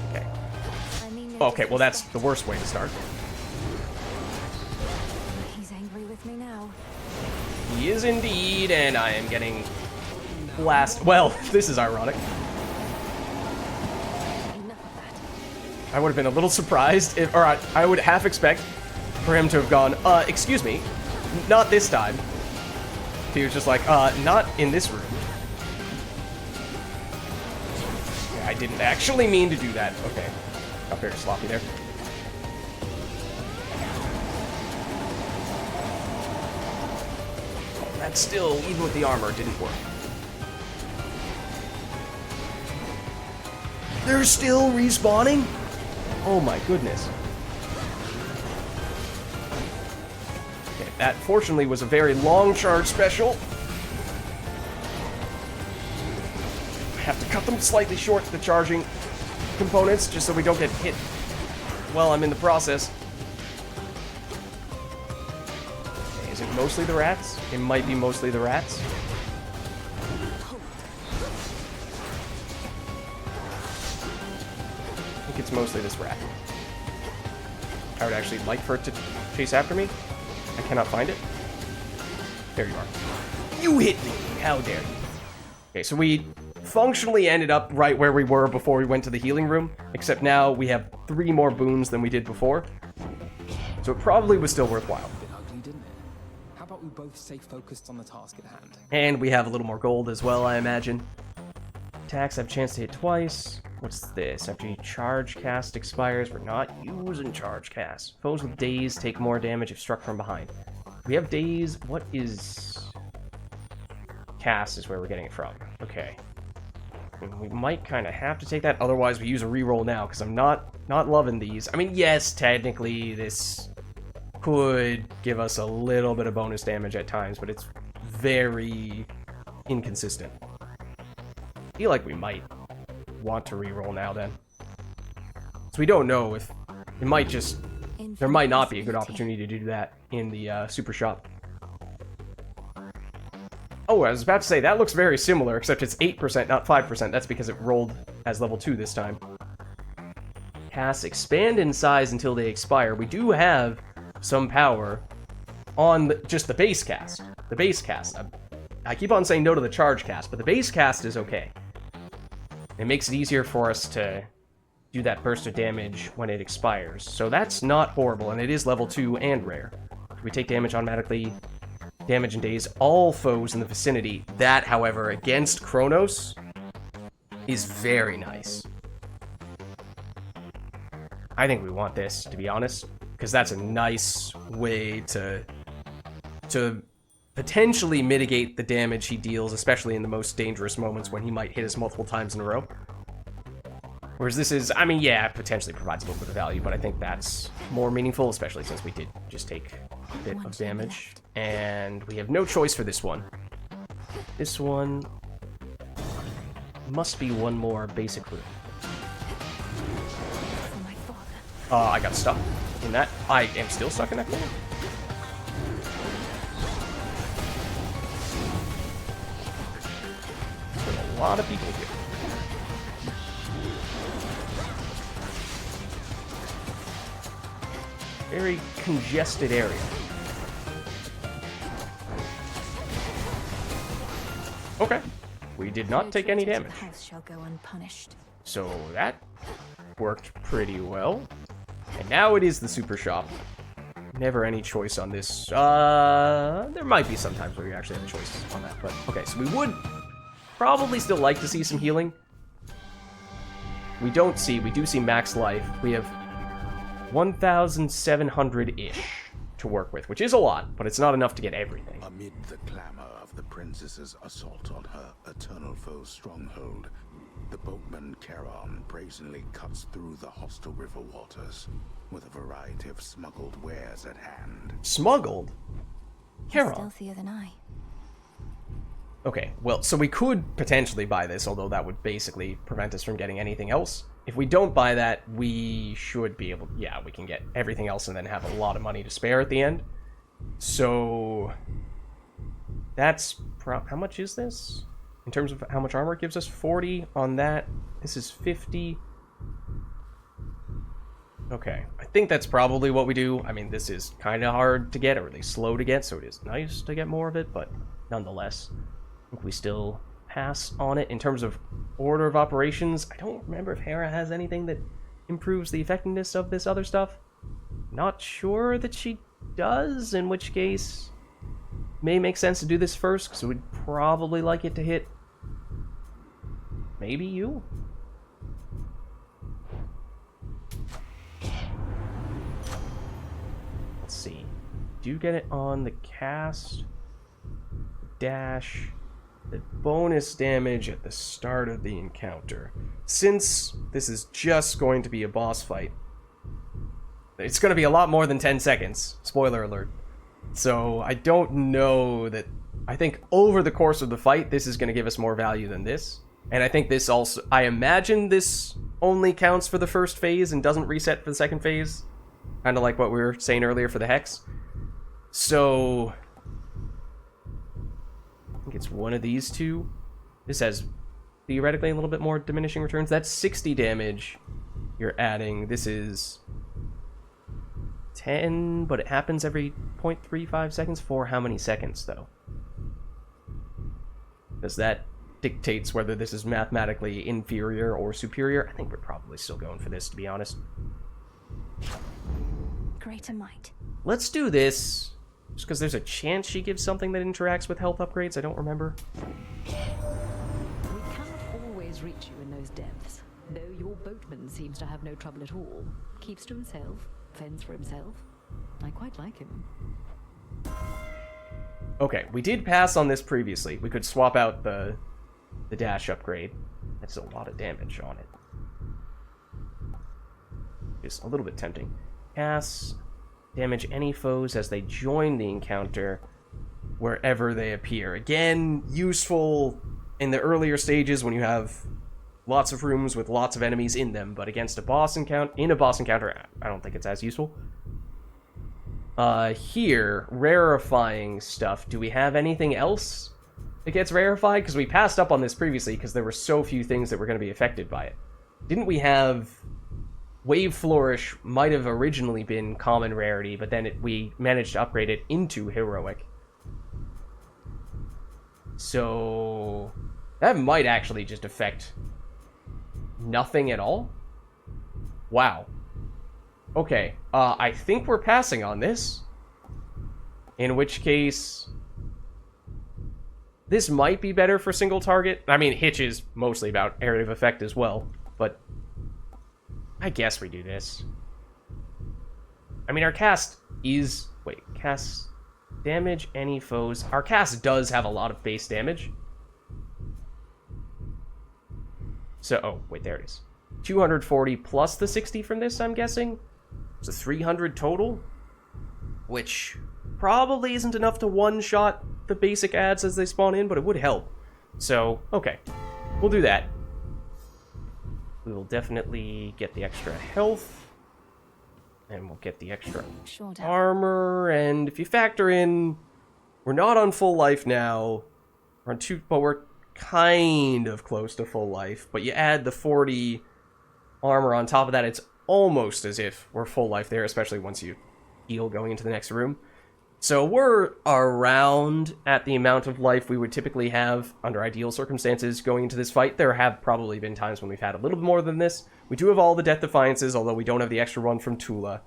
Okay.
I mean,
Okay, well that's the worst way to start.
He's angry with me now.
He is indeed, and I am getting blasted. Well, this is ironic. I would have been a little surprised, if, or I would half expect for him to have gone, excuse me, not this time. He was just like, not in this room. Yeah, I didn't actually mean to do that. Okay, got very sloppy there. Oh, that still, even with the armor, didn't work. They're still respawning? Oh my goodness. Okay, that fortunately was a very long charge special. I have to cut them slightly short, the charging components, just so we don't get hit while I'm in the process. Okay, is it mostly the rats? It might be mostly the rats. It's mostly this rat. I would actually like for it to chase after me. I cannot find it. There you are. You hit me! How dare you? Okay, so we functionally ended up right where we were before we went to the healing room, except now we have 3 more boons than we did before. So it probably was still worthwhile.
A bit ugly, didn't it? How about we both stay focused on the task at hand?
And we have a little more gold as well, I imagine. Attacks have a chance to hit twice. What's this? After charge cast expires, we're not using charge cast. Foes with daze take more damage if struck from behind. We have daze. What is... Cast is where we're getting it from. Okay. We might kind of have to take that. Otherwise, we use a reroll now, because I'm not loving these. I mean, yes, technically, this could give us a little bit of bonus damage at times, but it's very inconsistent. I feel like we might want to reroll now then. So we don't know if it might just, there might not be a good opportunity to do that in the super shop. Oh, I was about to say, that looks very similar, except it's 8%, not 5%. That's because it rolled as level 2 this time. Casts expand in size until they expire. We do have some power on just the base cast. The base cast. I keep on saying no to the charge cast, but the base cast is okay. It makes it easier for us to do that burst of damage when it expires. So that's not horrible, and it is level 2 and rare. We take damage automatically. Damage and daze all foes in the vicinity. That, however, against Kronos, is very nice. I think we want this, to be honest, because that's a nice way to potentially mitigate the damage he deals, especially in the most dangerous moments when he might hit us multiple times in a row. Whereas this is, I mean, yeah, it potentially provides a little bit of value, but I think that's more meaningful, especially since we did just take a bit of damage. And we have no choice for this one. This one must be one more basic room. I got stuck in that. I am still stuck in that corner. There's a lot of people here. Very congested area. Okay. We did not take any damage. So that worked pretty well. And now it is the super shop. Never any choice on this. There might be some times where you actually have a choice on that. But okay, so we would probably still like to see some healing. We do see max life. We have 1,700-ish to work with, which is a lot, but it's not enough to get everything.
Amid the clamor of the princess's assault on her eternal foe's stronghold, the boatman Charon brazenly cuts through the hostile river waters with a variety of smuggled wares at hand.
Smuggled? Charon.
Stealthier than I.
Okay, well, so we could potentially buy this, although that would basically prevent us from getting anything else. If we don't buy that, we should be able... Yeah, we can get everything else and then have a lot of money to spare at the end. So... That's... How much is this? In terms of how much armor it gives us? 40 on that. This is 50. Okay, I think that's probably what we do. I mean, this is kind of hard to get, or at least slow to get, so it is nice to get more of it, but nonetheless, I think we still pass on it. In terms of order of operations, I don't remember if Hera has anything that improves the effectiveness of this other stuff. Not sure that she does, in which case may make sense to do this first, because we'd probably like it to hit maybe you? Let's see. Do you get it on the cast? Dash. The bonus damage at the start of the encounter. Since this is just going to be a boss fight, it's going to be a lot more than 10 seconds. Spoiler alert. So I don't know that... I think over the course of the fight, this is going to give us more value than this. And I think this also... I imagine this only counts for the first phase and doesn't reset for the second phase. Kind of like what we were saying earlier for the Hex. So... I think it's one of these two. This has theoretically a little bit more diminishing returns. That's 60 damage you're adding. This is 10, but it happens every 0.35 seconds. For how many seconds, though? Because that dictates whether this is mathematically inferior or superior. I think we're probably still going for this, to be honest.
Greater might.
Let's do this. Just because there's a chance she gives something that interacts with health upgrades. I don't remember.
We cannot always reach you in those depths, though your boatman seems to have no trouble at all. Keeps to himself, fends for himself. I quite like him.
Okay, we did pass on this previously. We could swap out the dash upgrade. That's a lot of damage on it. It's a little bit tempting. Pass. Damage any foes as they join the encounter wherever they appear. Again, useful in the earlier stages when you have lots of rooms with lots of enemies in them, but against a boss encounter, I don't think it's as useful. Here, rarefying stuff. Do we have anything else that gets rarefied? Because we passed up on this previously because there were so few things that were going to be affected by it. Didn't we have... Wave Flourish might have originally been common rarity, but then we managed to upgrade it into heroic. So that might actually just affect nothing at all. Wow. Okay, I think we're passing on this. In which case... This might be better for single target. I mean, Hitch is mostly about area of effect as well, but I guess we do this. I mean, our cast is... Wait, cast damage any foes. Our cast does have a lot of base damage. So, oh, wait, there it is. 240 plus the 60 from this, I'm guessing. So 300 total, which probably isn't enough to one-shot the basic ads as they spawn in, but it would help. So, okay, we'll do that. We will definitely get the extra health, and we'll get the extra armor, and if you factor in, we're not on full life now, we're on but we're kind of close to full life, but you add the 40 armor on top of that, it's almost as if we're full life there, especially once you heal going into the next room. So we're around at the amount of life we would typically have under ideal circumstances going into this fight. There have probably been times when we've had a little more than this. We do have all the Death Defiances, although we don't have the extra one from Tula.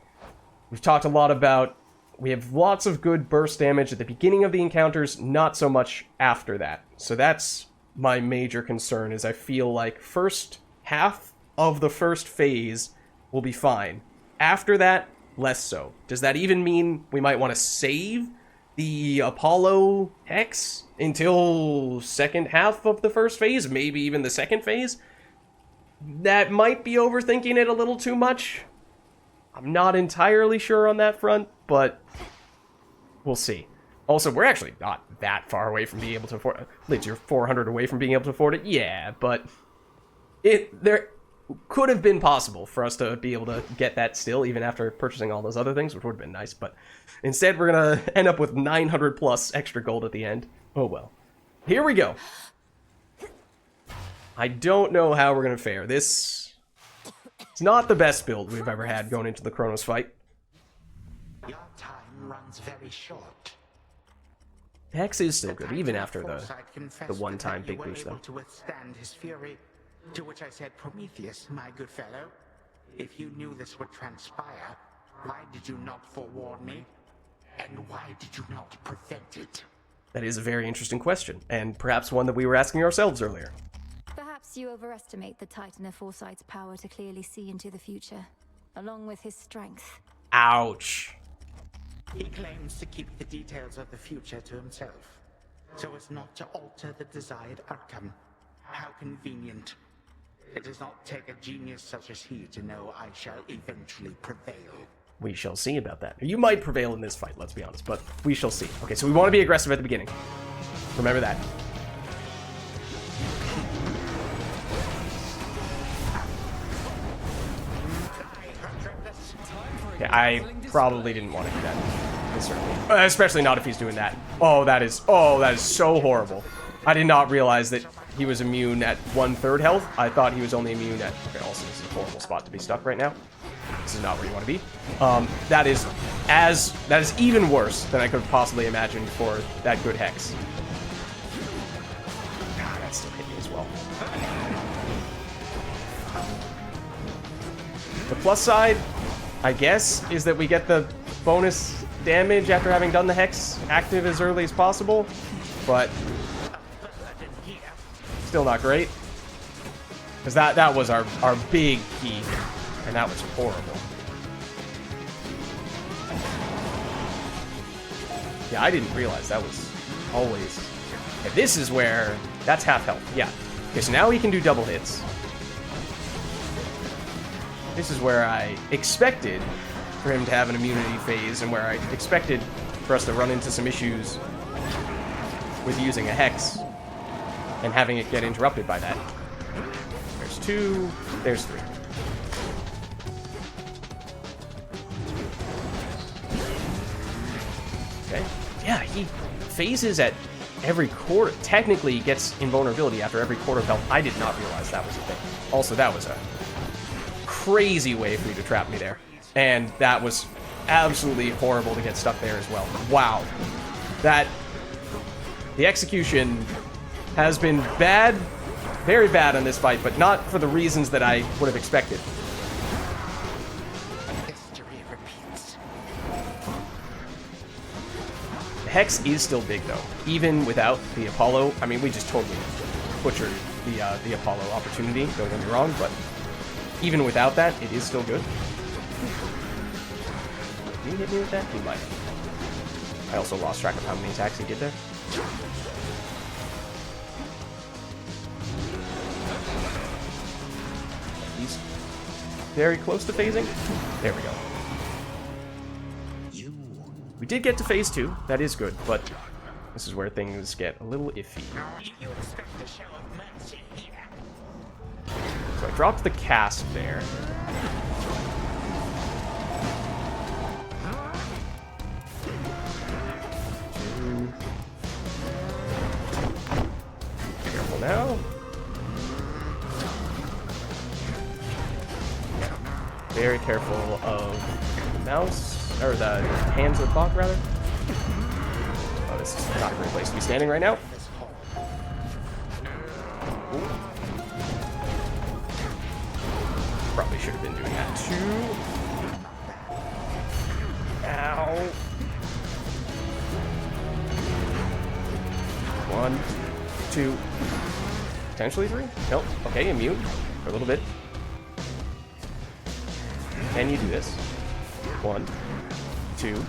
We've talked a lot about... We have lots of good burst damage at the beginning of the encounters, not so much after that. So that's my major concern, is I feel like first half of the first phase will be fine. After that, less so. Does that even mean we might want to save the Apollo Hex until second half of the first phase? Maybe even the second phase? That might be overthinking it a little too much. I'm not entirely sure on that front, but we'll see. Also, we're actually not that far away from being able to afford it. Lids, you're 400 away from being able to afford it? Yeah, but there could have been possible for us to be able to get that still, even after purchasing all those other things, which would have been nice, but instead we're going to end up with 900 plus extra gold at the end. Oh well. Here we go. I don't know how we're going to fare. This is not the best build we've ever had going into the Kronos fight.
Your time runs very short.
Hex is still good, even after the one-time big boost, though.
To withstand his fury, to which I said, Prometheus, my good fellow, if you knew this would transpire, why did you not forewarn me? And why did you not prevent it?
That is a very interesting question, and perhaps one that we were asking ourselves earlier.
Perhaps you overestimate the Titan of Foresight's power to clearly see into the future, along with his strength.
Ouch.
He claims to keep the details of the future to himself, so as not to alter the desired outcome. How convenient. It does not take a genius such as he to know I shall eventually prevail.
We shall see about that. You might prevail in this fight, let's be honest, but we shall see. Okay, so we want to be aggressive at the beginning. Remember that. Okay, I probably didn't want to do that. Certainly. Especially not if he's doing that. Oh, that is so horrible. I did not realize that he was immune at 1/3 health. I thought he was only immune at... Okay, also, this is a horrible spot to be stuck right now. This is not where you want to be. That is even worse than I could possibly imagine for that good Hex. Ah, that still hit me as well. The plus side, I guess, is that we get the bonus damage after having done the Hex active as early as possible, but still not great. Because that was our big key, and that was horrible. Yeah, I didn't realize that was always... Okay, this is where... That's half health, yeah. Okay, so now he can do double hits. This is where I expected for him to have an immunity phase, and where I expected for us to run into some issues with using a Hex and having it get interrupted by that. There's 2, there's 3. Okay. Yeah, he phases at every quarter. Technically, he gets invulnerability after every quarter of health. I did not realize that was a thing. Also, that was a crazy way for you to trap me there. And that was absolutely horrible to get stuck there as well. Wow. The execution has been bad, very bad in this fight, but not for the reasons that I would have expected.
History repeats.
The Hex is still big, though. Even without the Apollo, I mean, we just totally butchered the Apollo opportunity, don't get me wrong, but even without that, it is still good. Did he hit me with that? He might have. I also lost track of how many attacks he did there. He's very close to phasing. There we go. We did get to phase 2. That is good, but this is where things get a little iffy. So I dropped the cast there. Careful now. Very careful of the mouse. Or the hands of the clock, rather. Oh, this is not a great place to be standing right now. Ooh. Probably should have been doing that too. Ow. 1, 2, potentially 3? Nope. Okay, immune for a little bit. Can you do this? 1, 2.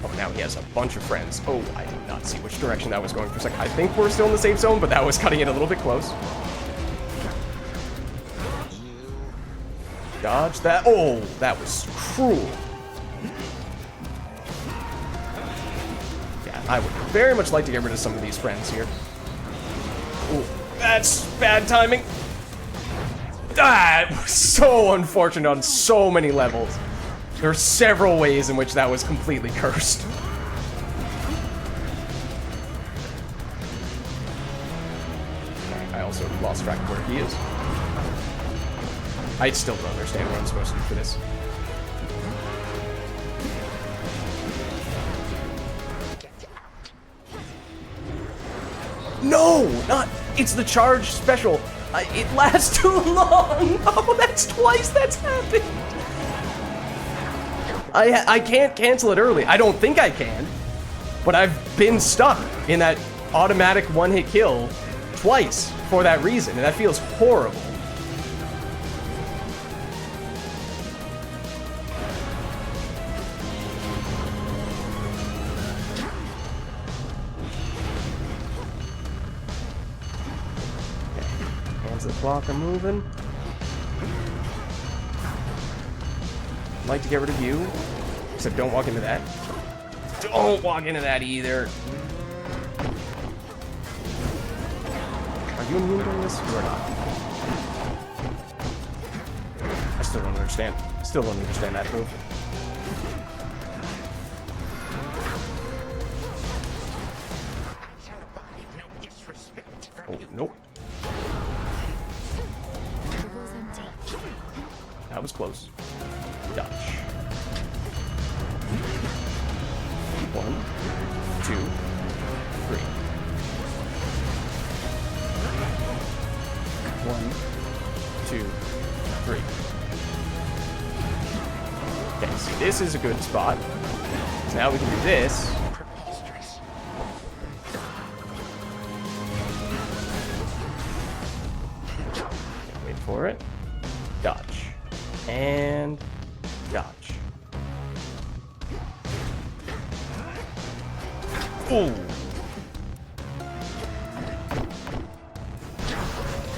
Oh, now he has a bunch of friends. Oh, I did not see which direction that was going for a second. I think we're still in the safe zone, but that was cutting it a little bit close. Dodge that. Oh, that was cruel. Yeah, I would very much like to get rid of some of these friends here. Oh, that's bad timing. That was so unfortunate on so many levels. There are several ways in which that was completely cursed. I also lost track of where he is. I still don't understand what I'm supposed to do for this. No! Not... It's the charge special. It lasts too long! Oh, that's twice that's happened! I can't cancel it early. I don't think I can. But I've been stuck in that automatic one-hit kill twice for that reason, and that feels horrible. Okay. Hands of the clock are moving. I'd like to get rid of you, except don't walk into that. Don't walk into that either. Are you immune during this? You are not. I still don't understand. Still don't understand that move. Oh, nope. That was close. Dodge. 1, 2, 3. 1, 2, 3. Okay, so this is a good spot. So now we can do this. Wait for it. Dodge. And dodge. Ooh.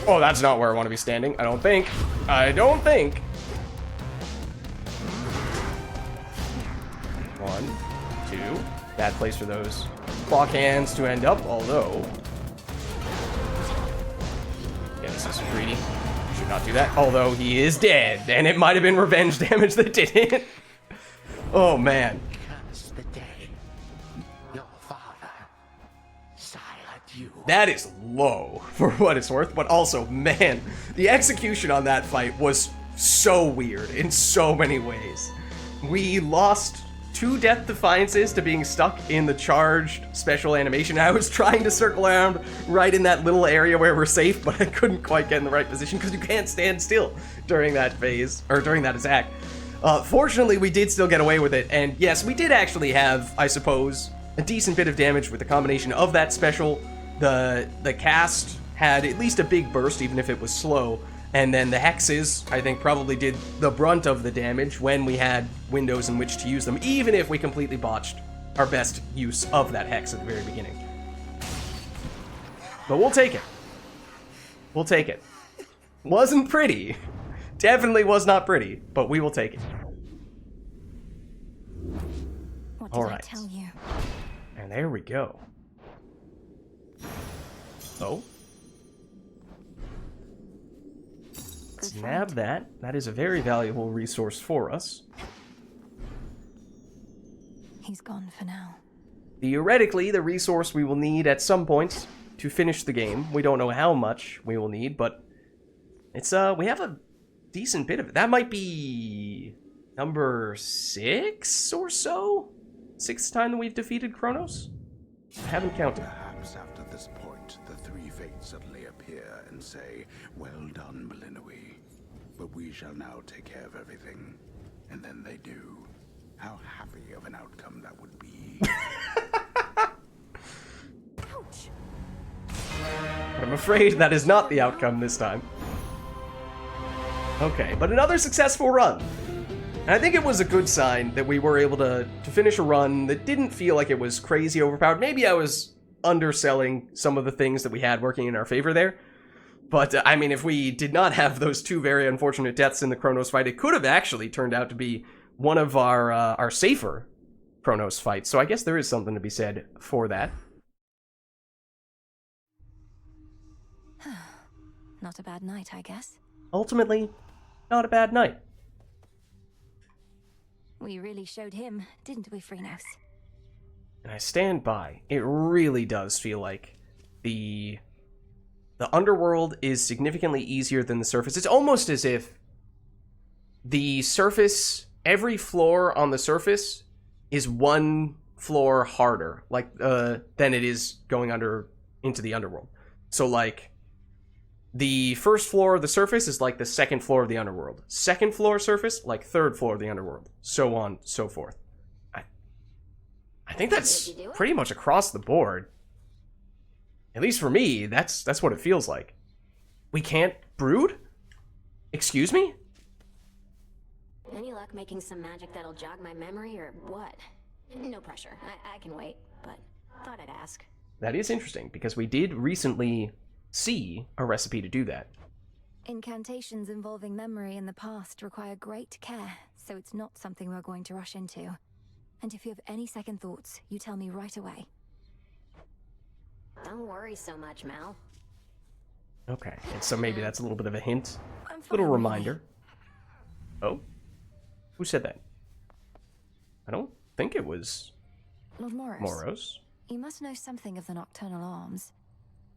Oh, that's not where I want to be standing. I don't think. I don't think. 1, 2. Bad place for those clock hands to end up, although... Yeah, this is greedy. Should not do that. Although he is dead, and it might have been revenge damage that did it. Oh, man. That is low for what it's worth, but also, man, the execution on that fight was so weird in so many ways. We lost 2 Death Defiances to being stuck in the charged special animation. I was trying to circle around right in that little area where we're safe, but I couldn't quite get in the right position because you can't stand still during that phase, or during that attack. Fortunately, we did still get away with it, and yes, we did actually have, I suppose, a decent bit of damage with the combination of that special. The cast had at least a big burst, even if it was slow. And then the Hexes, I think, probably did the brunt of the damage when we had windows in which to use them, even if we completely botched our best use of that Hex at the very beginning. But we'll take it. We'll take it. Wasn't pretty. Definitely was not pretty, but we will take it.
What did I tell you?
And there we go. Oh. Let's nab that. That is a very valuable resource for us.
He's gone for now.
Theoretically, the resource we will need at some point to finish the game. We don't know how much we will need, but it's we have a decent bit of it. That might be number 6 or so? 6th time that we've defeated Kronos? I haven't counted.
Perhaps after this point, the three fates suddenly appear and say, "Well done, Belinui. But we shall now take care of everything." And then they do. How happy of an outcome that would be.
Ouch.
But I'm afraid that is not the outcome this time. Okay, but another successful run. And I think it was a good sign that we were able to finish a run that didn't feel like it was crazy overpowered. Maybe I was underselling some of the things that we had working in our favor there. But, I mean, if we did not have those 2 very unfortunate deaths in the Kronos fight, it could have actually turned out to be one of our safer Kronos fights. So I guess there is something to be said for that.
Not a bad night, I guess.
Ultimately, not a bad night.
We really showed him, didn't we, Phrynos?
And I stand by. It really does feel like the underworld is significantly easier than the surface. It's almost as if the surface, every floor on the surface is one floor harder, like than it is going into the underworld. So like the first floor of the surface is like the second floor of the underworld. Second floor surface, like third floor of the underworld. So on, so forth. I think that's pretty much across the board. At least for me, that's what it feels like. We can't brood? Excuse me?
Any luck making some magic that'll jog my memory or what? No pressure. I can wait, but thought I'd ask.
That is interesting, because we did recently see a recipe to do that.
Incantations involving memory in the past require great care, so it's not something we're going to rush into. And if you have any second thoughts, you tell me right away.
Don't worry so much, Mal.
Okay, and so maybe that's a little bit of a hint. Little reminder. Oh? Who said that? I don't think it was
Lord Moros.
Moros.
You must know something of the nocturnal arms.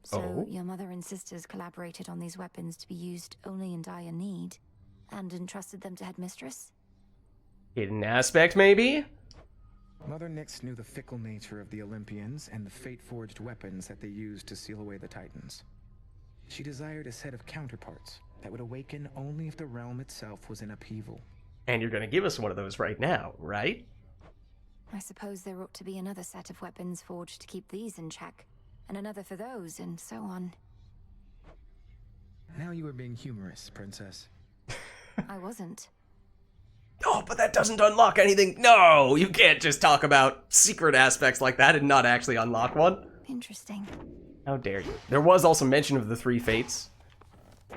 So your mother and sisters collaborated on these weapons to be used only in dire need, and entrusted them to Headmistress?
Hidden aspect, maybe?
Mother Nyx knew the fickle nature of the Olympians and the fate-forged weapons that they used to seal away the Titans. She desired a set of counterparts that would awaken only if the realm itself was in upheaval.
And you're gonna give us one of those right now, right?
I suppose there ought to be another set of weapons forged to keep these in check, and another for those, and so on.
Now you are being humorous, Princess.
I wasn't.
Oh, but that doesn't unlock anything. No, you can't just talk about secret aspects like that and not actually unlock one.
Interesting.
How dare you? There was also mention of the 3 fates,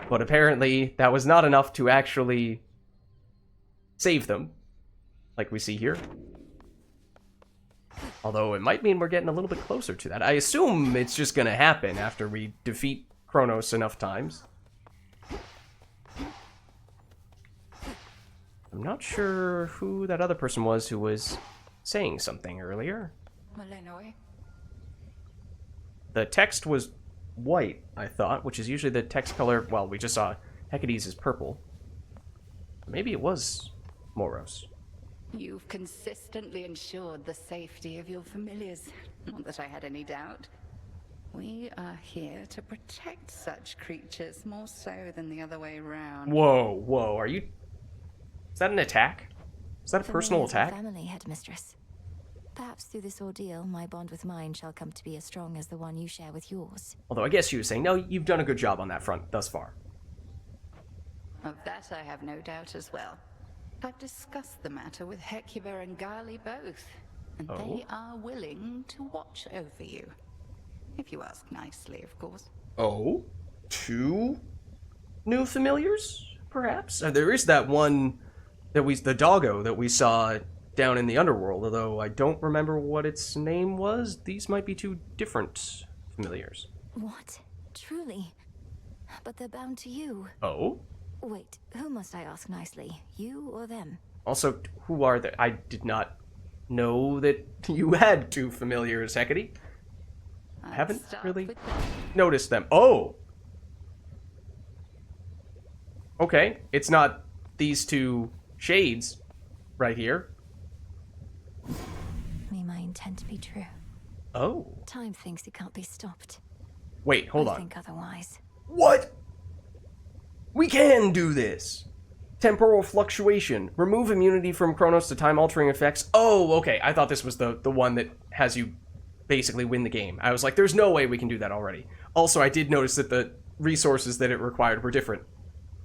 but apparently that was not enough to actually save them, like we see here. Although it might mean we're getting a little bit closer to that. I assume it's just gonna happen after we defeat Kronos enough times. I'm not sure who that other person was who was saying something earlier.
Malinoy.
The text was white, I thought, which is usually the text color. Well, we just saw Hecate's is purple. Maybe it was Moros.
You've consistently ensured the safety of your familiars. Not that I had any doubt. We are here to protect such creatures more so than the other way around.
Whoa, whoa, are you... Is that an attack? Is that a personal attack?
Family, Headmistress. Perhaps through this ordeal, my bond with mine shall come to be as strong as the one you share with yours.
Although I guess she was saying, no, you've done a good job on that front thus far.
Of that I have no doubt as well. I've discussed the matter with Hecuba and Gali both, and they are willing to watch over you. If you ask nicely, of course.
Oh? 2 new familiars, perhaps? There is that one the doggo that we saw down in the underworld, although I don't remember what its name was. These might be 2 different familiars.
What? Truly? But they're bound to you.
Oh?
Wait, who must I ask nicely? You or them?
Also, who are they? I did not know that you had 2 familiars, Hecate. I haven't really noticed them. Oh! Okay, it's not these 2 shades right here.
May my intent be true.
Oh.
Time thinks it can't be stopped.
Wait, hold on.
I think otherwise.
What? We can do this! Temporal fluctuation. Remove immunity from Chronos to time-altering effects. Oh, okay. I thought this was the one that has you basically win the game. I was like, there's no way we can do that already. Also, I did notice that the resources that it required were different.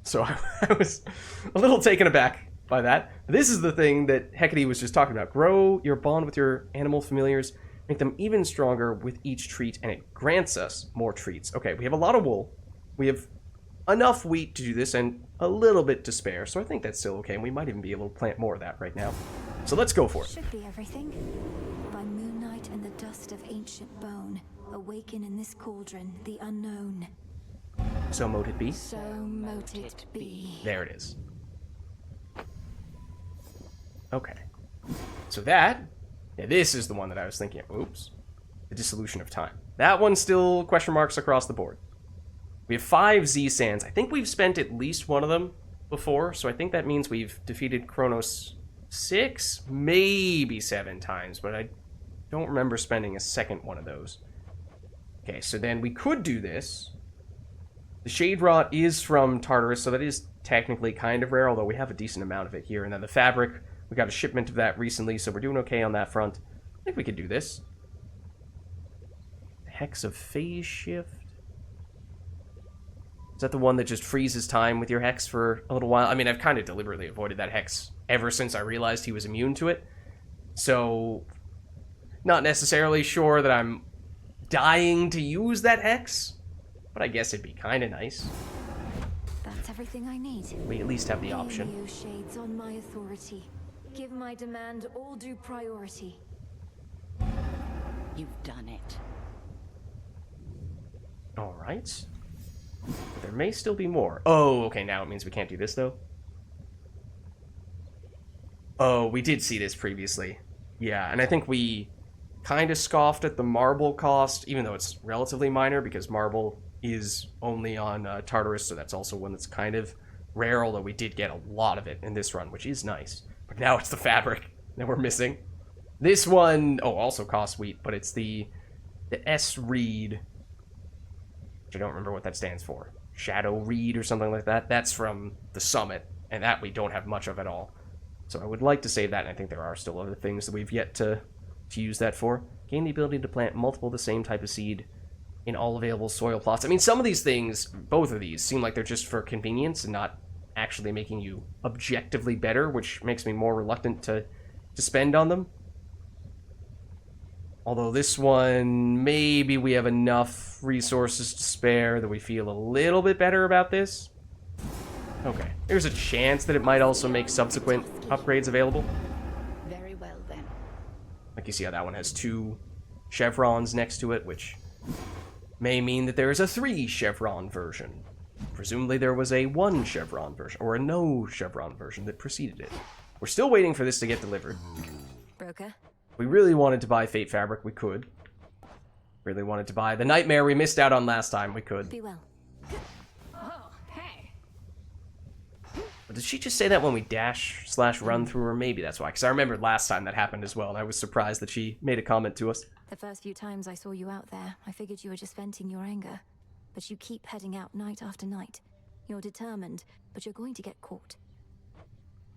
So I was a little taken aback by that. This is the thing that Hecate was just talking about. Grow your bond with your animal familiars. Make them even stronger with each treat, and it grants us more treats. Okay, we have a lot of wool. We have enough wheat to do this, and a little bit to spare, so I think that's still okay, and we might even be able to plant more of that right now. So let's go for it.
Should be everything. By moonlight and the dust of ancient bone, awaken in this cauldron the unknown.
So mote it be.
So mote it be.
There it is. Okay. So that, yeah, this is the one that I was thinking of. Oops. The dissolution of time. That one's still question marks across the board. We have 5 Z sands. I think we've spent at least one of them before, so I think that means we've defeated Chronos 6, maybe 7 times, but I don't remember spending a second one of those. Okay, so then we could do this. The Shade Rot is from Tartarus, so that is technically kind of rare, although we have a decent amount of it here. And then the Fabric, we got a shipment of that recently, so we're doing okay on that front. I think we could do this. Hex of Phase Shift. Is that the one that just freezes time with your Hex for a little while? I mean, I've kind of deliberately avoided that Hex ever since I realized he was immune to it. So, not necessarily sure that I'm dying to use that Hex, but I guess it'd be kind of nice.
That's everything I need.
We at least have the option.
Alien shades on my authority. Give my demand all due priority.
You've done it.
All right. But there may still be more. Oh, okay, now it means we can't do this, though. Oh, we did see this previously. Yeah, and I think we kind of scoffed at the marble cost, even though it's relatively minor, because marble is only on Tartarus, so that's also one that's kind of rare, although we did get a lot of it in this run, which is nice. But now it's the Fabric that we're missing. This one, oh, also costs wheat, but it's the S Reed, which I don't remember what that stands for. Shadow Reed or something like that. That's from the Summit, and that we don't have much of at all. So I would like to save that, and I think there are still other things that we've yet to use that for. Gain the ability to plant multiple of the same type of seed in all available soil plots. I mean, some of these things, both of these, seem like they're just for convenience and not actually making you objectively better, which makes me more reluctant to spend on them. Although this one, maybe we have enough resources to spare that we feel a little bit better about this. Okay. There's a chance that it might also make subsequent upgrades available.
Very well, then.
Like you see how that one has 2 chevrons next to it, which may mean that there is a 3 chevron version. Presumably there was a 1 chevron version, or a no chevron version that preceded it. We're still waiting for this to get delivered.
Broker?
If we really wanted to buy Fate Fabric, we could. Really wanted to buy the Nightmare we missed out on last time, we could.
Be well.
Oh, hey.
But did she just say that when we dash/run through her? Maybe that's why, because I remembered last time that happened as well, and I was surprised that she made a comment to us.
The first few times I saw you out there, I figured you were just venting your anger. But you keep heading out night after night. You're determined, but you're going to get caught.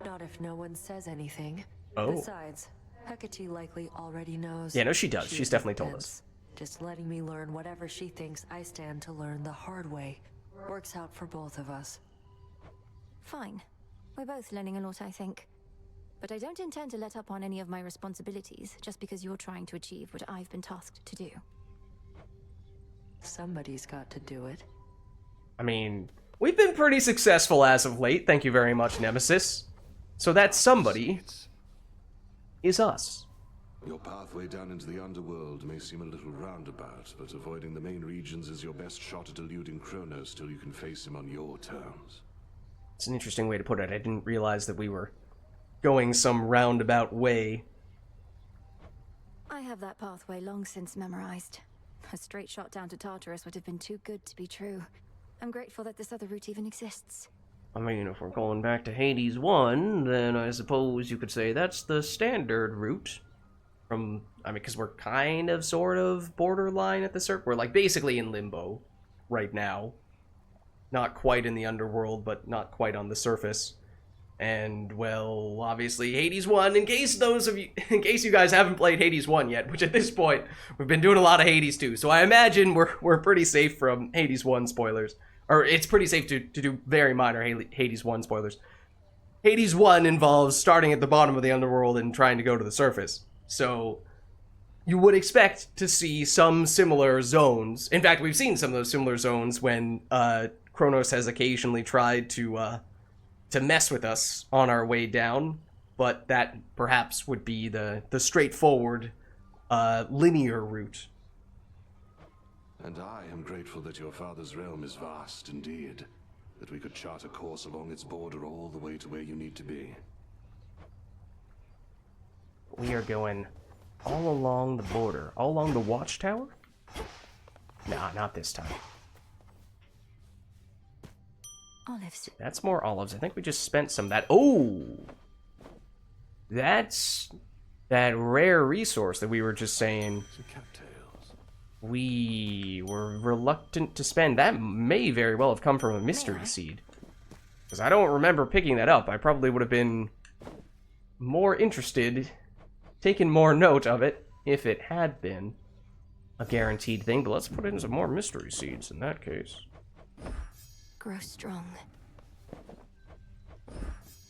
Not if no one says anything.
Oh.
Besides, Hecate likely already knows.
Yeah, no, she does. She's definitely told us.
Just letting me learn whatever she thinks I stand to learn the hard way. Works out for both of us.
Fine. We're both learning a lot, I think. But I don't intend to let up on any of my responsibilities just because you're trying to achieve what I've been tasked to do.
Somebody's got to do it.
I mean, we've been pretty successful as of late. Thank you very much, Nemesis. So that somebody is us.
Your pathway down into the underworld may seem a little roundabout, but avoiding the main regions is your best shot at eluding Kronos till you can face him on your terms.
It's an interesting way to put it. I didn't realize that we were going some roundabout way.
I have that pathway long since memorized. A straight shot down to Tartarus would have been too good to be true. I'm grateful that this other route even exists.
I mean, if we're going back to Hades 1, then I suppose you could say that's the standard route. From, I mean, because we're kind of, sort of, borderline at the circle. We're, like, basically in limbo right now. Not quite in the underworld, but not quite on the surface. And, well, obviously, Hades 1, in case you guys haven't played Hades 1 yet, which at this point, we've been doing a lot of Hades 2, so I imagine we're pretty safe from Hades 1 spoilers. Or, it's pretty safe to do very minor Hades 1 spoilers. Hades 1 involves starting at the bottom of the underworld and trying to go to the surface. So, you would expect to see some similar zones. In fact, we've seen some of those similar zones when, Kronos has occasionally tried to mess with us on our way down, but that perhaps would be the straightforward, linear route.
And I am grateful that your father's realm is vast indeed, that we could chart a course along its border all the way to where you need to be.
We are going all along the border. All along the watchtower? Nah, not this time.
Olives.
That's more olives. I think we just spent some of that. Oh! That's that rare resource that we were just saying we were reluctant to spend. That may very well have come from a mystery seed. Because I don't remember picking that up. I probably would have been more interested, taken more note of it, if it had been a guaranteed thing. But let's put in some more mystery seeds in that case.
Grow strong.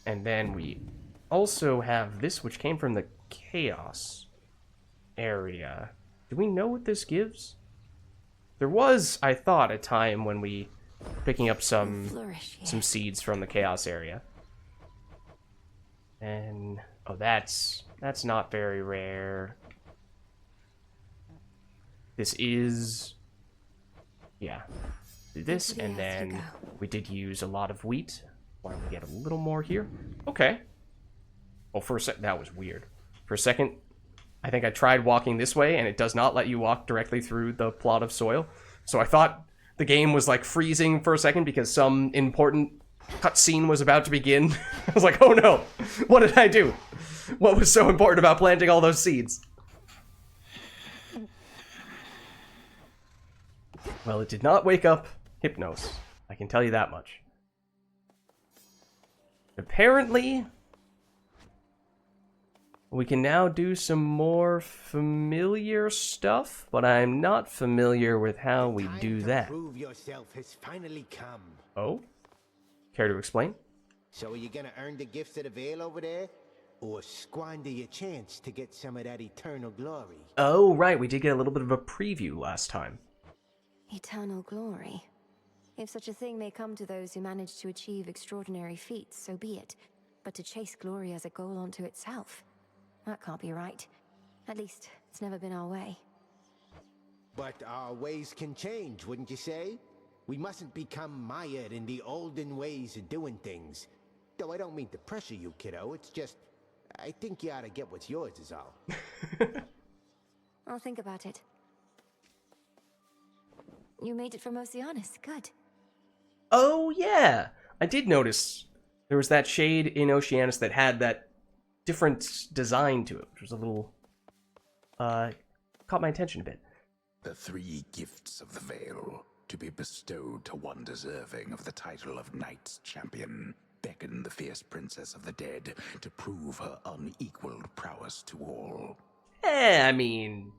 And then we also have this, which came from the Chaos area. Do we know what this gives? There was, I thought, a time when we were picking up some seeds from the Chaos area. And, oh, that's not very rare. This is, yeah. This, and then we did use a lot of wheat. Why don't we get a little more here? Okay. Well, for a sec, that was weird. For a second, I think I tried walking this way, and it does not let you walk directly through the plot of soil. So I thought the game was, like, freezing for a second because some important cutscene was about to begin. I was like, oh no, what did I do? What was so important about planting all those seeds? Well, it did not wake up Hypnos. I can tell you that much. Apparently, we can now do some more familiar stuff, but I'm not familiar with how we do that.
Prove yourself has finally come.
Oh? Care to explain?
So are you gonna earn the gifts of the Veil over there? Or squander your chance to get some of that eternal glory?
Oh, right, we did get a little bit of a preview last time.
Eternal glory. If such a thing may come to those who manage to achieve extraordinary feats, so be it. But to chase glory as a goal unto itself, that can't be right. At least, it's never been our way.
But our ways can change, wouldn't you say? We mustn't become mired in the olden ways of doing things. Though I don't mean to pressure you, kiddo. It's just, I think you ought to get what's yours is all.
I'll think about it. You made it from Oceanus. Good.
Oh, yeah. I did notice there was that shade in Oceanus that had that different design to it, which was a little, caught my attention a bit.
The 3 gifts of the Veil, to be bestowed to one deserving of the title of Knight's Champion. beckon the fierce princess of the dead to prove her unequaled prowess to all.
I mean,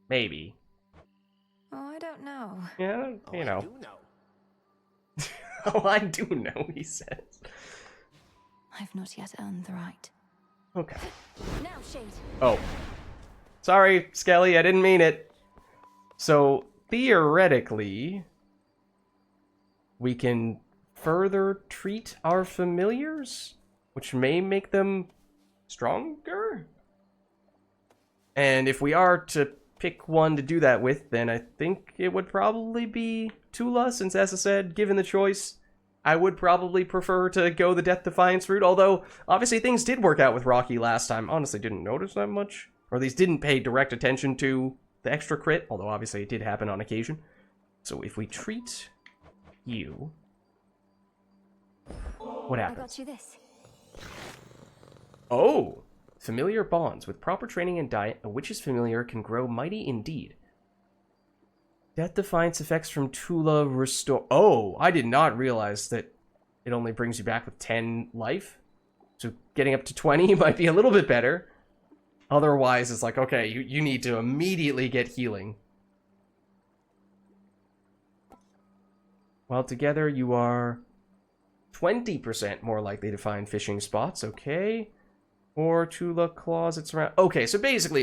maybe.
Oh, I don't know.
Yeah, you know.
I do know.
Oh, I do know, he says.
I've not yet earned the right.
Okay.
Now, Shade.
Oh. Sorry, Skelly, I didn't mean it. So, theoretically, we can further treat our familiars, which may make them stronger? And if we are to pick one to do that with, then I think it would probably be Tula, since as I said, given the choice, I would probably prefer to go the Death Defiance route, although obviously things did work out with Rocky last time. Honestly, didn't notice that much, or at least didn't pay direct attention to the extra crit, although obviously it did happen on occasion. So if we treat you, what happens?
I got you this.
Oh! Familiar bonds. With proper training and diet, a witch's familiar can grow mighty indeed. Death Defiance effects from Tula restore... Oh! I did not realize that it only brings you back with 10 life. So getting up to 20 might be a little bit better. Otherwise, it's like, okay, you need to immediately get healing. While together, you are 20% more likely to find fishing spots. Okay. Or Tula closets around. Okay, so basically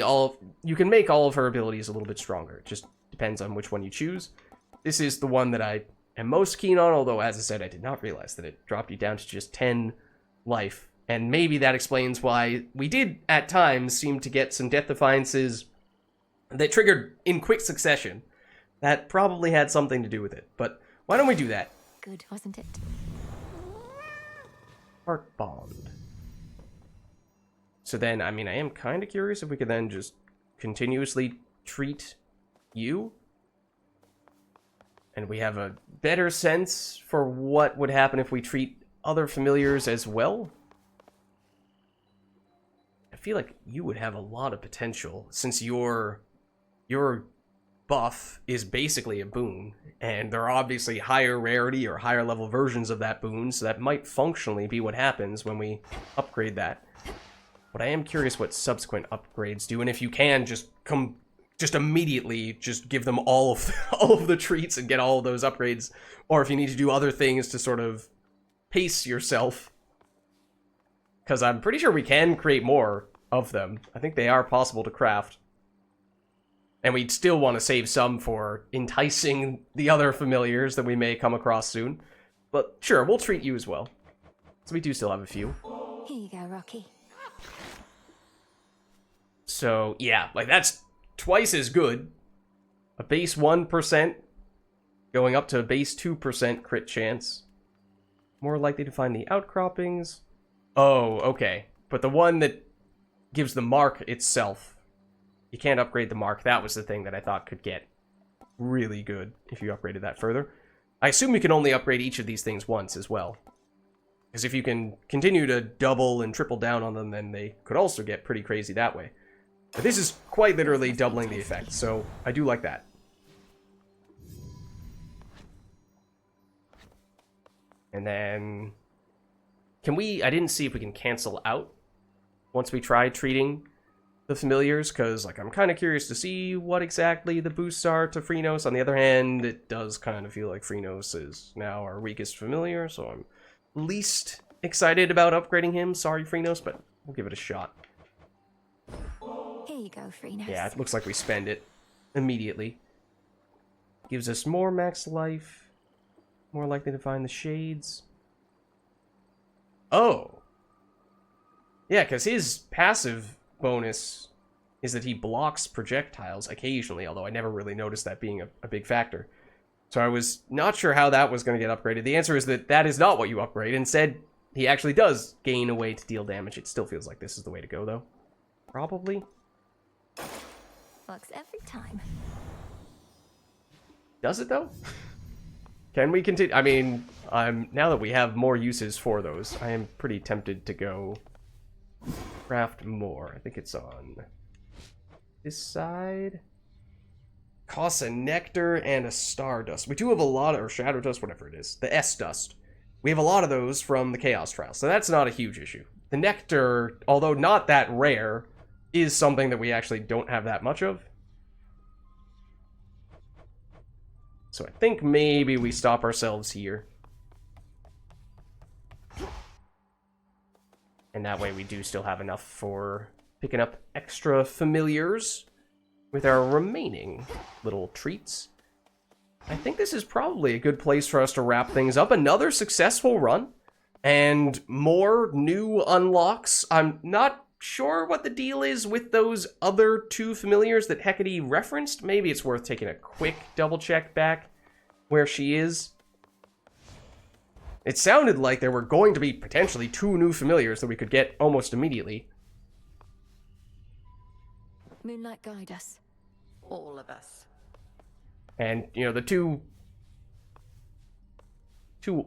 you can make all of her abilities a little bit stronger. It just depends on which one you choose. This is the one that I am most keen on, although as I said, I did not realize that it dropped you down to just 10 life. And maybe that explains why we did, at times, seem to get some Death Defiances that triggered in quick succession. That probably had something to do with it. But why don't we do that?
Good, wasn't it?
Heart Bond. So then, I mean, I am kind of curious if we could then just continuously treat you. And we have a better sense for what would happen if we treat other familiars as well. I feel like you would have a lot of potential, since your buff is basically a boon, and there are obviously higher rarity or higher level versions of that boon, so that might functionally be what happens when we upgrade that. But I am curious what subsequent upgrades do, and if you can just immediately just give them all of the treats and get all of those upgrades, or if you need to do other things to sort of pace yourself. Because I'm pretty sure we can create more of them. I think they are possible to craft. And we'd still want to save some for enticing the other familiars that we may come across soon. But sure, we'll treat you as well. So we do still have a few.
Here you go, Rocky.
So, yeah, like that's twice as good. A base 1% going up to a base 2% crit chance. More likely to find the outcroppings. Oh, okay. But the one that gives the mark itself, you can't upgrade the mark. That was the thing that I thought could get really good if you upgraded that further. I assume you can only upgrade each of these things once as well. Because if you can continue to double and triple down on them, then they could also get pretty crazy that way. But this is quite literally doubling the effect, so I do like that. And then... I didn't see if we can cancel out once we try treating the familiars, because like I'm kind of curious to see what exactly the boosts are to Freenos. On the other hand, it does kind of feel like Freenos is now our weakest familiar, so I'm least excited about upgrading him. Sorry, Freenos, but we'll give it a shot.
Here you go, Freenos.
Yeah, it looks like we spend it immediately. Gives us more max life, more likely to find the shades. Oh. Yeah, because his passive bonus is that he blocks projectiles occasionally, although I never really noticed that being a big factor. So I was not sure how that was going to get upgraded. The answer is that that is not what you upgrade. Instead, he actually does gain a way to deal damage. It still feels like this is the way to go, though. Probably.
Works every time.
Does it, though? Can we continue? I mean, now that we have more uses for those, I am pretty tempted to go craft more. I think it's on this side. Costs a nectar and a stardust. We do have a lot of, or shadow dust, whatever it is. The S dust. We have a lot of those from the Chaos Trial, so that's not a huge issue. The nectar, although not that rare, is something that we actually don't have that much of. So I think maybe we stop ourselves here. And that way we do still have enough for picking up extra familiars with our remaining little treats. I think this is probably a good place for us to wrap things up. Another successful run and more new unlocks. I'm not sure what the deal is with those other 2 familiars that Hecate referenced. Maybe it's worth taking a quick double check back where she is. It sounded like there were going to be potentially 2 new familiars that we could get almost immediately.
Moonlight, guide us.
All of us.
And, you know, the two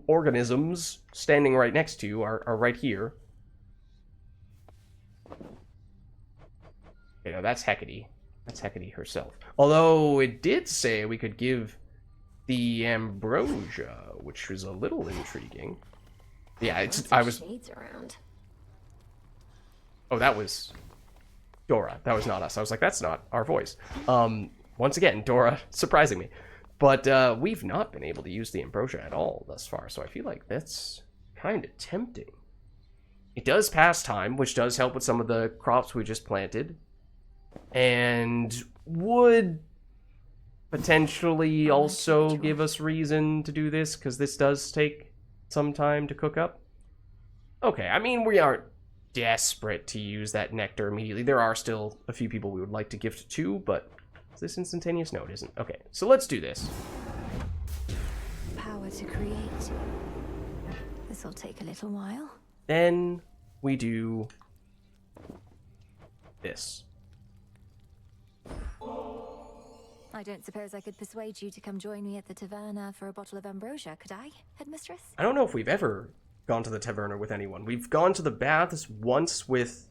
organisms standing right next to you are right here. You know, that's Hecate. That's Hecate herself. Although it did say we could give the ambrosia, which was a little intriguing. Yeah, I was...
Shades around.
Oh, that was Dora. That was not us. I was like, that's not our voice. Once again, Dora surprising me. But we've not been able to use the ambrosia at all thus far, so I feel like that's kind of tempting. It does pass time, which does help with some of the crops we just planted. And would potentially also give us reason to do this, because this does take some time to cook up. Okay, I mean, we aren't desperate to use that nectar immediately. There are still a few people we would like to gift to, but is this instantaneous? No, it isn't. Okay, so let's do this.
Power to create. This'll take a little while.
Then we do this.
I don't suppose I could persuade you to come join me at the taverna for a bottle of ambrosia, could I, headmistress?
I don't know if we've ever gone to the taverna with anyone. We've gone to the baths once with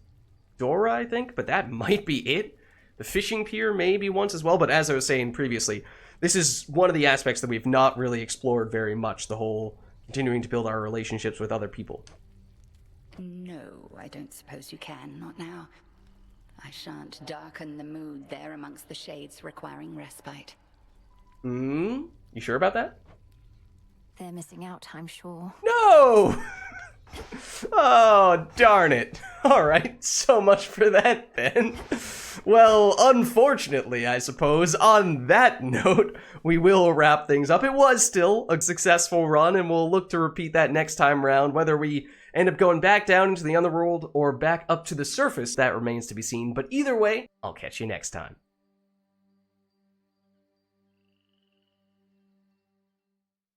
Dora, I think, but that might be it. The fishing pier maybe once as well, but as I was saying previously, this is one of the aspects that we've not really explored very much, the whole continuing to build our relationships with other people.
No, I don't suppose you can, not now. I shan't darken the mood there amongst the shades requiring respite.
You sure about that?
They're missing out, I'm sure.
No! Oh, darn it. Alright, so much for that then. Well, unfortunately, I suppose, on that note, we will wrap things up. It was still a successful run, and we'll look to repeat that next time around. Whether we end up going back down into the underworld or back up to the surface, that remains to be seen. But either way, I'll catch you next time.